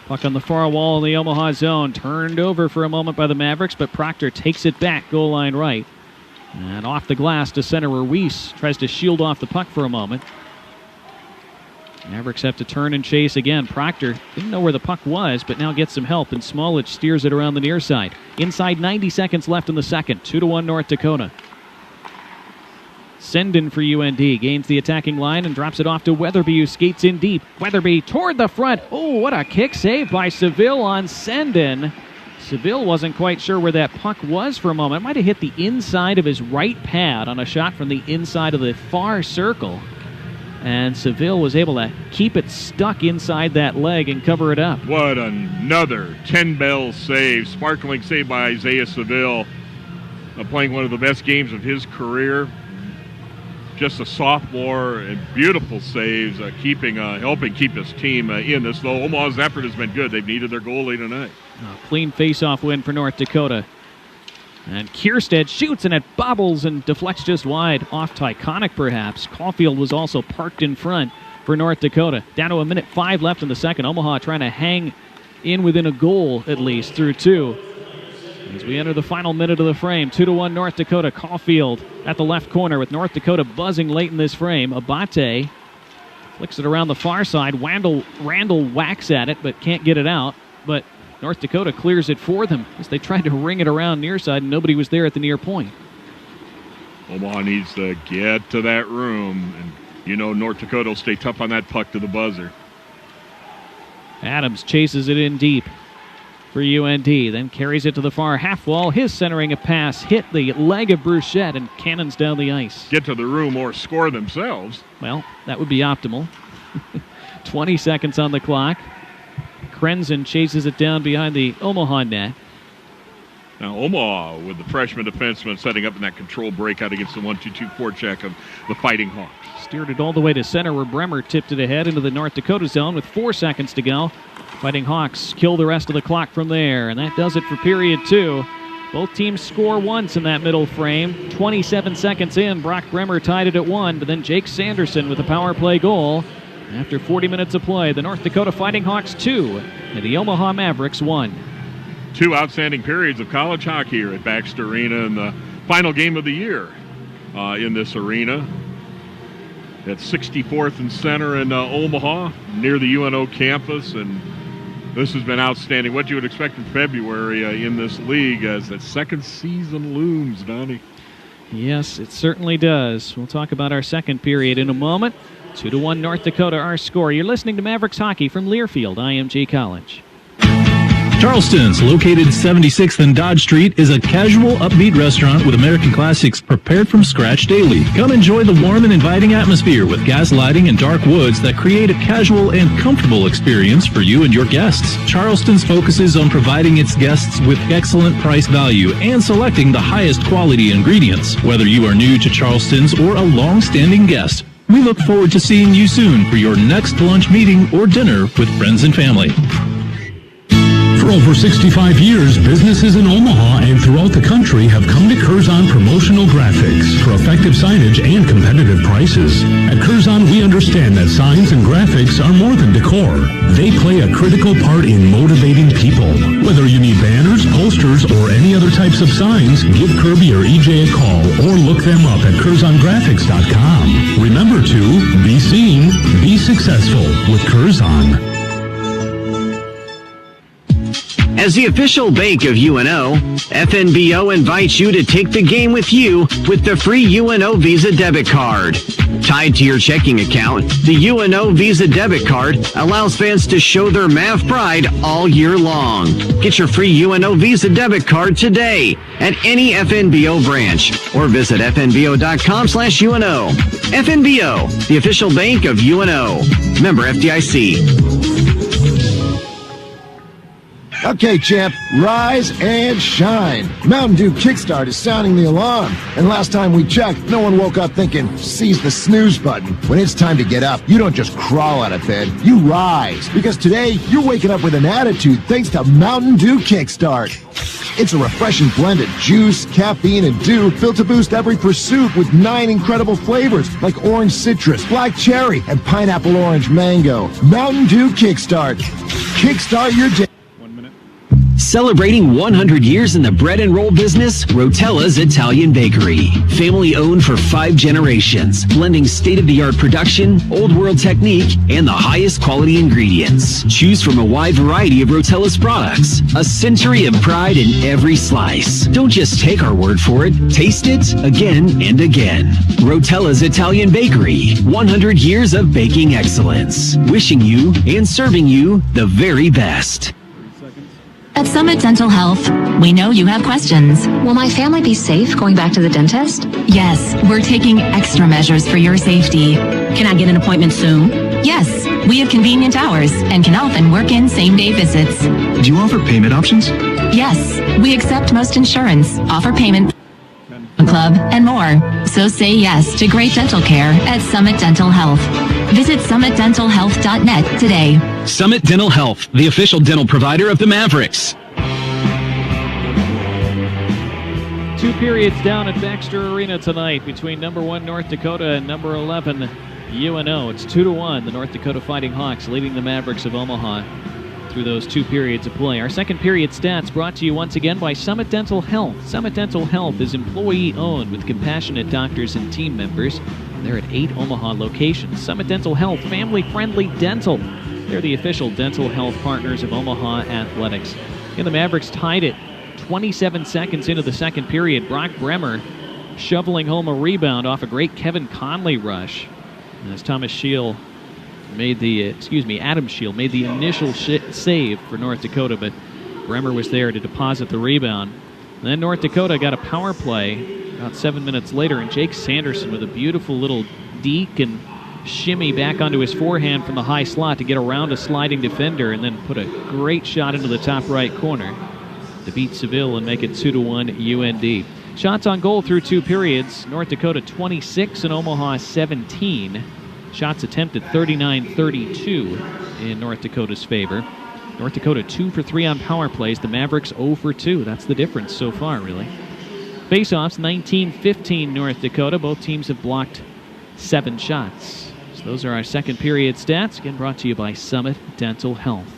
Puck on the far wall in the Omaha zone. Turned over for a moment by the Mavericks, but Proctor takes it back goal line right. And off the glass to center where Weiss tries to shield off the puck for a moment. Mavericks have to turn and chase again. Proctor didn't know where the puck was, but now gets some help, and Smallage steers it around the near side. Inside 90 seconds left in the second. 2-1 North Dakota. Sendin for UND gains the attacking line and drops it off to Weatherby, who skates in deep. Weatherby toward the front. Oh, what a kick save by Seville on Sendin. Seville wasn't quite sure where that puck was for a moment. It might have hit the inside of his right pad on a shot from the inside of the far circle. And Seville was able to keep it stuck inside that leg and cover it up. What another 10-bell save. Sparkling save by Isaiah Seville. Playing one of the best games of his career. Just a sophomore and beautiful saves, helping keep his team in this. Though Omaha's effort has been good. They've needed their goalie tonight. Clean face-off win for North Dakota. And Kierstead shoots, and it bobbles and deflects just wide. Off Tyconic, perhaps. Caulfield was also parked in front for North Dakota. Down to 1:05 left in the second. Omaha trying to hang in within a goal, at least, through two. As we enter the final minute of the frame, 2-1 North Dakota. Caulfield at the left corner with North Dakota buzzing late in this frame. Abate Flicks it around the far side. Randall whacks at it, but can't get it out. But North Dakota clears it for them as they tried to ring it around near side, and nobody was there at the near point. Omaha needs to get to that room, and North Dakota will stay tough on that puck to the buzzer. Adams chases it in deep for UND, then carries it to the far half wall. His centering a pass hit the leg of Bruchette and cannons down the ice. Get to the room or score themselves. Well, that would be optimal. 20 seconds on the clock. Krenzen chases it down behind the Omaha net. Now Omaha with the freshman defenseman setting up in that control breakout against the 1-2-2 forecheck of the Fighting Hawks. Steered it all the way to center where Bremer tipped it ahead into the North Dakota zone with 4 seconds to go. Fighting Hawks kill the rest of the clock from there, and that does it for period 2. Both teams score once in that middle frame. 27 seconds in, Brock Bremer tied it at 1, but then Jake Sanderson with a power play goal. After 40 minutes of play, the North Dakota Fighting Hawks 2 and the Omaha Mavericks 1. 2 outstanding periods of college hockey here at Baxter Arena in the final game of the year in this arena. At 64th and Center in Omaha, near the UNO campus, and this has been outstanding. What you would expect in February in this league as that second season looms, Donnie. Yes, it certainly does. We'll talk about our second period in a moment. 2-1 North Dakota, our score. You're listening to Mavericks Hockey from Learfield, IMG College. Charleston's, located 76th and Dodge Street, is a casual, upbeat restaurant with American classics prepared from scratch daily. Come enjoy the warm and inviting atmosphere with gas lighting and dark woods that create a casual and comfortable experience for you and your guests. Charleston's focuses on providing its guests with excellent price value and selecting the highest quality ingredients. Whether you are new to Charleston's or a long-standing guest, we look forward to seeing you soon for your next lunch meeting or dinner with friends and family. For over 65 years, businesses in Omaha and throughout the country have come to Curzon Promotional Graphics for effective signage and competitive prices. At Curzon, we understand that signs and graphics are more than decor. They play a critical part in motivating people. Whether you need banners, posters, or any other types of signs, give Kirby or EJ a call or look them up at CurzonGraphics.com. Remember to be seen, be successful with Curzon. As the official bank of UNO, FNBO invites you to take the game with you with the free UNO Visa debit card. Tied to your checking account, the UNO Visa debit card allows fans to show their Mav pride all year long. Get your free UNO Visa debit card today at any FNBO branch or visit fnbo.com/UNO. FNBO, the official bank of UNO. Member FDIC. Okay, champ, rise and shine. Mountain Dew Kickstart is sounding the alarm. And last time we checked, no one woke up thinking, seize the snooze button. When it's time to get up, you don't just crawl out of bed, you rise. Because today, you're waking up with an attitude thanks to Mountain Dew Kickstart. It's a refreshing blend of juice, caffeine, and dew built to boost every pursuit with 9 incredible flavors like orange citrus, black cherry, and pineapple orange mango. Mountain Dew Kickstart. Kickstart your day. Celebrating 100 years in the bread and roll business, Rotella's Italian Bakery. Family owned for 5 generations, blending state-of-the-art production, old world technique, and the highest quality ingredients. Choose from a wide variety of Rotella's products. A century of pride in every slice. Don't just take our word for it, taste it again and again. Rotella's Italian Bakery. 100 years of baking excellence. Wishing you and serving you the very best. At Summit Dental Health, we know you have questions. Will my family be safe going back to the dentist? Yes, we're taking extra measures for your safety. Can I get an appointment soon? Yes, we have convenient hours and can often work in same-day visits. Do you offer payment options? Yes, we accept most insurance, offer payment club, and more. So say yes to great dental care at Summit Dental Health. Visit summitdentalhealth.net today. Summit Dental Health, the official dental provider of the Mavericks. 2 periods down at Baxter Arena tonight between number 1 North Dakota and number 11 UNO. It's 2-1. The North Dakota Fighting Hawks leading the Mavericks of Omaha. through those 2 periods of play. Our second period stats brought to you once again by Summit Dental Health. Summit Dental Health is employee-owned with compassionate doctors and team members. They're at 8 Omaha locations. Summit Dental Health, family-friendly dental. They're the official dental health partners of Omaha Athletics. And the Mavericks tied it 27 seconds into the second period. Brock Bremer shoveling home a rebound off a great Kevin Conley rush. And as Adam Shield made the initial save for North Dakota, but Bremer was there to deposit the rebound. And then North Dakota got a power play about 7 minutes later, and Jake Sanderson with a beautiful little deke and shimmy back onto his forehand from the high slot to get around a sliding defender and then put a great shot into the top right corner to beat Seville and make it 2-1 UND. Shots on goal through 2 periods. North Dakota 26 and Omaha 17. Shots attempted 39-32 in North Dakota's favor. North Dakota 2 for 3 on power plays. The Mavericks 0 for 2. That's the difference so far, really. Faceoffs 19-15 North Dakota. Both teams have blocked 7 shots. So those are our second period stats. Again, brought to you by Summit Dental Health.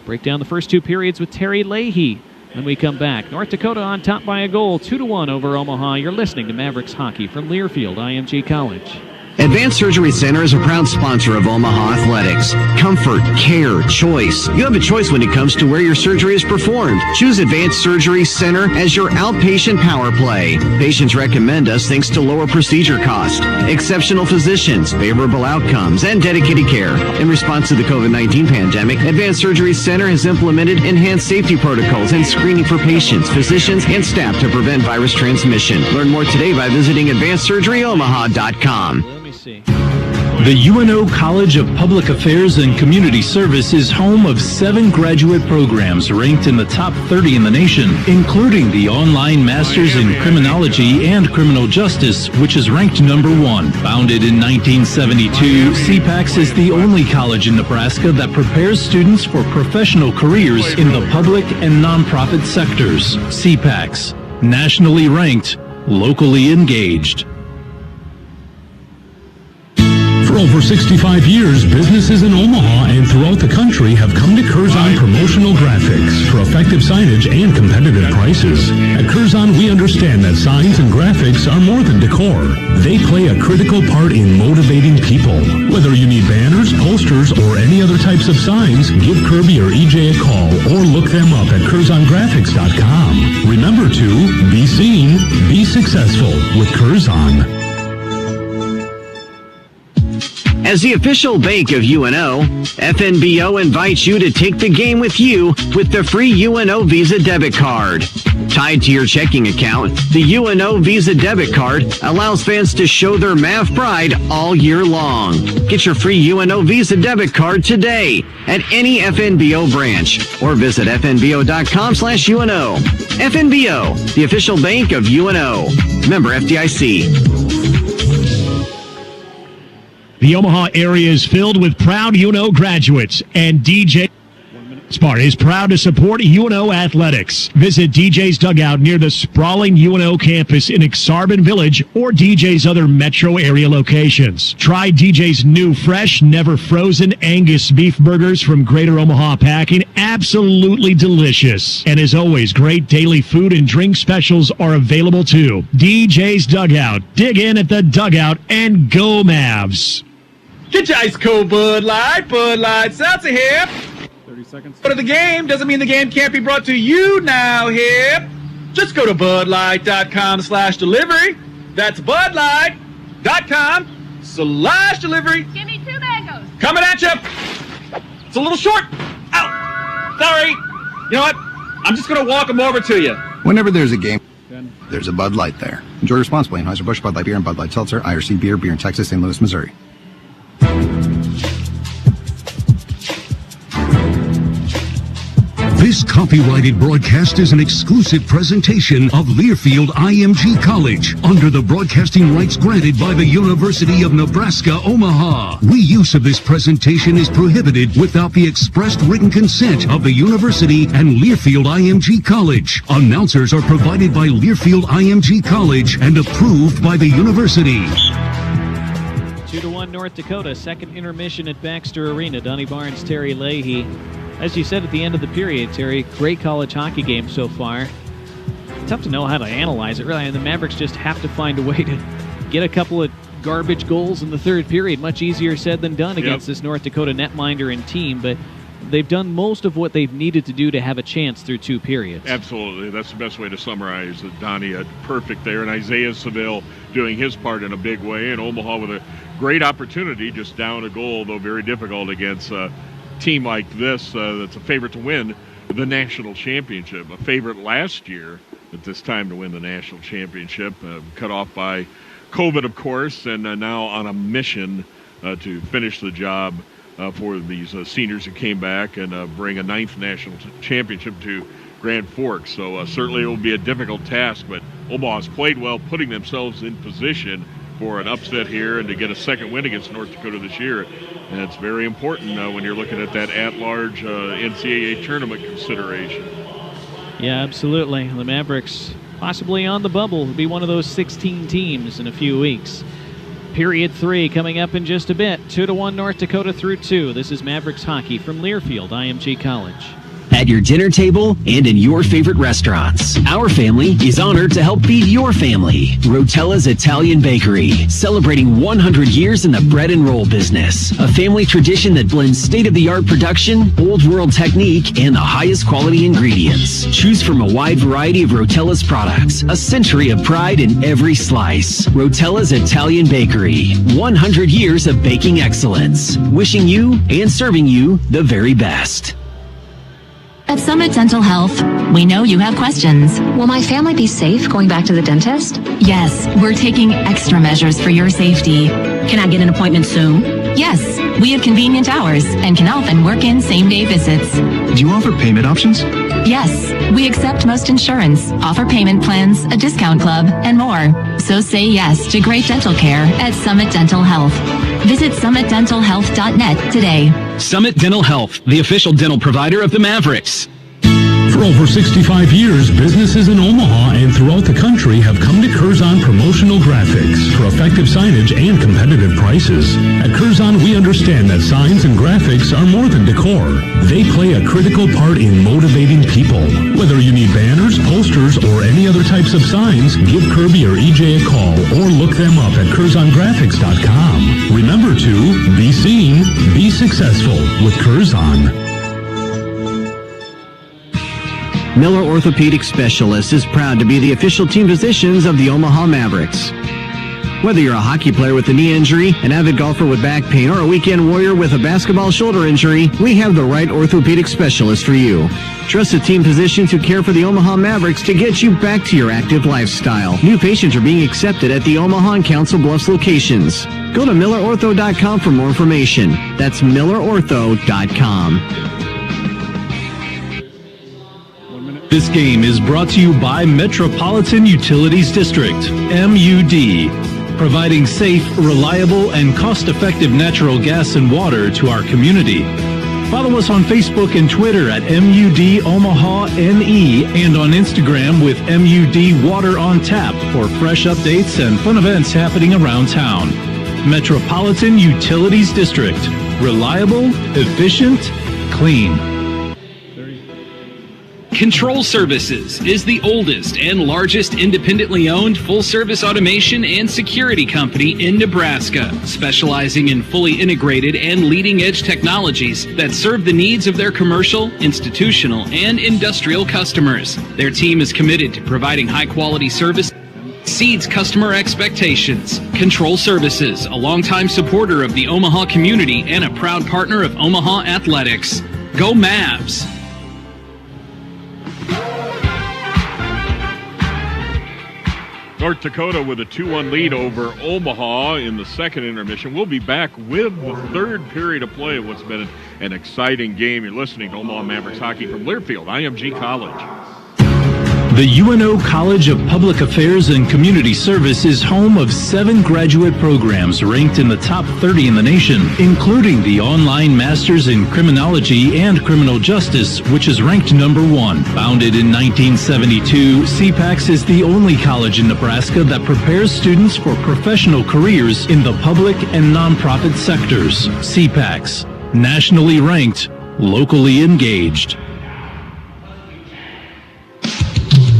Break down the first 2 periods with Terry Leahy. When we come back, North Dakota on top by a goal, 2-1 over Omaha. You're listening to Mavericks Hockey from Learfield IMG College. Advanced Surgery Center is a proud sponsor of Omaha Athletics. Comfort, care, choice. You have a choice when it comes to where your surgery is performed. Choose Advanced Surgery Center as your outpatient power play. Patients recommend us thanks to lower procedure cost, exceptional physicians, favorable outcomes, and dedicated care. In response to the COVID-19 pandemic, Advanced Surgery Center has implemented enhanced safety protocols and screening for patients, physicians, and staff to prevent virus transmission. Learn more today by visiting AdvancedSurgeryOmaha.com. The UNO College of Public Affairs and Community Service is home of 7 graduate programs ranked in the top 30 in the nation, including the online Masters in Criminology and Criminal Justice, which is ranked number 1. Founded in 1972, CPACS is the only college in Nebraska that prepares students for professional careers in the public and nonprofit sectors. CPACS, nationally ranked, locally engaged. For over 65 years, businesses in Omaha and throughout the country have come to Curzon Promotional Graphics for effective signage and competitive prices. At Curzon, we understand that signs and graphics are more than decor. They play a critical part in motivating people. Whether you need banners, posters, or any other types of signs, give Kirby or EJ a call or look them up at CurzonGraphics.com. Remember to be seen, be successful with Curzon. As the official bank of UNO, FNBO invites you to take the game with you with the free UNO Visa debit card. Tied to your checking account, the UNO Visa debit card allows fans to show their Mav pride all year long. Get your free UNO Visa debit card today at any FNBO branch or visit fnbo.com/UNO. FNBO, the official bank of UNO. Member FDIC. The Omaha area is filled with proud UNO graduates, and DJ Smart is proud to support UNO athletics. Visit DJ's Dugout near the sprawling UNO campus in Exarban Village or DJ's other metro area locations. Try DJ's new fresh, never frozen Angus beef burgers from Greater Omaha Packing. Absolutely delicious. And as always, great daily food and drink specials are available too. DJ's Dugout. Dig in at the dugout and go Mavs. Get your ice cold Bud Light Seltzer here. 30 seconds. Go to the game doesn't mean the game can't be brought to you now here. Just go to budlight.com/delivery. That's budlight.com/delivery. Give me 2 mangoes. Coming at you. It's a little short. Ow. Sorry. You know what? I'm just going to walk them over to you. Whenever there's a game, there's a Bud Light there. Enjoy responsibly. Anheuser-Busch, Bud Light Beer, and Bud Light Seltzer. IRC Beer in Texas, St. Louis, Missouri. This copyrighted broadcast is an exclusive presentation of Learfield IMG College under the broadcasting rights granted by the University of Nebraska, Omaha. Reuse of this presentation is prohibited without the expressed written consent of the university and Learfield IMG College. Announcers are provided by Learfield IMG College and approved by the university. 2-1 North Dakota, second intermission at Baxter Arena. Donnie Barnes, Terry Leahy As you said at the end of the period, Terry, great college hockey game so far. Tough to know how to analyze it, really. And the Mavericks just have to find a way to get a couple of garbage goals in the third period. Much easier said than done against this North Dakota netminder and team, but they've done most of what they've needed to do to have a chance through 2 periods. Absolutely. That's the best way to summarize it, Donnie. Perfect there. And Isaiah Seville doing his part in a big way. And Omaha with a great opportunity, just down a goal, though very difficult against a team like this that's a favorite to win the national championship. A favorite last year at this time to win the national championship. Cut off by COVID, of course, and now on a mission to finish the job for these seniors who came back and bring a 9th national championship to Grand Forks. So certainly it will be a difficult task, but Omaha's played well, putting themselves in position for an upset here and to get a second win against North Dakota this year. And it's very important when you're looking at that at-large NCAA tournament consideration. Yeah, absolutely. The Mavericks possibly on the bubble will be one of those 16 teams in a few weeks. Period 3 coming up in just a bit. 2-1 North Dakota through 2. This is Mavericks hockey from Learfield, IMG College. At your dinner table and in your favorite restaurants, our family is honored to help feed your family. Rotella's Italian Bakery, celebrating 100 years in the bread and roll business. A family tradition that blends state-of-the-art production, old-world technique, and the highest quality ingredients. Choose from a wide variety of Rotella's products. A century of pride in every slice. Rotella's Italian Bakery, 100 years of baking excellence. Wishing you and serving you the very best. At Summit Dental Health, we know you have questions. Will my family be safe going back to the dentist? Yes, we're taking extra measures for your safety. Can I get an appointment soon? Yes, we have convenient hours and can often work in same-day visits. Do you offer payment options? Yes, we accept most insurance, offer payment plans, a discount club, and more. So say yes to great dental care at Summit Dental Health. Visit summitdentalhealth.net today. Summit Dental Health, the official dental provider of the Mavericks. For over 65 years, businesses in Omaha and throughout the country have come to Curzon Promotional Graphics for effective signage and competitive prices. At Curzon, we understand that signs and graphics are more than decor. They play a critical part in motivating people. Whether you need banners, posters, or any other types of signs, give Kirby or EJ a call or look them up at CurzonGraphics.com. Remember to be seen, be successful with Curzon. Miller Orthopedic Specialists is proud to be the official team physicians of the Omaha Mavericks. Whether you're a hockey player with a knee injury, an avid golfer with back pain, or a weekend warrior with a basketball shoulder injury, we have the right orthopedic specialist for you. Trusted team physicians who care for the Omaha Mavericks to get you back to your active lifestyle. New patients are being accepted at the Omaha and Council Bluffs locations. Go to MillerOrtho.com for more information. That's MillerOrtho.com. This game is brought to you by Metropolitan Utilities District, MUD, providing safe, reliable, and cost-effective natural gas and water to our community. Follow us on Facebook and Twitter at MUD Omaha NE and on Instagram with MUD Water on Tap for fresh updates and fun events happening around town. Metropolitan Utilities District, reliable, efficient, clean. Control Services is the oldest and largest independently owned full-service automation and security company in Nebraska, specializing in fully integrated and leading-edge technologies that serve the needs of their commercial, institutional, and industrial customers. Their team is committed to providing high-quality service exceeds customer expectations. Control Services, a longtime supporter of the Omaha community and a proud partner of Omaha Athletics. Go Mavs! North Dakota with a 2-1 lead over Omaha in the second intermission. We'll be back with the third period of play of what's been an exciting game. You're listening to Omaha Mavericks hockey from Learfield, IMG College. The UNO College of Public Affairs and Community Service is home of 7 graduate programs ranked in the top 30 in the nation, including the online Masters in Criminology and Criminal Justice, which is ranked number 1. Founded in 1972, CPACS is the only college in Nebraska that prepares students for professional careers in the public and nonprofit sectors. CPACS, nationally ranked, locally engaged.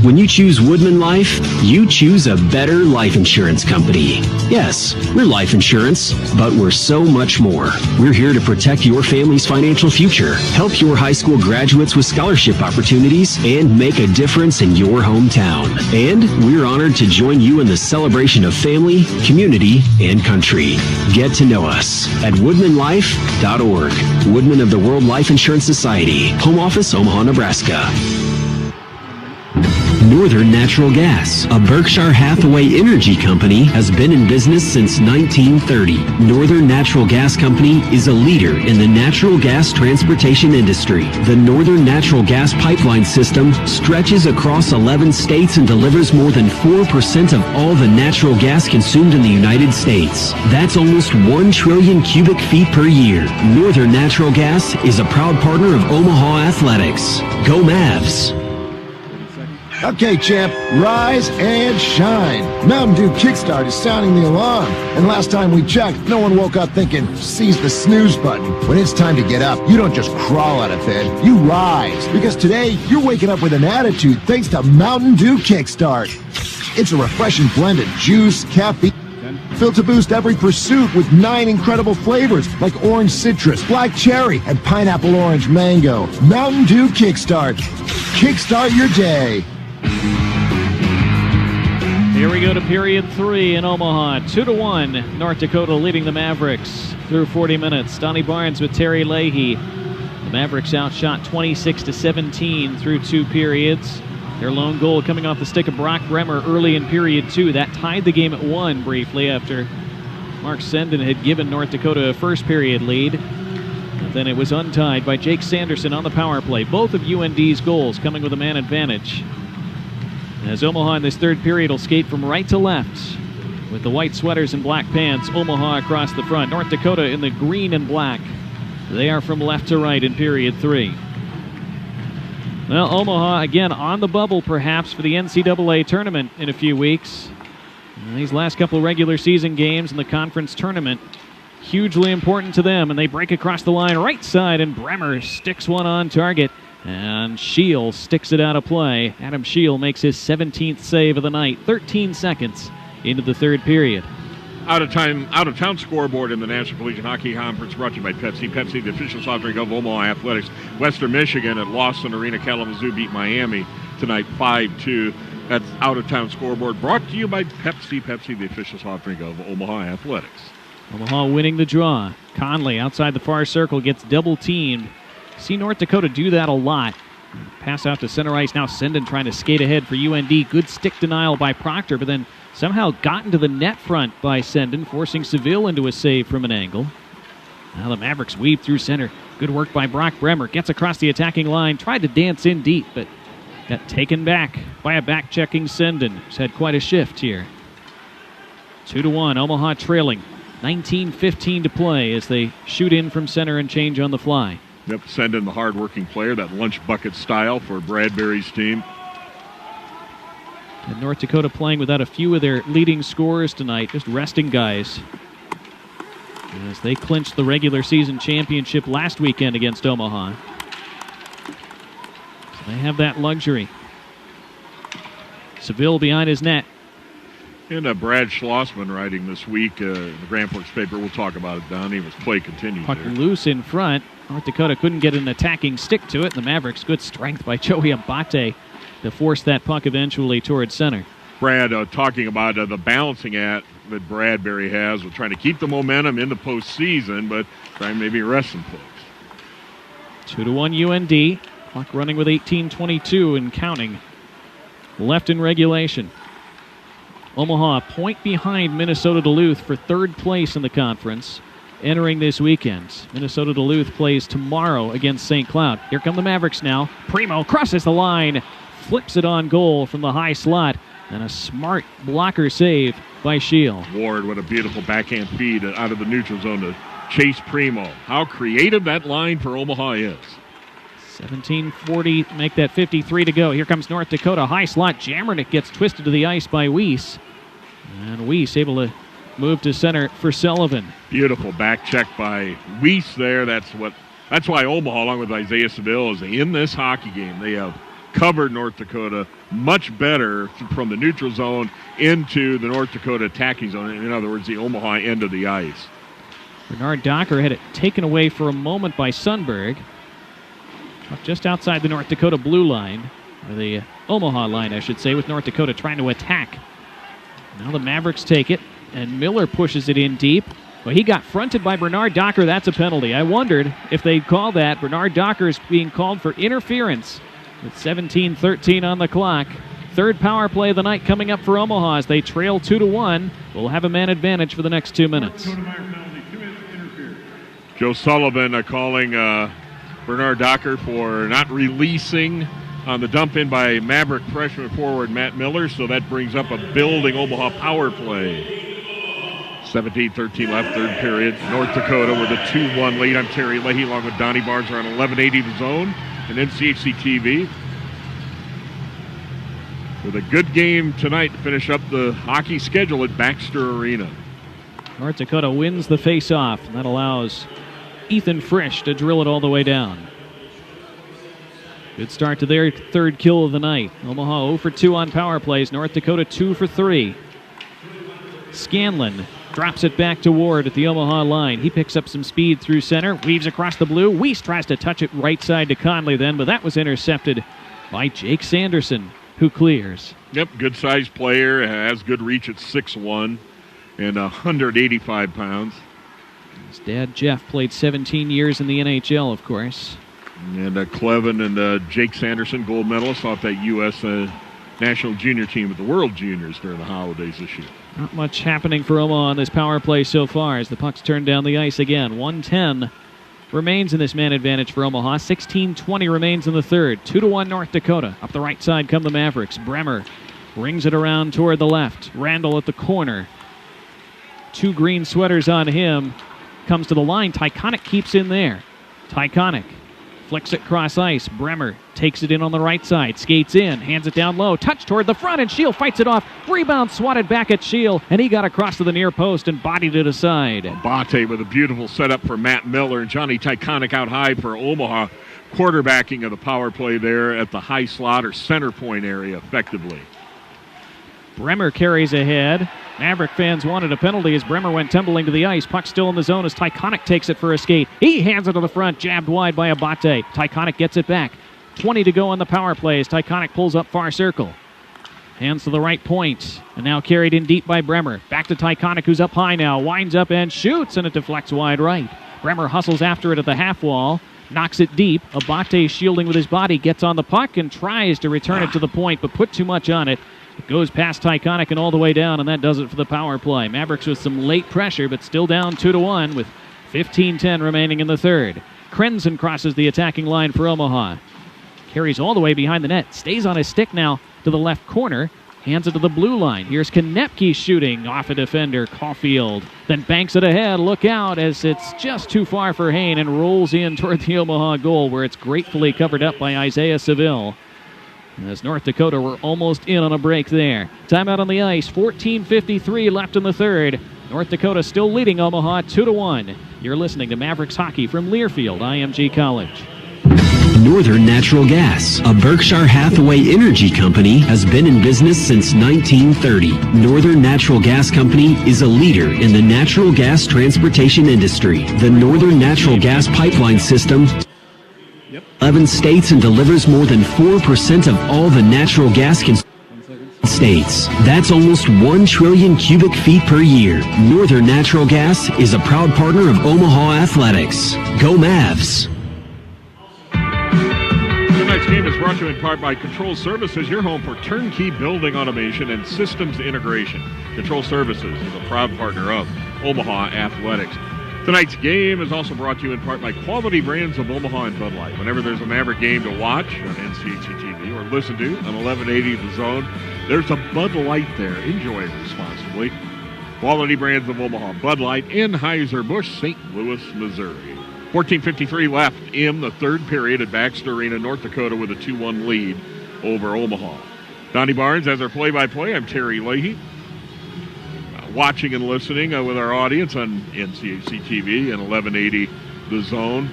When you choose Woodman Life, you choose a better life insurance company. Yes, we're life insurance, but we're so much more. We're here to protect your family's financial future, help your high school graduates with scholarship opportunities, and make a difference in your hometown. And we're honored to join you in the celebration of family, community, and country. Get to know us at woodmanlife.org. Woodman of the World Life Insurance Society. Home office, Omaha, Nebraska. Northern Natural Gas, a Berkshire Hathaway energy company, has been in business since 1930. Northern Natural Gas Company is a leader in the natural gas transportation industry. The Northern Natural Gas pipeline system stretches across 11 states and delivers more than 4% of all the natural gas consumed in the United States. That's almost 1 trillion cubic feet per year. Northern Natural Gas is a proud partner of Omaha Athletics. Go Mavs! Okay, champ, rise and shine. Mountain Dew Kickstart is sounding the alarm. And last time we checked, no one woke up thinking, seize the snooze button. When it's time to get up, you don't just crawl out of bed, you rise. Because today, you're waking up with an attitude thanks to Mountain Dew Kickstart. It's a refreshing blend of juice, caffeine, filled to boost every pursuit with 9 incredible flavors like orange citrus, black cherry, and pineapple orange mango. Mountain Dew Kickstart. Kickstart your day. Here we go to period 3 in Omaha. 2-1, North Dakota leading the Mavericks through 40 minutes. Donnie Barnes with Terry Leahy. The Mavericks outshot 26-17 through 2 periods. Their lone goal coming off the stick of Brock Bremer early in period 2. That tied the game at 1 briefly after Mark Senden had given North Dakota a first period lead. And then it was untied by Jake Sanderson on the power play. Both of UND's goals coming with a man advantage. As Omaha in this third period will skate from right to left with the white sweaters and black pants. Omaha across the front. North Dakota in the green and black. They are from left to right in period 3. Well, Omaha again on the bubble perhaps for the NCAA tournament in a few weeks. And these last couple of regular season games in the conference tournament hugely important to them, and they break across the line right side, and Bremer sticks one on target. And Scheel sticks it out of play. Adam Scheel makes his 17th save of the night. 13 seconds into the third period. Out of town scoreboard in the National Collegiate Hockey Conference brought to you by Pepsi. Pepsi, the official soft drink of Omaha Athletics. Western Michigan at Lawson Arena. Kalamazoo beat Miami tonight 5-2. That's out of town scoreboard brought to you by Pepsi. Pepsi, the official soft drink of Omaha Athletics. Omaha winning the draw. Conley outside the far circle gets double teamed. See North Dakota do that a lot. Pass out to center ice. Now Senden trying to skate ahead for UND. Good stick denial by Proctor, but then somehow got into the net front by Senden, forcing Seville into a save from an angle. Now the Mavericks weave through center. Good work by Brock Bremer. Gets across the attacking line. Tried to dance in deep, but got taken back by a back-checking Senden, who's had quite a shift here. 2-1, Omaha trailing. 19:15 to play as they shoot in from center and change on the fly. Yep, send in the hard-working player, that lunch bucket style for Bradbury's team. And North Dakota playing without a few of their leading scorers tonight, just resting guys. As they clinched the regular season championship last weekend against Omaha. So they have that luxury. Seville behind his net. And Brad Schlossman writing this week in the Grand Forks paper. We'll talk about it, Donnie, as play continues. Puck loose in front. North Dakota couldn't get an attacking stick to it. The Mavericks, good strength by Joey Abate to force that puck eventually towards center. Brad talking about the balancing act that Bradbury has with trying to keep the momentum in the postseason, but trying maybe rest some folks. 2-1 UND. Clock running with 18:22 and counting. Left in regulation. Omaha a point behind Minnesota Duluth for third place in the conference entering this weekend. Minnesota Duluth plays tomorrow against St. Cloud. Here come the Mavericks now. Primo crosses the line, flips it on goal from the high slot, and a smart blocker save by Scheel. Ward, what a beautiful backhand feed out of the neutral zone to Chase Primo. How creative that line for Omaha is. 17:40, make that 53 to go. Here comes North Dakota. High slot. Jammernick gets twisted to the ice by Weiss. And Weiss able to move to center for Sullivan. Beautiful back check by Weiss there. That's what That's why Omaha, along with Isaiah Seville, is in this hockey game. They have covered North Dakota much better from the neutral zone into the North Dakota attacking zone. In other words, the Omaha end of the ice. Bernard Docker had it taken away for a moment by Sundberg. Just outside the North Dakota blue line, or the Omaha line, I should say, with North Dakota trying to attack. Now the Mavericks take it, and Miller pushes it in deep. Well, he got fronted by Bernard Docker. That's a penalty. I wondered if they'd call that. Bernard Docker is being called for interference with 17:13 on the clock. Third power play of the night coming up for Omaha as they trail 2-1. We'll have a man advantage for the next 2 minutes. Joe Sullivan calling Bernard Docker for not releasing on the dump in by Maverick freshman forward Matt Miller, so that brings up a building Omaha power play. 17:13 left, third period. North Dakota with a 2-1 lead. I'm Terry Leahy along with Donnie Barnes around 1180 The Zone and NCHC TV. With a good game tonight to finish up the hockey schedule at Baxter Arena. North Dakota wins the face-off, and that allows Ethan Frisch to drill it all the way down. Good start to their third kill of the night. Omaha 0 for 2 on power plays. North Dakota 2 for 3. Scanlon drops it back to Ward at the Omaha line. He picks up some speed through center, weaves across the blue. Weiss tries to touch it right side to Conley then, but that was intercepted by Jake Sanderson, who clears. Yep, good-sized player, has good reach at 6'1" and 185 pounds. His dad, Jeff, played 17 years in the NHL, of course. And Clevin and Jake Sanderson, gold medalists off that U.S. national junior team at the World Juniors during the holidays this year. Not much happening for Omaha on this power play so far as the puck's turned down the ice again. 1:10 remains in this man advantage for Omaha. 16:20 remains in the third. 2-1 North Dakota. Up the right side come the Mavericks. Bremer rings it around toward the left. Randall at the corner. 2 green sweaters on him. Comes to the line. Tyconic keeps in there. Tyconic flicks it cross ice. Bremer takes it in on the right side. Skates in. Hands it down low. Touch toward the front, and Shield fights it off. Rebound swatted back at Shield, and he got across to the near post and bodied it aside. Abate with a beautiful setup for Matt Miller, and Johnny Tyconic out high for Omaha. Quarterbacking of the power play there at the high slot or center point area effectively. Bremer carries ahead. Maverick fans wanted a penalty as Bremer went tumbling to the ice. Puck still in the zone as Tyconic takes it for a skate. He hands it to the front, jabbed wide by Abate. Tyconic gets it back. 20 to go on the power play as Tyconic pulls up far circle. Hands to the right point, and now carried in deep by Bremer. Back to Tyconic, who's up high now. Winds up and shoots, and it deflects wide right. Bremer hustles after it at the half wall. Knocks it deep. Abate shielding with his body. Gets on the puck and tries to return it to the point, but put too much on it. It goes past Tyconic and all the way down, and that does it for the power play. Mavericks with some late pressure, but still down 2-1 with 15:10 remaining in the third. Krenzen crosses the attacking line for Omaha. Carries all the way behind the net. Stays on his stick now to the left corner. Hands it to the blue line. Here's Konepke shooting off a defender, Caulfield. Then banks it ahead. Look out as it's just too far for Hain and rolls in toward the Omaha goal where it's gratefully covered up by Isaiah Seville. As North Dakota were almost in on a break there. Timeout on the ice. 14:53 left in the third. North Dakota still leading Omaha 2-1. You're listening to Mavericks hockey from Learfield, IMG College. Northern Natural Gas, a Berkshire Hathaway energy company, has been in business since 1930. Northern Natural Gas Company is a leader in the natural gas transportation industry. The Northern Natural Gas pipeline system 11 states and delivers more than 4% of all the natural gas states. That's almost 1 trillion cubic feet per year. Northern Natural Gas is a proud partner of Omaha Athletics. Go Mavs! Tonight's game is brought to you in part by Control Services, your home for turnkey building automation and systems integration. Control Services is a proud partner of Omaha Athletics. Tonight's game is also brought to you in part by Quality Brands of Omaha and Bud Light. Whenever there's a Maverick game to watch on NCHC TV or listen to on 1180 The Zone, there's a Bud Light there. Enjoy it responsibly. Quality Brands of Omaha, Bud Light, Anheuser-Busch, St. Louis, Missouri. 14:53 left in the third period at Baxter Arena, North Dakota with a 2-1 lead over Omaha. Donnie Barnes has our play-by-play. I'm Terry Leahy. Watching and listening with our audience on NCHC TV and 1180 The Zone.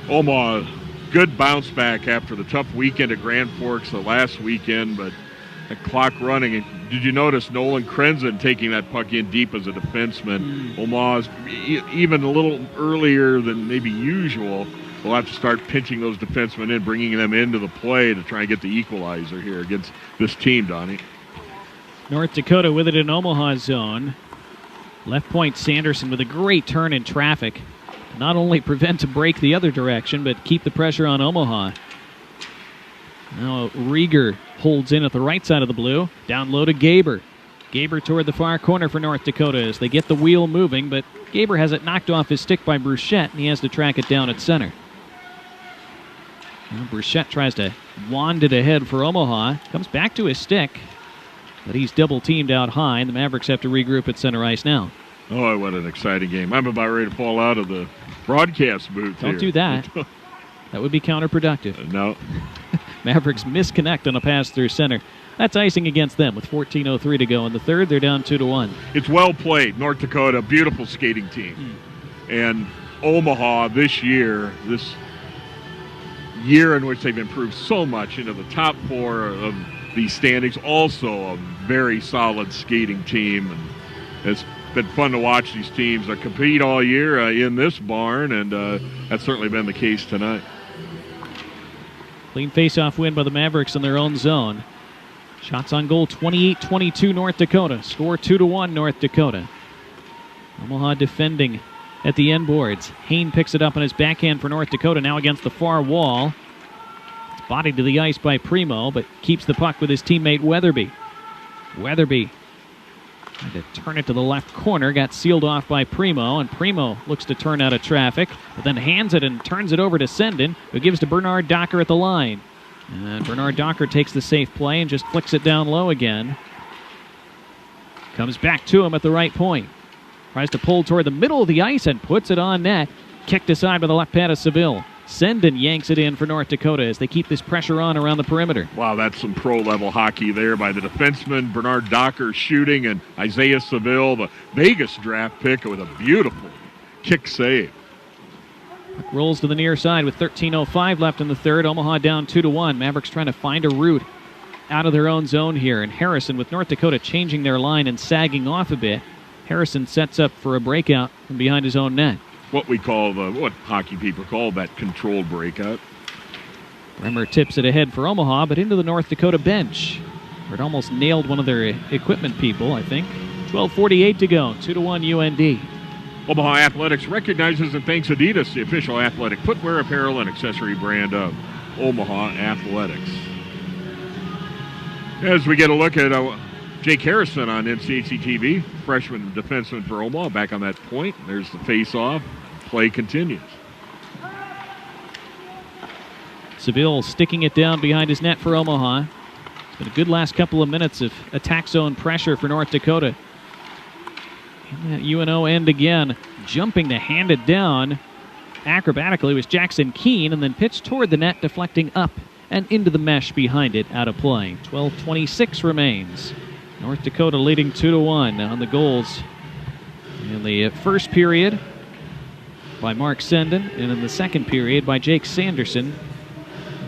Omaha, good bounce back after the tough weekend at Grand Forks the last weekend, but the clock running. And did you notice Nolan Krenzen taking that puck in deep as a defenseman? Omaha's even a little earlier than maybe usual. We'll have to start pinching those defensemen in, bringing them into the play to try and get the equalizer here against this team, Donnie. North Dakota with it in Omaha's zone. Left point Sanderson with a great turn in traffic. Not only prevent a break the other direction, but keep the pressure on Omaha. Now Rieger holds in at the right side of the blue. Down low to Gaber. Gaber toward the far corner for North Dakota as they get the wheel moving, but Gaber has it knocked off his stick by Bruchette, and he has to track it down at center. Well, Bruchette tries to wand it ahead for Omaha. Comes back to his stick, but he's double-teamed out high, and the Mavericks have to regroup at center ice now. Oh, what an exciting game. I'm about ready to fall out of the broadcast booth Don't here. do that. That would be counterproductive. No. Mavericks misconnect on a pass through center. That's icing against them with 14:03 to go in the third. They're down 2-1. It's well played. North Dakota, beautiful skating team. And Omaha this year in which they've improved so much into the top four of these standings, also a very solid skating team. And it's been fun to watch these teams compete all year in this barn, and that's certainly been the case tonight. Clean face-off win by the Mavericks in their own zone. Shots on goal, 28-22 North Dakota. Score 2-1 North Dakota. Omaha defending at the end boards. Hain picks it up on his backhand for North Dakota, now against the far wall. It's bodied to the ice by Primo, but keeps the puck with his teammate Weatherby. Weatherby tried to turn it to the left corner, got sealed off by Primo, and Primo looks to turn out of traffic, but then hands it and turns it over to Sendin, who gives to Bernard Docker at the line. And Bernard Docker takes the safe play and just flicks it down low again. Comes back to him at the right point. Tries to pull toward the middle of the ice and puts it on net. Kicked aside by the left pad of Seville. Sendin yanks it in for North Dakota as they keep this pressure on around the perimeter. Wow, that's some pro-level hockey there by the defenseman. Bernard Docker shooting, and Isaiah Seville, the Vegas draft pick, with a beautiful kick save. Rolls to the near side with 13:05 left in the third. Omaha down 2-1. Mavericks trying to find a route out of their own zone here. And Harrison, with North Dakota changing their line and sagging off a bit, Harrison sets up for a breakout from behind his own net. What we call what hockey people call that controlled breakout. Bremer tips it ahead for Omaha, but into the North Dakota bench, where it almost nailed one of their equipment people, I think. 12:48 to go. 2-1 UND. Omaha Athletics recognizes and thanks Adidas, the official athletic footwear, apparel, and accessory brand of Omaha Athletics. As we get a look at Jake Harrison on NCHC TV, freshman defenseman for Omaha, back on that point. There's the face-off. Play continues. Seville sticking it down behind his net for Omaha. It's been a good last couple of minutes of attack zone pressure for North Dakota. In that UNO end again, jumping to hand it down acrobatically was Jackson Keene, and then pitched toward the net, deflecting up and into the mesh behind it, out of play. 12:26 remains. North Dakota leading 2-1 on the goals in the first period by Mark Sendin, and in the second period by Jake Sanderson.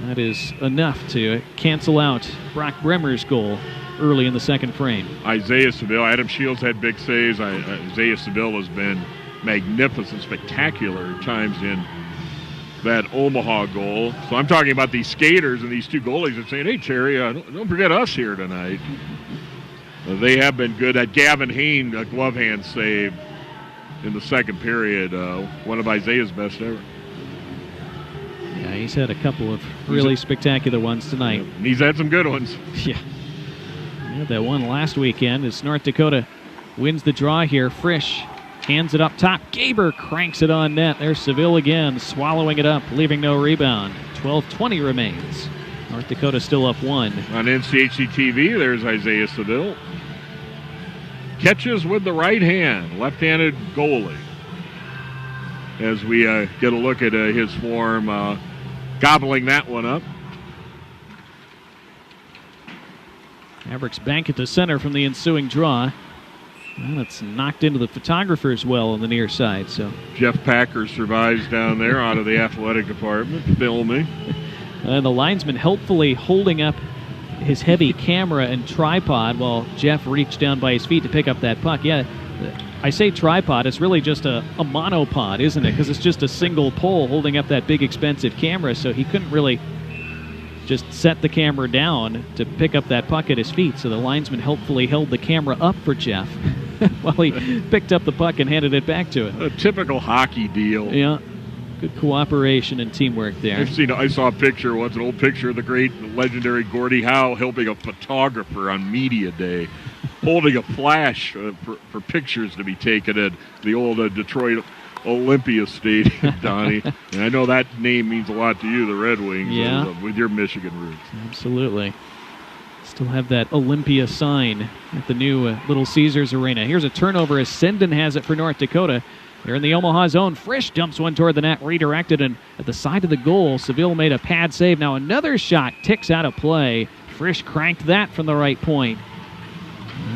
That is enough to cancel out Brock Bremer's goal early in the second frame. Isaiah Seville, Adam Shields had big saves. Isaiah Seville has been magnificent, spectacular at times in that Omaha goal. So I'm talking about these skaters and these two goalies and saying, hey, Terry, don't forget us here tonight. They have been good. That Gavin Hain glove hand save in the second period, one of Isaiah's best ever. Yeah, he's had a couple of really spectacular ones tonight. And he's had some good ones. Yeah. He had that one last weekend as North Dakota wins the draw here. Frisch hands it up top. Gaber cranks it on net. There's Seville again, swallowing it up, leaving no rebound. 12:20 remains. North Dakota still up 1. On NCHC TV, there's Isaiah Seville. Catches with the right hand, left-handed goalie. As we get a look at his form, gobbling that one up. Mavericks bank at the center from the ensuing draw. Well, it's knocked into the photographer's well on the near side. So Jeff Packer survives down there out of the athletic department, filming. And the linesman helpfully holding up his heavy camera and tripod while Jeff reached down by his feet to pick up that puck. Yeah, I say tripod, it's really just a monopod, isn't it? Because it's just a single pole holding up that big expensive camera, so he couldn't really just set the camera down to pick up that puck at his feet. So the linesman helpfully held the camera up for Jeff while he picked up the puck and handed it back to him. A typical hockey deal. Yeah. Good cooperation and teamwork there. I saw a picture once, an old picture of the great legendary Gordie Howe helping a photographer on media day, holding a flash for pictures to be taken at the old Detroit Olympia Stadium, Donnie. And I know that name means a lot to you, the Red Wings, with your Michigan roots. Absolutely. Still have that Olympia sign at the new Little Caesars Arena. Here's a turnover as Sendon has it for North Dakota. They're in the Omaha zone. Frisch dumps one toward the net, redirected, and at the side of the goal, Seville made a pad save. Now another shot ticks out of play. Frisch cranked that from the right point.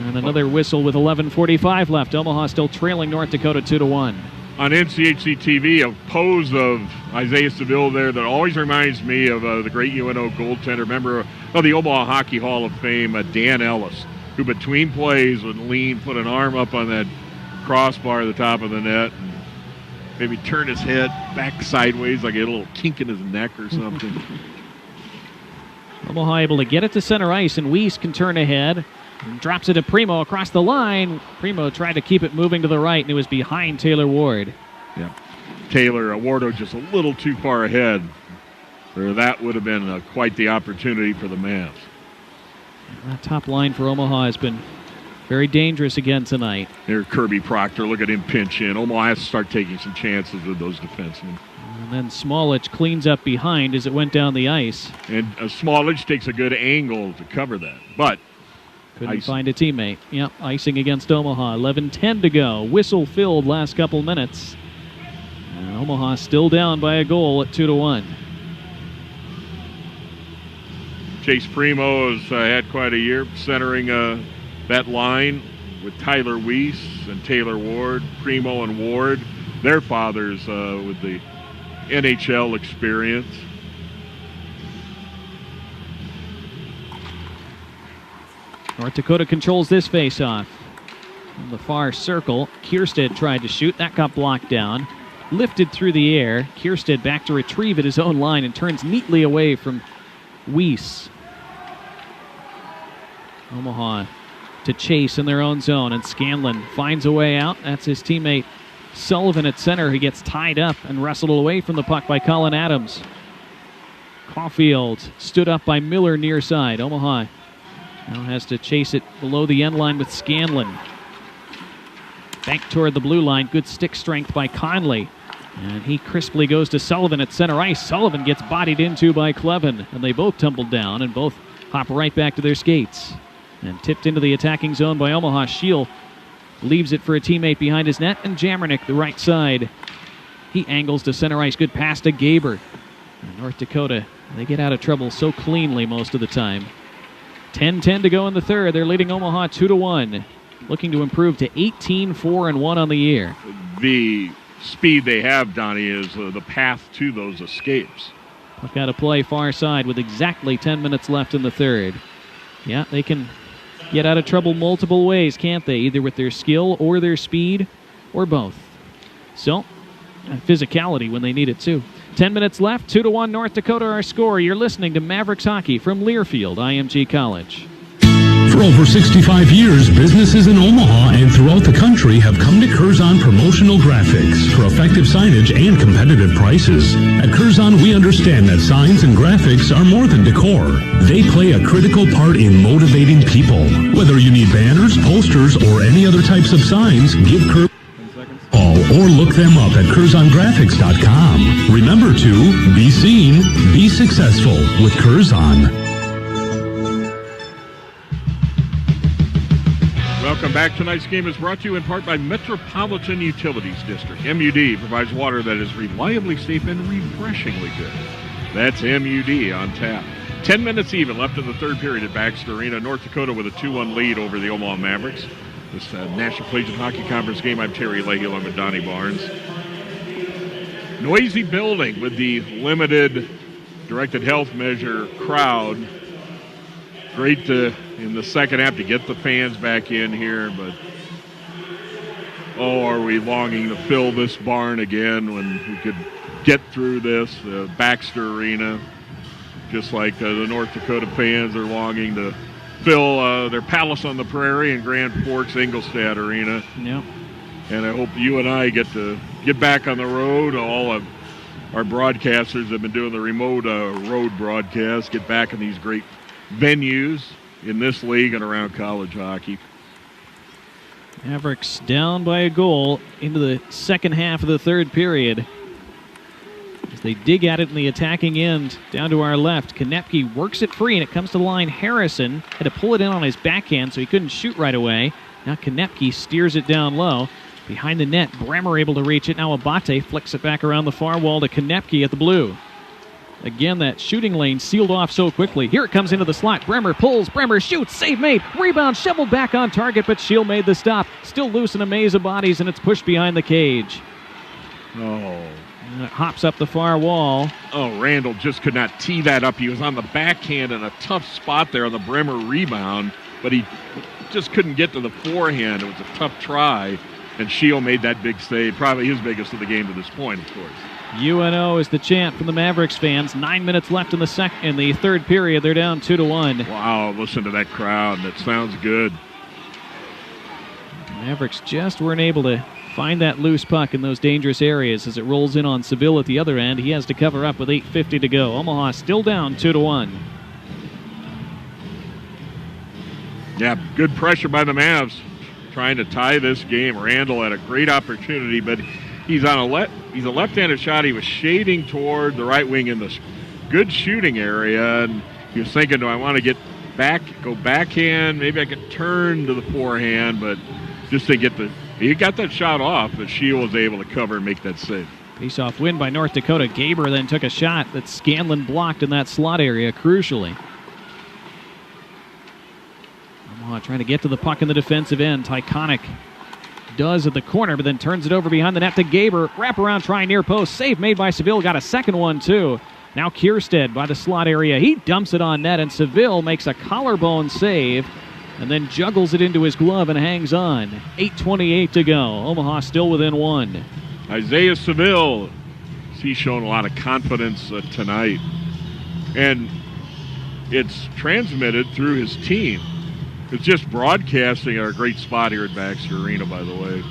And another whistle with 11:45 left. Omaha still trailing North Dakota 2-1. On NCHC TV, a pose of Isaiah Seville there that always reminds me of the great UNO goaltender, member of the Omaha Hockey Hall of Fame, Dan Ellis, who between plays would lean, put an arm up on that crossbar at the top of the net, and maybe turn his head back sideways like a little kink in his neck or something. Omaha able to get it to center ice, and Weiss can turn ahead. And drops it to Primo across the line. Primo tried to keep it moving to the right, and it was behind Taylor Ward. Yeah, Taylor Wardo just a little too far ahead, or that would have been quite the opportunity for the Mavs. That top line for Omaha has been very dangerous again tonight. Here, Kirby Proctor, look at him pinch in. Omaha has to start taking some chances with those defensemen. And then Smolich cleans up behind as it went down the ice. And Smolich takes a good angle to cover that, but couldn't find a teammate. Yep, icing against Omaha. 11:10 to go. Whistle filled last couple minutes. And Omaha still down by a goal at 2-1. Chase Primo has had quite a year centering that line with Tyler Weiss and Taylor Ward. Primo and Ward, their fathers with the NHL experience. North Dakota controls this face-off. In the far circle, Kierstead tried to shoot. That got blocked down. Lifted through the air. Kierstead back to retrieve at his own line and turns neatly away from Weiss. Omaha to chase in their own zone, and Scanlon finds a way out. That's his teammate Sullivan at center. He gets tied up and wrestled away from the puck by Colin Adams. Caulfield stood up by Miller near side. Omaha now has to chase it below the end line with Scanlon. Back toward the blue line. Good stick strength by Conley. And he crisply goes to Sullivan at center ice. Sullivan gets bodied into by Clevin. And they both tumble down and both hop right back to their skates. And tipped into the attacking zone by Omaha. Scheel leaves it for a teammate behind his net. And Jamernick, the right side. He angles to center ice. Good pass to Gaber. And North Dakota, they get out of trouble so cleanly most of the time. 10:10 to go in the third. They're leading Omaha 2-1. Looking to improve to 18-4-1 on the year. The speed they have, Donnie, is the path to those escapes. Puck out of play far side with exactly 10 minutes left in the third. Yeah, they can get out of trouble multiple ways, can't they? Either with their skill or their speed or both. So, physicality when they need it too. 10 minutes left, 2-1 North Dakota our score. You're listening to Mavericks Hockey from Learfield, IMG College. For over 65 years, businesses in Omaha and throughout the country have come to Curzon Promotional Graphics for effective signage and competitive prices. At Curzon, we understand that signs and graphics are more than decor. They play a critical part in motivating people. Whether you need banners, posters, or any other types of signs, give Curzon or look them up at CurzonGraphics.com. Remember to be seen, be successful with Curzon. Welcome back. Tonight's game is brought to you in part by Metropolitan Utilities District. MUD provides water that is reliably safe and refreshingly good. That's MUD on tap. 10 minutes even left in the third period at Baxter Arena. North Dakota with a 2-1 lead over the Omaha Mavericks. This National Collegiate Hockey Conference game. I'm Terry Leahy along with Donnie Barnes. Noisy building with the limited directed health measure crowd. Great in the second half to get the fans back in here, but are we longing to fill this barn again when we could get through this, Baxter Arena, just like the North Dakota fans are longing to fill their Palace on the Prairie and Grand Forks Ingolstadt Arena. Yep. And I hope you and I get to get back on the road. All of our broadcasters have been doing the remote road broadcast, get back in these great venues in this league and around college hockey. Mavericks down by a goal into the second half of the third period. As they dig at it in the attacking end, down to our left, Konepke works it free, and it comes to the line. Harrison had to pull it in on his backhand, so he couldn't shoot right away. Now Konepke steers it down low. Behind the net, Bremer able to reach it. Now Abate flicks it back around the far wall to Konepke at the blue. Again, that shooting lane sealed off so quickly. Here it comes into the slot. Bremer pulls. Bremer shoots. Save made. Rebound shoveled back on target, but Shield made the stop. Still loose in a maze of bodies, and it's pushed behind the cage. And it hops up the far wall. Randall just could not tee that up. He was on the backhand in a tough spot there on the Bremer rebound, but he just couldn't get to the forehand. It was a tough try, and Shield made that big save, probably his biggest of the game to this point, of course. UNO is the chant from the Mavericks fans. 9 minutes left in the third period. They're down 2-1. Wow, listen to that crowd. That sounds good. The Mavericks just weren't able to find that loose puck in those dangerous areas as it rolls in on Seville at the other end. He has to cover up with 8:50 to go. Omaha still down 2-1. Yeah, good pressure by the Mavs trying to tie this game. Randall had a great opportunity, but he's a left-handed shot. He was shading toward the right wing in this good shooting area, and he was thinking, do I want to go backhand? Maybe I could turn to the forehand, but just to get he got that shot off, but Shield was able to cover and make that save. Face-off win by North Dakota. Gaber then took a shot that Scanlon blocked in that slot area, crucially. Omaha trying to get to the puck in the defensive end. Tyconic does at the corner, but then turns it over behind the net to Gaber. Wraparound try near post. Save made by Seville. Got a second one, too. Now Kierstead by the slot area. He dumps it on net, and Seville makes a collarbone save and then juggles it into his glove and hangs on. 8:28 to go. Omaha still within one. Isaiah Seville, he's shown a lot of confidence tonight, and it's transmitted through his team. It's just broadcasting at a great spot here at Baxter Arena, by the way.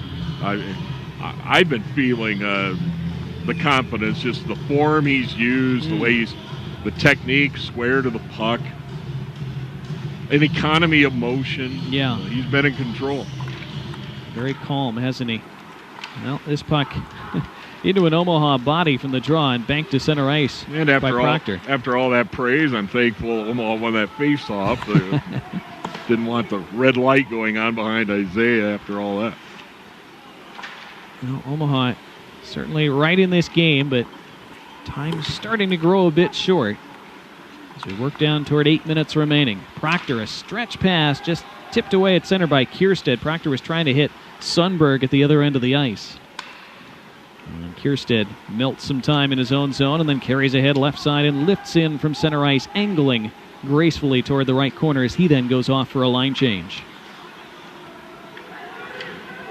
I've been feeling the confidence, just the form he's used, the way the technique, square to the puck, an economy of motion. Yeah. He's been in control. Very calm, hasn't he? Well, this puck into an Omaha body from the draw and banked to center ice and by Proctor. After all that praise, I'm thankful Omaha won that face-off. Didn't want the red light going on behind Isaiah after all that. Well, Omaha certainly right in this game, but time's starting to grow a bit short as we work down toward 8 minutes remaining. Proctor, a stretch pass, just tipped away at center by Kierstead. Proctor was trying to hit Sundberg at the other end of the ice. And Kierstead melts some time in his own zone and then carries ahead left side and lifts in from center ice, angling gracefully toward the right corner as he then goes off for a line change.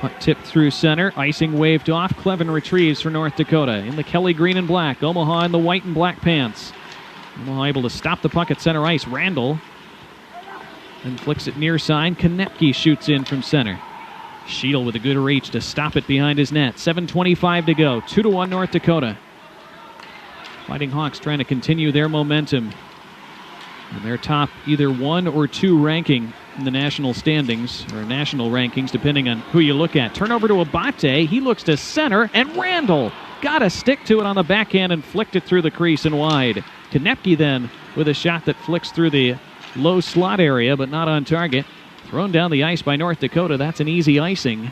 Puck tipped through center, icing waved off. Clevin retrieves for North Dakota in the Kelly green and black. Omaha in the white and black pants. Omaha able to stop the puck at center ice. Randall then flicks it near side. Konepke shoots in from center. Sheedle with a good reach to stop it behind his net. 7:25 to go. 2-1 North Dakota. Fighting Hawks trying to continue their momentum in their top either 1 or 2 ranking in the national standings, or national rankings, depending on who you look at. Turnover to Abate. He looks to center, and Randall got a stick to it on the backhand and flicked it through the crease and wide. Konepke then with a shot that flicks through the low slot area, but not on target. Thrown down the ice by North Dakota. That's an easy icing.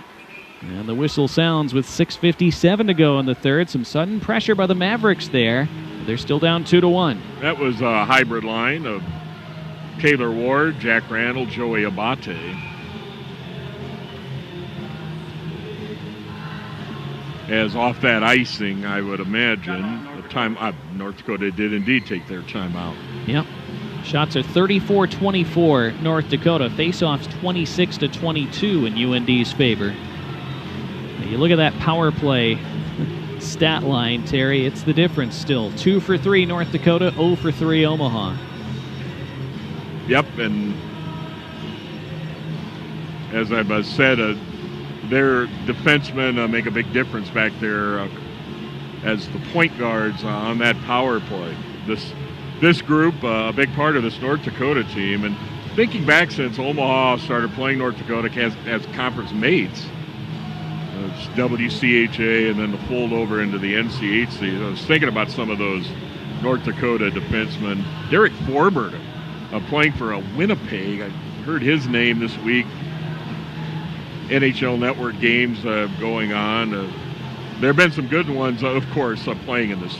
And the whistle sounds with 6:57 to go in the third. Some sudden pressure by the Mavericks there. They're still down 2-1. That was a hybrid line of Taylor Ward, Jack Randall, Joey Abate. as off that icing, I would imagine. North Dakota did indeed take their timeout. Yep. Shots are 34-24 North Dakota. Face-offs 26-22 in UND's favor. Now you look at that power play stat line, Terry. It's the difference still. 2 for 3 North Dakota, 0 for 3 Omaha. Yep, and as I've said, their defensemen make a big difference back there as the point guards on that power play. This group, a big part of this North Dakota team, and thinking back since Omaha started playing North Dakota as conference mates, it's WCHA and then the fold over into the NCHC. I was thinking about some of those North Dakota defensemen. Derek Forbert, playing for Winnipeg. I heard his name this week. NHL Network games going on. There have been some good ones, of course, playing in this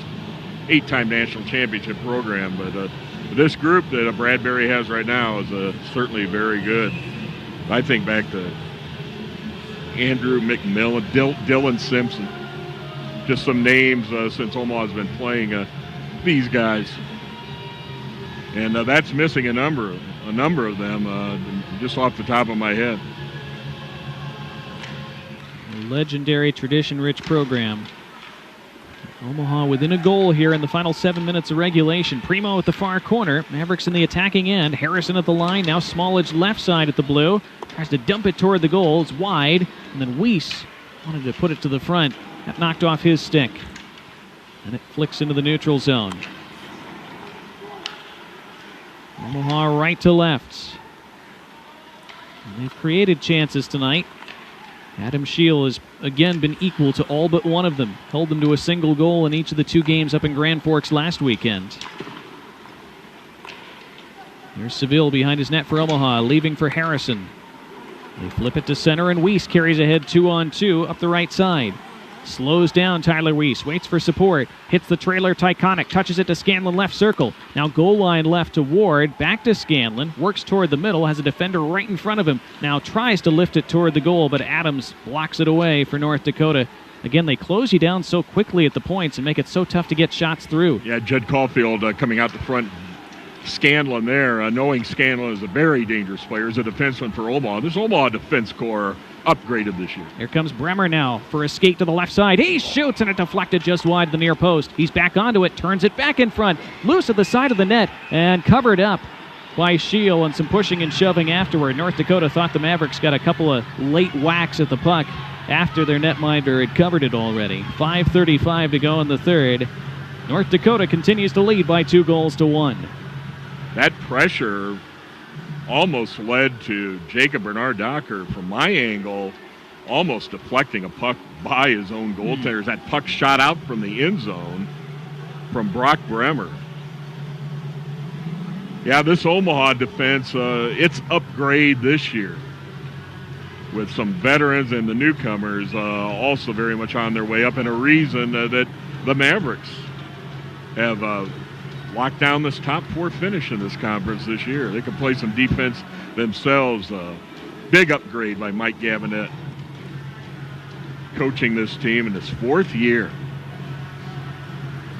8-time national championship program. But this group that Bradbury has right now is certainly very good. I think back to Andrew McMillan, Dylan Simpson. Just some names since Omaha's been playing these guys. And that's missing a number of them just off the top of my head. Legendary, tradition-rich program. Omaha within a goal here in the final 7 minutes of regulation. Primo at the far corner. Mavericks in the attacking end. Harrison at the line. Now Smallage left side at the blue. Tries to dump it toward the goal. It's wide. And then Weiss wanted to put it to the front. That knocked off his stick. And it flicks into the neutral zone. Omaha right to left. And they've created chances tonight. Adam Scheel has again been equal to all but one of them. Held them to a single goal in each of the 2 games up in Grand Forks last weekend. Here's Seville behind his net for Omaha, leaving for Harrison. They flip it to center, and Weiss carries ahead 2-on-2 up the right side. Slows down Tyler Weiss, waits for support, hits the trailer Tyconic, touches it to Scanlon left circle. Now goal line left to Ward, back to Scanlon, works toward the middle, has a defender right in front of him. Now tries to lift it toward the goal, but Adams blocks it away for North Dakota. Again, they close you down so quickly at the points and make it so tough to get shots through. Yeah, Judd Caulfield coming out the front. Scanlon there, knowing Scanlon is a very dangerous player, is a defenseman for Omaha. This Omaha defense core upgraded this year. Here comes Bremer now for a skate to the left side. He shoots, and it deflected just wide of the near post. He's back onto it, turns it back in front, loose at the side of the net, and covered up by Scheel, and some pushing and shoving afterward. North Dakota thought the Mavericks got a couple of late whacks at the puck after their netminder had covered it already. 5:35 to go in the third. North Dakota continues to lead by 2-1. That pressure almost led to Jacob Bernard-Docker, from my angle, almost deflecting a puck by his own goaltenders. That puck shot out from the end zone from Brock Bremer. Yeah, this Omaha defense, it's upgrade this year with some veterans and the newcomers also very much on their way up, and a reason that the Mavericks have locked down this top 4 finish in this conference this year. They can play some defense themselves. Big upgrade by Mike Gabinet, coaching this team in his 4th year.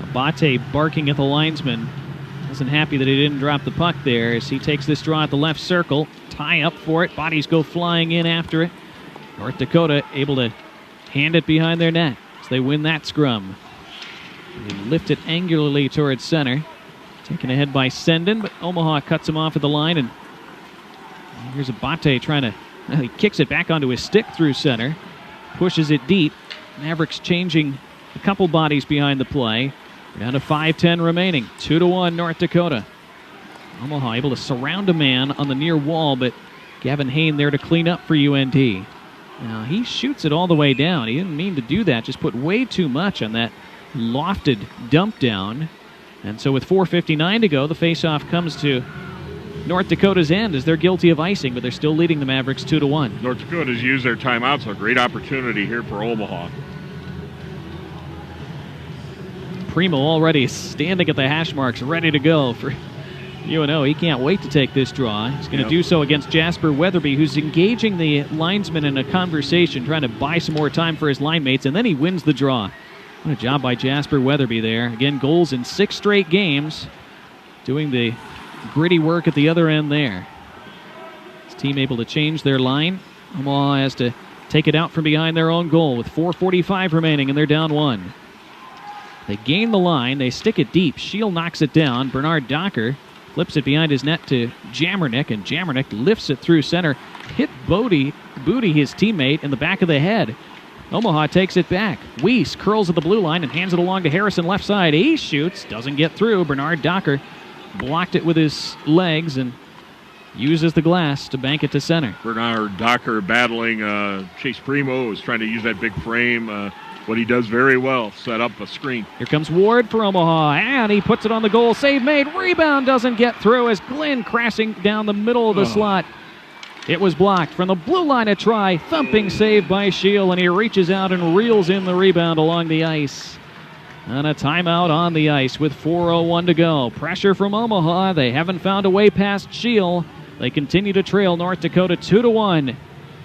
Abate barking at the linesman. Wasn't happy that he didn't drop the puck there as he takes this draw at the left circle. Tie up for it. Bodies go flying in after it. North Dakota able to hand it behind their net as they win that scrum. They lift it angularly towards center. Taken ahead by Sendon, but Omaha cuts him off at the line, and here's Abate trying to, he kicks it back onto his stick through center, pushes it deep. Mavericks changing a couple bodies behind the play. We're down to 5:10 remaining. 2-1 North Dakota. Omaha able to surround a man on the near wall, but Gavin Hain there to clean up for UND. Now he shoots it all the way down. He didn't mean to do that, just put way too much on that lofted dump down. And so with 4:59 to go, the faceoff comes to North Dakota's end as they're guilty of icing, but they're still leading the Mavericks 2-1. North Dakota's used their timeout, so a great opportunity here for Omaha. Primo already standing at the hash marks, ready to go for UNO, he can't wait to take this draw. He's going to do so against Jasper Weatherby, who's engaging the linesman in a conversation, trying to buy some more time for his line mates, and then he wins the draw. What a job by Jasper Weatherby there. Again, goals in 6 straight games, doing the gritty work at the other end there. His team able to change their line. Omaha has to take it out from behind their own goal with 4:45 remaining, and they're down 1. They gain the line. They stick it deep. Shield knocks it down. Bernard Docker flips it behind his net to Jamernick, and Jamernick lifts it through center. Hit Booty, his teammate, in the back of the head. Omaha takes it back. Weiss curls at the blue line and hands it along to Harrison left side. He shoots, doesn't get through. Bernard Docker blocked it with his legs and uses the glass to bank it to center. Bernard Docker battling Chase Primo, who's trying to use that big frame. What he does very well, set up a screen. Here comes Ward for Omaha, and he puts it on the goal. Save made. Rebound doesn't get through as Glenn crashing down the middle of the slot. It was blocked. From the blue line, a try. Thumping save by Shield, and he reaches out and reels in the rebound along the ice. And a timeout on the ice with 4:01 to go. Pressure from Omaha. They haven't found a way past Shield. They continue to trail North Dakota 2-1.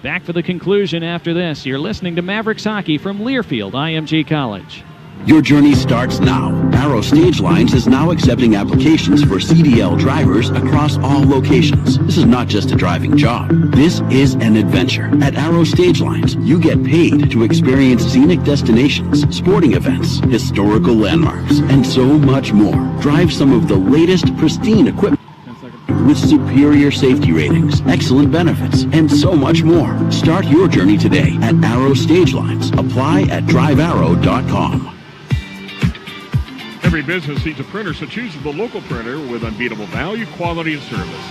Back for the conclusion after this. You're listening to Mavericks Hockey from Learfield IMG College. Your journey starts now. Arrow Stage Lines is now accepting applications for CDL drivers across all locations. This is not just a driving job. This is an adventure. At Arrow Stage Lines, you get paid to experience scenic destinations, sporting events, historical landmarks, and so much more. Drive some of the latest pristine equipment with superior safety ratings, excellent benefits, and so much more. Start your journey today at Arrow Stage Lines. Apply at drivearrow.com. Every business needs a printer, so choose the local printer with unbeatable value, quality, and service.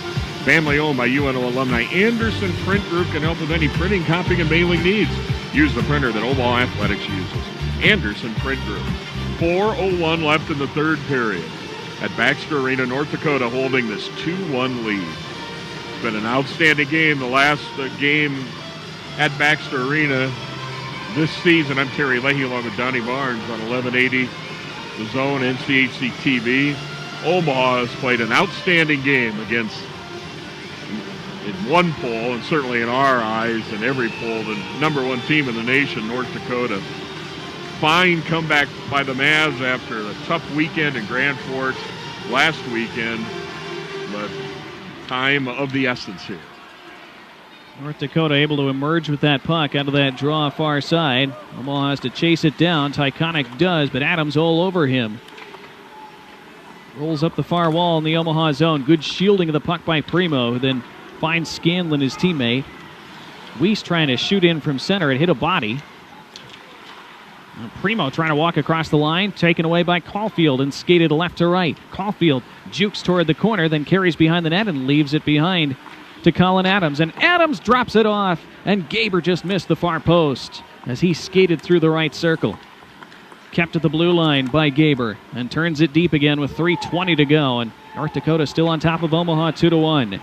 Family owned by UNO alumni, Anderson Print Group can help with any printing, copying, and mailing needs. Use the printer that Omaha Athletics uses. Anderson Print Group. 4:01 left in the third period. At Baxter Arena, North Dakota holding this 2-1 lead. It's been an outstanding game. The last game at Baxter Arena this season. I'm Terry Leahy along with Donnie Barnes on 1180 The Zone, NCHC TV. Omaha has played an outstanding game against, in one poll, and certainly in our eyes, in every poll, the number 1 team in the nation, North Dakota. Fine comeback by the Mavs after a tough weekend in Grand Forks last weekend, but time of the essence here. North Dakota able to emerge with that puck out of that draw far side. Omaha has to chase it down. Tykonic does, but Adams all over him. Rolls up the far wall in the Omaha zone. Good shielding of the puck by Primo, who then finds Scanlon, his teammate. Weiss trying to shoot in from center. It hit a body. Primo trying to walk across the line, taken away by Caulfield and skated left to right. Caulfield jukes toward the corner, then carries behind the net and leaves it behind to Colin Adams. And Adams drops it off, and Gaber just missed the far post as he skated through the right circle. Kept at the blue line by Gaber and turns it deep again with 3:20 to go. And North Dakota still on top of Omaha 2-1.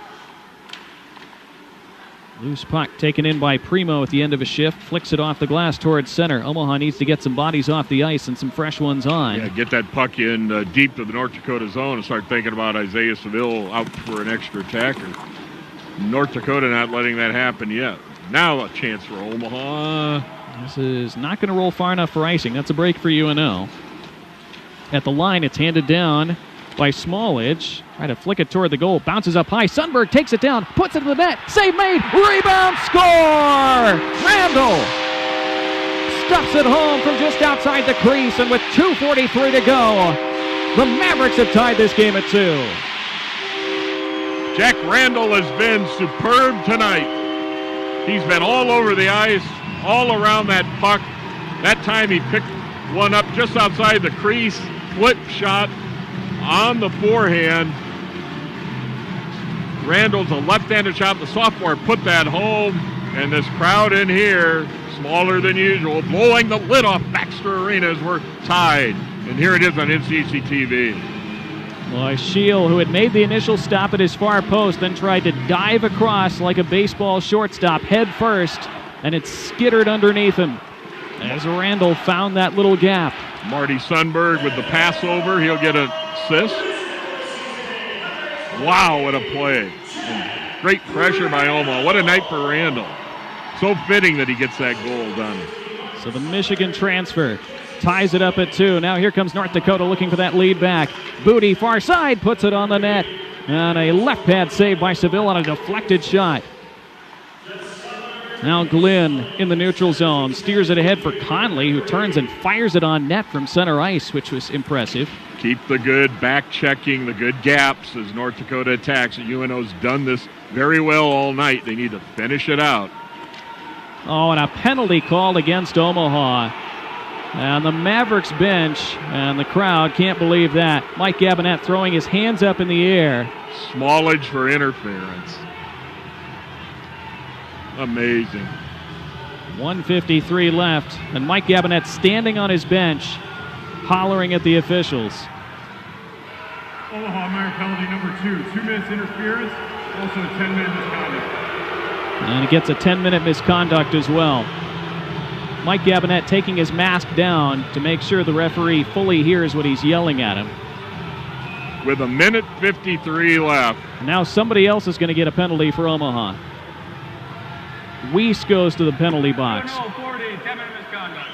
Loose puck taken in by Primo at the end of a shift. Flicks it off the glass towards center. Omaha needs to get some bodies off the ice and some fresh ones on. Yeah, get that puck in deep to the North Dakota zone and start thinking about Isaiah Seville out for an extra attacker. North Dakota not letting that happen yet. Now a chance for Omaha. This is not going to roll far enough for icing. That's a break for UNO. At the line, it's handed down by Smallage. Try to flick it toward the goal. Bounces up high. Sundberg takes it down. Puts it to the net. Save made. Rebound. Score! Randall stuffs it home from just outside the crease. And with 2:43 to go, the Mavericks have tied this game at 2. Jack Randall has been superb tonight. He's been all over the ice, all around that puck. That time he picked one up just outside the crease. Flip shot on the forehand. Randall's a left-handed shot. The sophomore put that home, and this crowd in here, smaller than usual, blowing the lid off Baxter Arena as we're tied. And here it is on NCHC TV. Well, Shield, who had made the initial stop at his far post, then tried to dive across like a baseball shortstop, head first, and it skittered underneath him as Randall found that little gap. Marty Sundberg with the pass over. He'll get an assist. Wow, what a play. And great pressure by Omaha. What a night for Randall. So fitting that he gets that goal done. So the Michigan transfer ties it up at 2. Now here comes North Dakota looking for that lead back. Booty far side puts it on the net. And a left pad save by Seville on a deflected shot. Now Glynn in the neutral zone. Steers it ahead for Conley, who turns and fires it on net from center ice, which was impressive. Keep the good back-checking, the good gaps as North Dakota attacks. UNO's done this very well all night. They need to finish it out. Oh, and a penalty called against Omaha. And the Mavericks bench and the crowd can't believe that. Mike Gabinette throwing his hands up in the air. Smallage for interference. Amazing. 1:53 left, and Mike Gabinette standing on his bench, hollering at the officials. Omaha American penalty number 2. 2 minutes interference, also a 10-minute misconduct. And he gets a 10-minute misconduct as well. Mike Gabinette taking his mask down to make sure the referee fully hears what he's yelling at him. With 1:53 left. And now somebody else is going to get a penalty for Omaha. Weiss goes to the penalty box. 10-minute misconduct.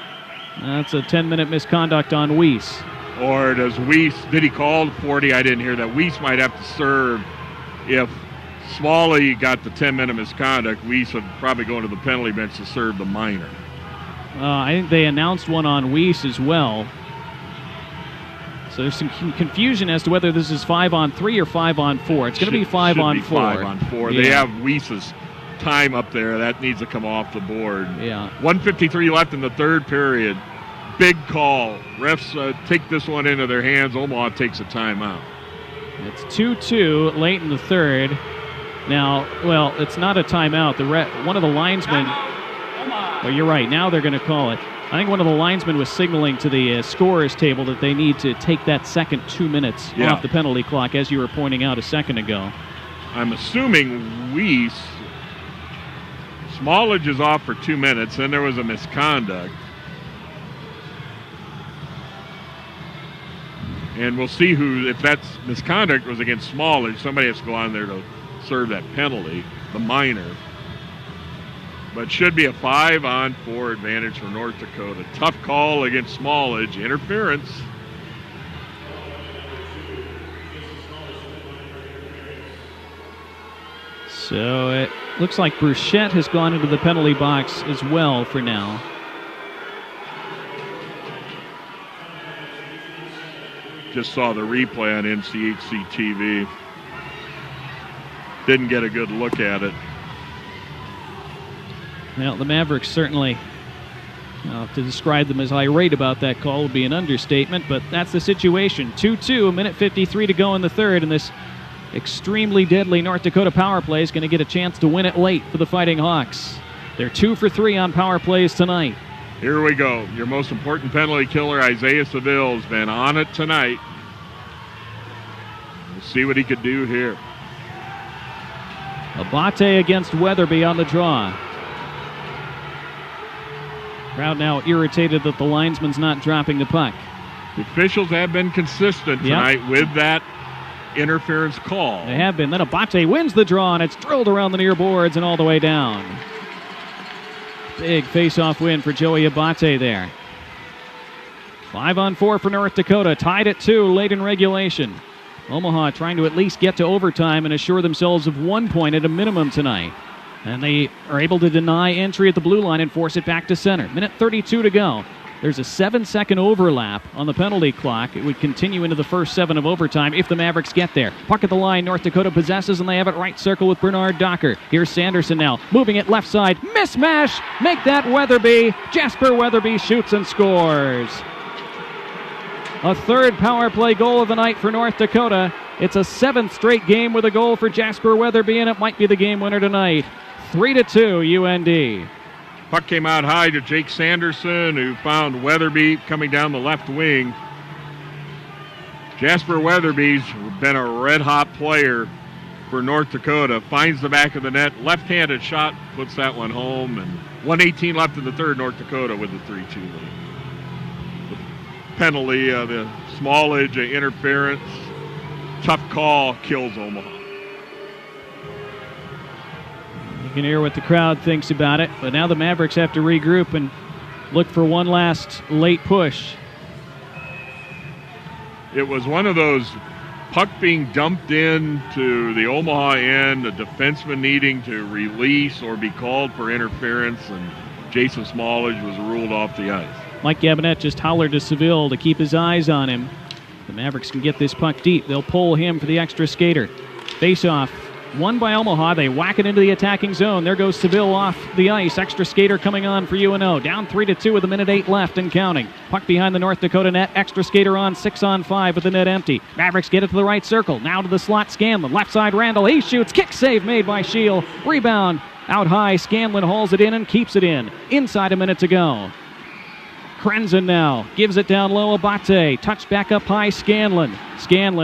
That's a 10-minute misconduct on Weiss. Or does Weiss, did he call 40? I didn't hear that. Weiss might have to serve. If Smalley got the 10-minute misconduct, Weiss would probably go into the penalty bench to serve the minor. I think they announced one on Weiss as well. So there's some confusion as to whether this is 5-on-3 or 5-on-4. It's going to be 5-on-4. 5-on-4. Yeah. They have Weiss's time up there. That needs to come off the board. Yeah. 1:53 left in the third period. Big call. Refs take this one into their hands. Omaha takes a timeout. It's 2-2 late in the third. Now, well, it's not a timeout. One of the linesmen... Well, you're right. Now they're going to call it. I think one of the linesmen was signaling to the scorer's table that they need to take that second 2 minutes off the penalty clock, as you were pointing out a second ago. I'm assuming Weiss... Smallage is off for 2 minutes, then there was a misconduct. And we'll see if that misconduct was against Smallage, somebody has to go on there to serve that penalty, the minor. But should be a 5-on-4 advantage for North Dakota. Tough call against Smallage, interference. So it looks like Bruchette has gone into the penalty box as well for now. Just saw the replay on NCHC TV. Didn't get a good look at it. Well, the Mavericks certainly, to describe them as irate about that call would be an understatement, but that's the situation. 2-2, 1:53 to go in the third, and this extremely deadly North Dakota power play is going to get a chance to win it late for the Fighting Hawks. They're 2 for 3 on power plays tonight. Here we go. Your most important penalty killer, Isaiah Seville, has been on it tonight. We'll see what he could do here. Abate against Weatherby on the draw. Crowd now irritated that the linesman's not dropping the puck. The officials have been consistent tonight with that interference call. They have been. Then Abate wins the draw, and it's drilled around the near boards and all the way down. Big face-off win for Joey Abate there. 5-on-4 for North Dakota, tied at 2 late in regulation. Omaha trying to at least get to overtime and assure themselves of 1 point at a minimum tonight. And they are able to deny entry at the blue line and force it back to center. 1:32 to go. There's a 7-second overlap on the penalty clock. It would continue into the first 7 of overtime if the Mavericks get there. Puck at the line, North Dakota possesses, and they have it right circle with Bernard Docker. Here's Sanderson now, moving it left side. Mismatch! Make that Weatherby. Jasper Weatherby shoots and scores. A third power play goal of the night for North Dakota. It's a 7th straight game with a goal for Jasper Weatherby, and it might be the game winner tonight. 3-2 UND. Puck came out high to Jake Sanderson, who found Weatherby coming down the left wing. Jasper Weatherby's been a red-hot player for North Dakota. Finds the back of the net, left-handed shot, puts that one home, and 1:18 left in the third, North Dakota with the 3-2 lead. The penalty, the Smallage interference, tough call, kills Omaha. can hear what the crowd thinks about it. But now the Mavericks have to regroup and look for one last late push. It was one of those puck being dumped in to the Omaha end, a defenseman needing to release or be called for interference, and Jason Smallage was ruled off the ice. Mike Gabinet just hollered to Seville to keep his eyes on him. The Mavericks can get this puck deep. They'll pull him for the extra skater. Face-off won by Omaha. They whack it into the attacking zone. There goes Seville off the ice. Extra skater coming on for UNO. Down 3-2 with 1:08 left and counting. Puck behind the North Dakota net. Extra skater on 6-on-5 with the net empty. Mavericks get it to the right circle. Now to the slot, Scanlon. Left side, Randall. He shoots. Kick save made by Shield. Rebound out high. Scanlon hauls it in and keeps it in. Inside a minute to go. Krenzen now gives it down low. Abate touched back up high. Scanlon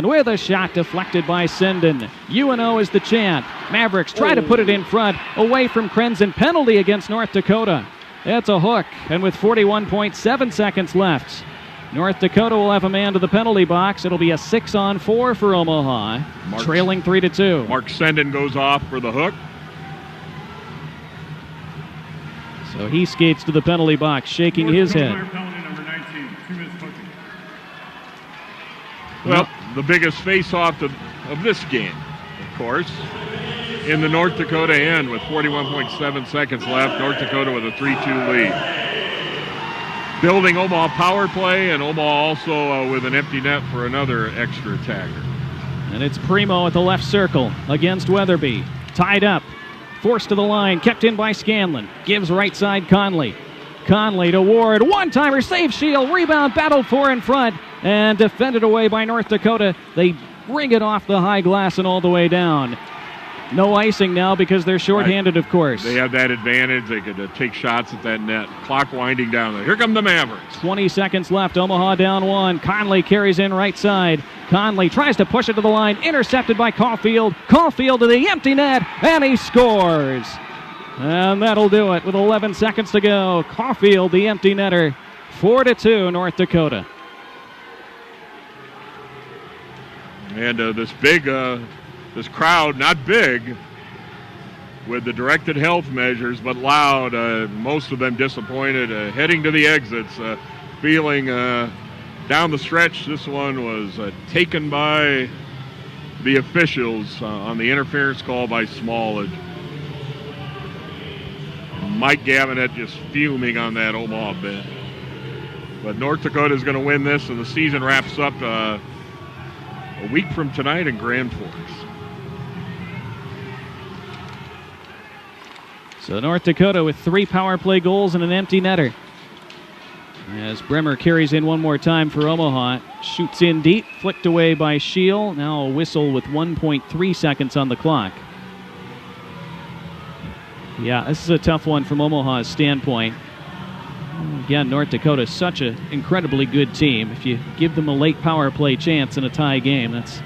with a shot deflected by Sinden. UNO is the chant. Mavericks try to put it in front, away from Krenzen. Penalty against North Dakota. That's a hook, and with 41.7 seconds left, North Dakota will have a man to the penalty box. It'll be a 6-on-4 for Omaha, trailing 3-2. Mark Sinden goes off for the hook. So he skates to the penalty box, shaking his head. Well, the biggest face-off of this game, of course, in the North Dakota end with 41.7 seconds left. North Dakota with a 3-2 lead. Building Omaha power play, and Omaha also with an empty net for another extra attacker. And it's Primo at the left circle against Weatherby. Tied up. Forced to the line, kept in by Scanlon. Gives right side Conley. Conley to Ward. One-timer, save Shield. Rebound battled for in front and defended away by North Dakota. They ring it off the high glass and all the way down. No icing now because they're shorthanded, of course. They have that advantage. They could take shots at that net. Clock winding down. Here come the Mavericks. 20 seconds left. Omaha down 1. Conley carries in right side. Conley tries to push it to the line. Intercepted by Caulfield. Caulfield to the empty net, and he scores. And that'll do it with 11 seconds to go. Caulfield, the empty netter. 4-2, North Dakota. And this crowd, not big, with the directed health measures, but loud. Most of them disappointed, heading to the exits, feeling down the stretch. This one was taken by the officials on the interference call by Smallage. Mike Gabinet just fuming on that Omaha bench. But North Dakota is going to win this, and the season wraps up a week from tonight in Grand Forks. So North Dakota with 3 power play goals and an empty netter. As Bremer carries in one more time for Omaha. Shoots in deep, flicked away by Shield. Now a whistle with 1.3 seconds on the clock. Yeah, this is a tough one from Omaha's standpoint. Again, North Dakota is such an incredibly good team. If you give them a late power play chance in a tie game, that's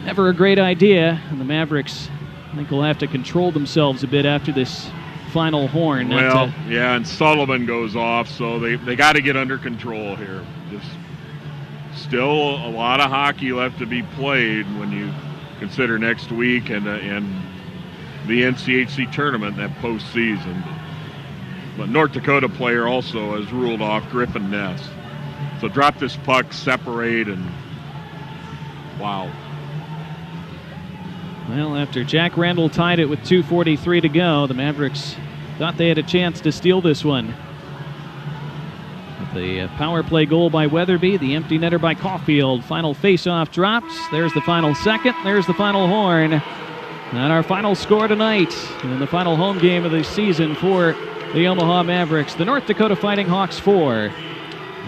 never a great idea. And the Mavericks, I think, will have to control themselves a bit after this final horn. Well, yeah, and Sullivan goes off, so they got to get under control here. Just still a lot of hockey left to be played when you consider next week and the NCHC tournament, that postseason. But North Dakota player also has ruled off Griffin Ness. So drop this puck, separate, and wow. Well, after Jack Randall tied it with 2:43 to go, the Mavericks thought they had a chance to steal this one. With the power play goal by Weatherby, the empty netter by Caulfield. Final face-off drops. There's the final second. There's the final horn. And our final score tonight in the final home game of the season for the Omaha Mavericks. The North Dakota Fighting Hawks 4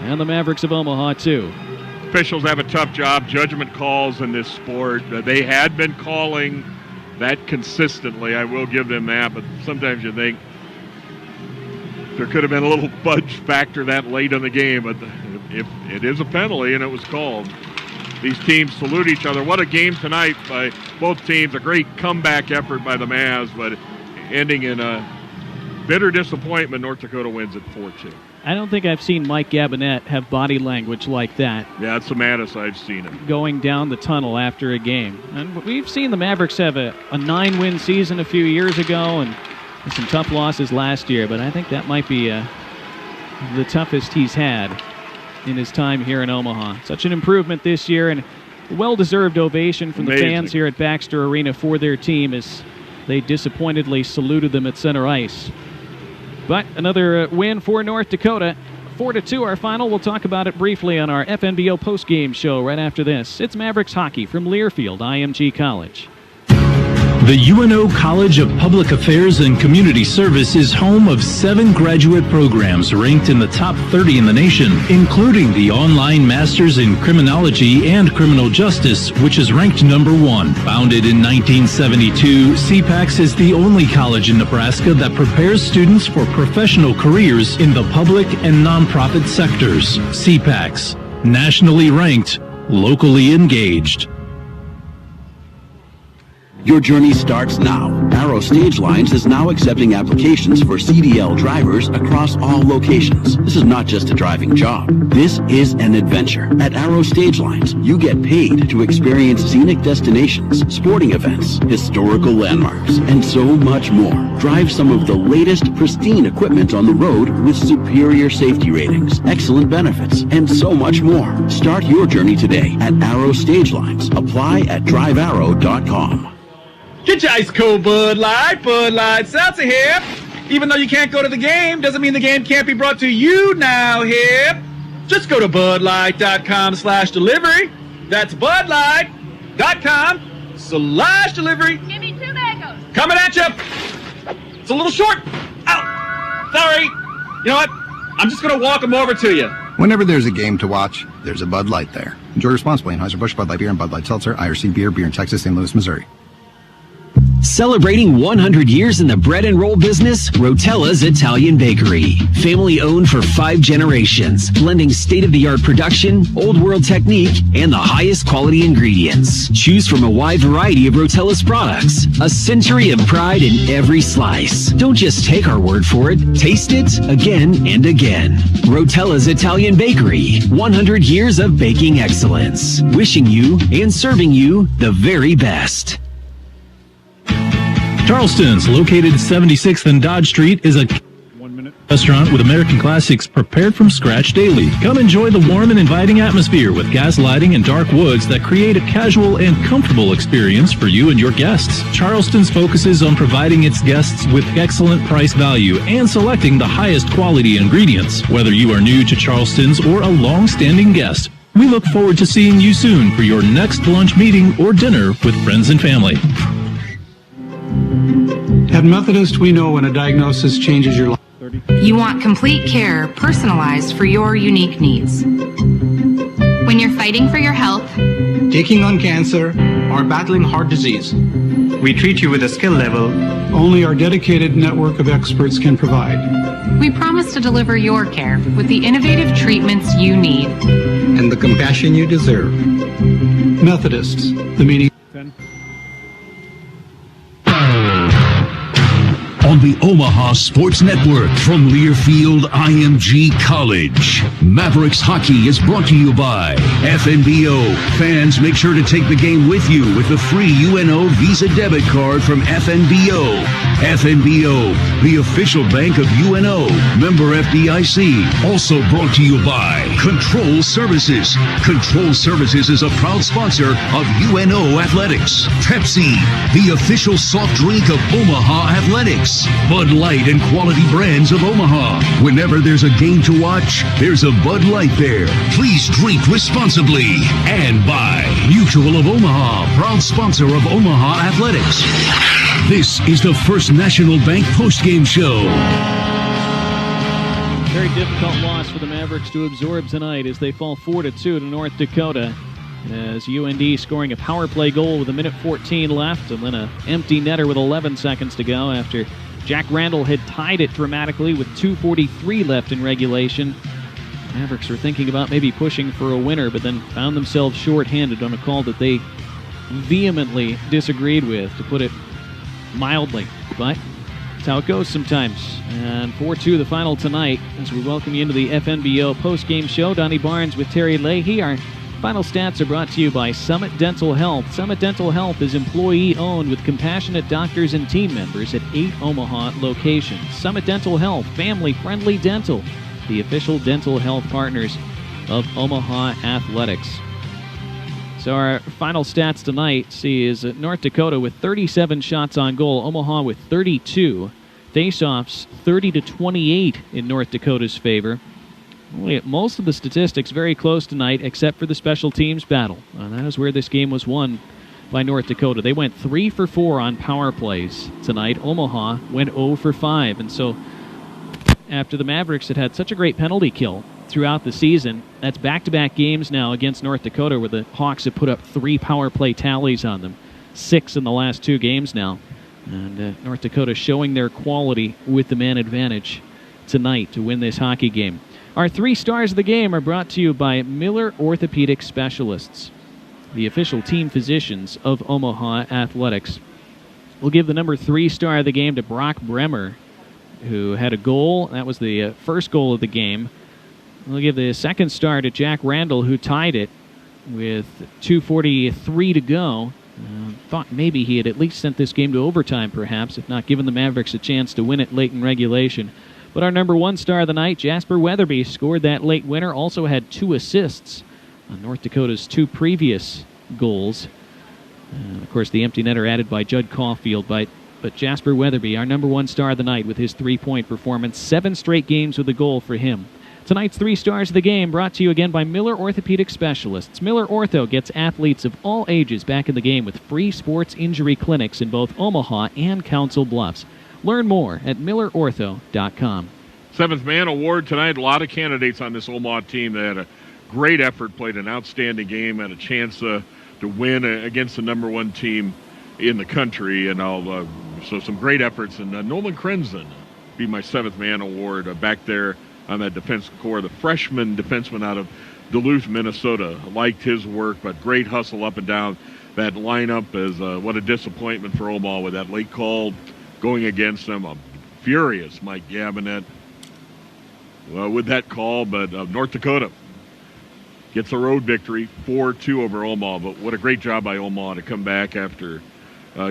and the Mavericks of Omaha 2. Officials have a tough job. Judgment calls in this sport. They had been calling that consistently. I will give them that, but sometimes you think there could have been a little budge factor that late in the game, but if it is a penalty and it was called. These teams salute each other. What a game tonight by both teams. A great comeback effort by the Mavs, but ending in a bitter disappointment. North Dakota wins at 4-2. I don't think I've seen Mike Gabinet have body language like that. Yeah, it's the maddest I've seen him. Going down the tunnel after a game. And we've seen the Mavericks have a 9-win season a few years ago and some tough losses last year, but I think that might be the toughest he's had in his time here in Omaha. Such an improvement this year, and a well-deserved ovation from the fans here at Baxter Arena for their team as they disappointedly saluted them at center ice. But another win for North Dakota. 4-2 our final. We'll talk about it briefly on our FNBO postgame show right after this. It's Mavericks hockey from Learfield, IMG College. The UNO College of Public Affairs and Community Service is home of 7 graduate programs ranked in the top 30 in the nation, including the online Masters in Criminology and Criminal Justice, which is ranked number 1. Founded in 1972, CPACS is the only college in Nebraska that prepares students for professional careers in the public and nonprofit sectors. CPACS, nationally ranked, locally engaged. Your journey starts now. Arrow Stage Lines is now accepting applications for CDL drivers across all locations. This is not just a driving job. This is an adventure. At Arrow Stage Lines, you get paid to experience scenic destinations, sporting events, historical landmarks, and so much more. Drive some of the latest pristine equipment on the road with superior safety ratings, excellent benefits, and so much more. Start your journey today at Arrow Stage Lines. Apply at drivearrow.com. Get your ice cold Bud Light Seltzer here. Even though you can't go to the game, doesn't mean the game can't be brought to you now here. Just go to budlight.com/delivery. That's budlight.com/delivery. Give me 2 mangoes. Coming at you. It's a little short. Ow. Sorry. You know what? I'm just going to walk them over to you. Whenever there's a game to watch, there's a Bud Light there. Enjoy responsibly. Anheuser-Busch, Bud Light Beer, and Bud Light Seltzer. IRC Beer in Texas, St. Louis, Missouri. Celebrating 100 years in the bread and roll business, Rotella's Italian Bakery. Family owned for 5 generations, blending state-of-the-art production, old-world technique, and the highest quality ingredients. Choose from a wide variety of Rotella's products. A century of pride in every slice. Don't just take our word for it. Taste it again and again. Rotella's Italian Bakery. 100 years of baking excellence. Wishing you and serving you the very best. Charleston's, located 76th and Dodge Street, is a restaurant with American classics prepared from scratch daily. Come enjoy the warm and inviting atmosphere with gas lighting and dark woods that create a casual and comfortable experience for you and your guests. Charleston's focuses on providing its guests with excellent price value and selecting the highest quality ingredients. Whether you are new to Charleston's or a long-standing guest, we look forward to seeing you soon for your next lunch meeting or dinner with friends and family. At Methodist, we know when a diagnosis changes your life. You want complete care personalized for your unique needs. When you're fighting for your health, Taking on cancer, or battling heart disease, we treat you with a skill level only our dedicated network of experts can provide. we promise to deliver your care with the innovative treatments you need. And the compassion you deserve. Methodists, the meaning. On the Omaha Sports Network from Learfield IMG College. Mavericks hockey is brought to you by FNBO. Fans, make sure to take the game with you with the free UNO Visa debit card from FNBO. FNBO, the official bank of UNO. Member FDIC. Also brought to you by Control Services. Control Services is a proud sponsor of UNO Athletics. Pepsi, the official soft drink of Omaha Athletics. Bud Light and quality brands of Omaha. Whenever there's a game to watch, there's a Bud Light there. Please drink responsibly. And by Mutual of Omaha, proud sponsor of Omaha Athletics. This is the First National Bank postgame show. Very difficult loss for the Mavericks to absorb tonight as they fall 4-2 to North Dakota. As UND scoring a power play goal with 1:14 left, and then an empty netter with 11 seconds to go after Jack Randall had tied it dramatically with 2:43 left in regulation. Mavericks were thinking about maybe pushing for a winner, but then found themselves shorthanded on a call that they vehemently disagreed with, to put it mildly. But That's how it goes sometimes. And 4-2 the final tonight as we welcome you into the FNBO post-game show. Donnie Barnes with Terry Leahy. Our final stats are brought to you by Summit Dental Health. Summit Dental Health is employee-owned with compassionate doctors and team members at 8 Omaha locations. Summit Dental Health, family-friendly dental, the official dental health partners of Omaha Athletics. So our final stats tonight, is North Dakota with 37 shots on goal, Omaha with 32. Faceoffs 30-28 in North Dakota's favor. Most of the statistics very close tonight, except for the special teams battle. That is where this game was won by North Dakota. They went 3 for 4 on power plays tonight. Omaha went 0 for 5. And so after the Mavericks had such a great penalty kill throughout the season, that's back-to-back games now against North Dakota where the Hawks have put up 3 power play tallies on them. 6 in the last 2 games now. And North Dakota showing their quality with the man advantage tonight to win this hockey game. Our 3 stars of the game are brought to you by Miller Orthopedic Specialists, the official team physicians of Omaha Athletics. We'll give the number 3 star of the game to Brock Bremer, who had a goal. That was the first goal of the game. We'll give the second star to Jack Randall, who tied it with 2:43 to go. Thought maybe he had at least sent this game to overtime, perhaps, if not given the Mavericks a chance to win it late in regulation. But our number 1 star of the night, Jasper Weatherby, scored that late winner, also had 2 assists on North Dakota's 2 previous goals. Of course, the empty netter added by Judd Caulfield, but Jasper Weatherby, our number 1 star of the night with his 3-point performance, 7 straight games with a goal for him. Tonight's 3 stars of the game brought to you again by Miller Orthopedic Specialists. Miller Ortho gets athletes of all ages back in the game with free sports injury clinics in both Omaha and Council Bluffs. Learn more at millerortho.com. 7th Man Award tonight. A lot of candidates on this Omaha team that had a great effort, played an outstanding game, had a chance to win against the number 1 team in the country. And so some great efforts. And Nolan Crenson be my 7th Man Award back there on that defense core. The freshman defenseman out of Duluth, Minnesota. Liked his work, but great hustle up and down that lineup. What a disappointment for Omaha with that late call going against them. A furious Mike Gabinet with that call, but North Dakota gets a road victory, 4-2 over Omaha. But what a great job by Omaha to come back after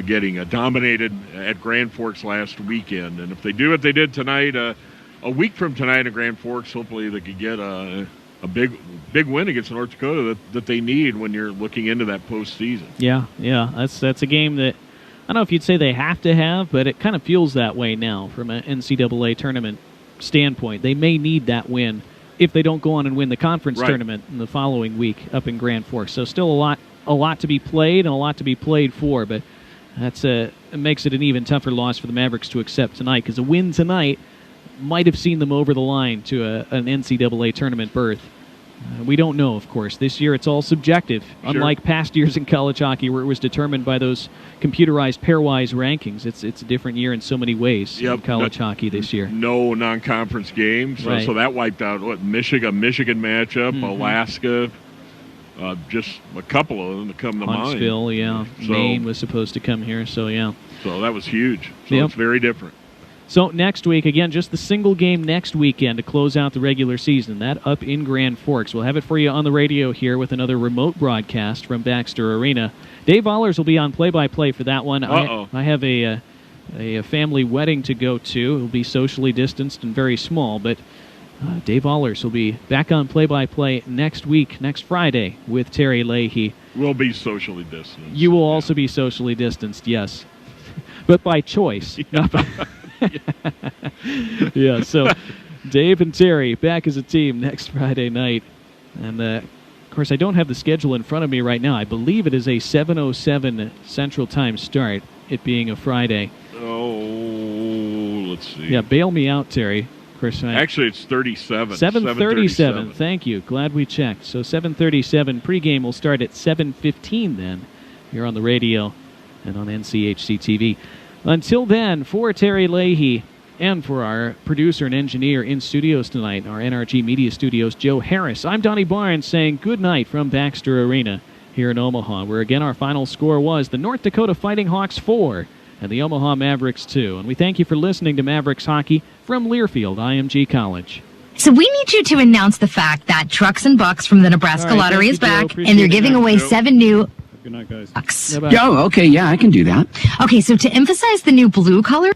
getting dominated at Grand Forks last weekend. And if they do what they did tonight, a week from tonight at Grand Forks, hopefully they could get a big win against North Dakota that they need when you're looking into that postseason. Yeah, that's a game that I don't know if you'd say they have to have, but it kind of feels that way now from an NCAA tournament standpoint. They may need that win if they don't go on and win the conference tournament in the following week up in Grand Forks. So still a lot to be played and a lot to be played for, but it makes it an even tougher loss for the Mavericks to accept tonight, because a win tonight might have seen them over the line to an NCAA tournament berth. We don't know, of course. This year it's all subjective, unlike past years in college hockey where it was determined by those computerized pairwise rankings. It's a different year in so many ways in college hockey this year. No non-conference games, so that wiped out Michigan matchup, Alaska, just a couple of them to come to mind. Huntsville, Maine was supposed to come here, so that was huge. So it's very different. So next week, again, just the single game next weekend to close out the regular season. That up in Grand Forks. We'll have it for you on the radio here with another remote broadcast from Baxter Arena. Dave Allers will be on play-by-play for that one. I have a family wedding to go to. It will be socially distanced and very small, but Dave Allers will be back on play-by-play next week, next Friday, with Terry Leahy. We'll be socially distanced. You will also be socially distanced, yes. But by choice, not by... So Dave and Terry back as a team next Friday night. And, of course, I don't have the schedule in front of me right now. I believe it is a 7:07 Central Time start, it being a Friday. Oh, let's see. Yeah, bail me out, Terry. Of course, actually, it's 37. 7:37. Thank you. Glad we checked. So 7:37 pregame will start at 7:15 then here on the radio and on NCHC TV. Until then, for Terry Leahy and for our producer and engineer in studios tonight, our NRG Media Studios, Joe Harris, I'm Donnie Barnes saying good night from Baxter Arena here in Omaha, where again our final score was the North Dakota Fighting Hawks 4 and the Omaha Mavericks, too. And we thank you for listening to Mavericks Hockey from Learfield IMG College. So we need you to announce the fact that Trucks and Bucks from the Nebraska Lottery is back, and they're giving away 7 new Good night, guys. bucks. Oh, okay, yeah, I can do that. Okay, so to emphasize the new blue color,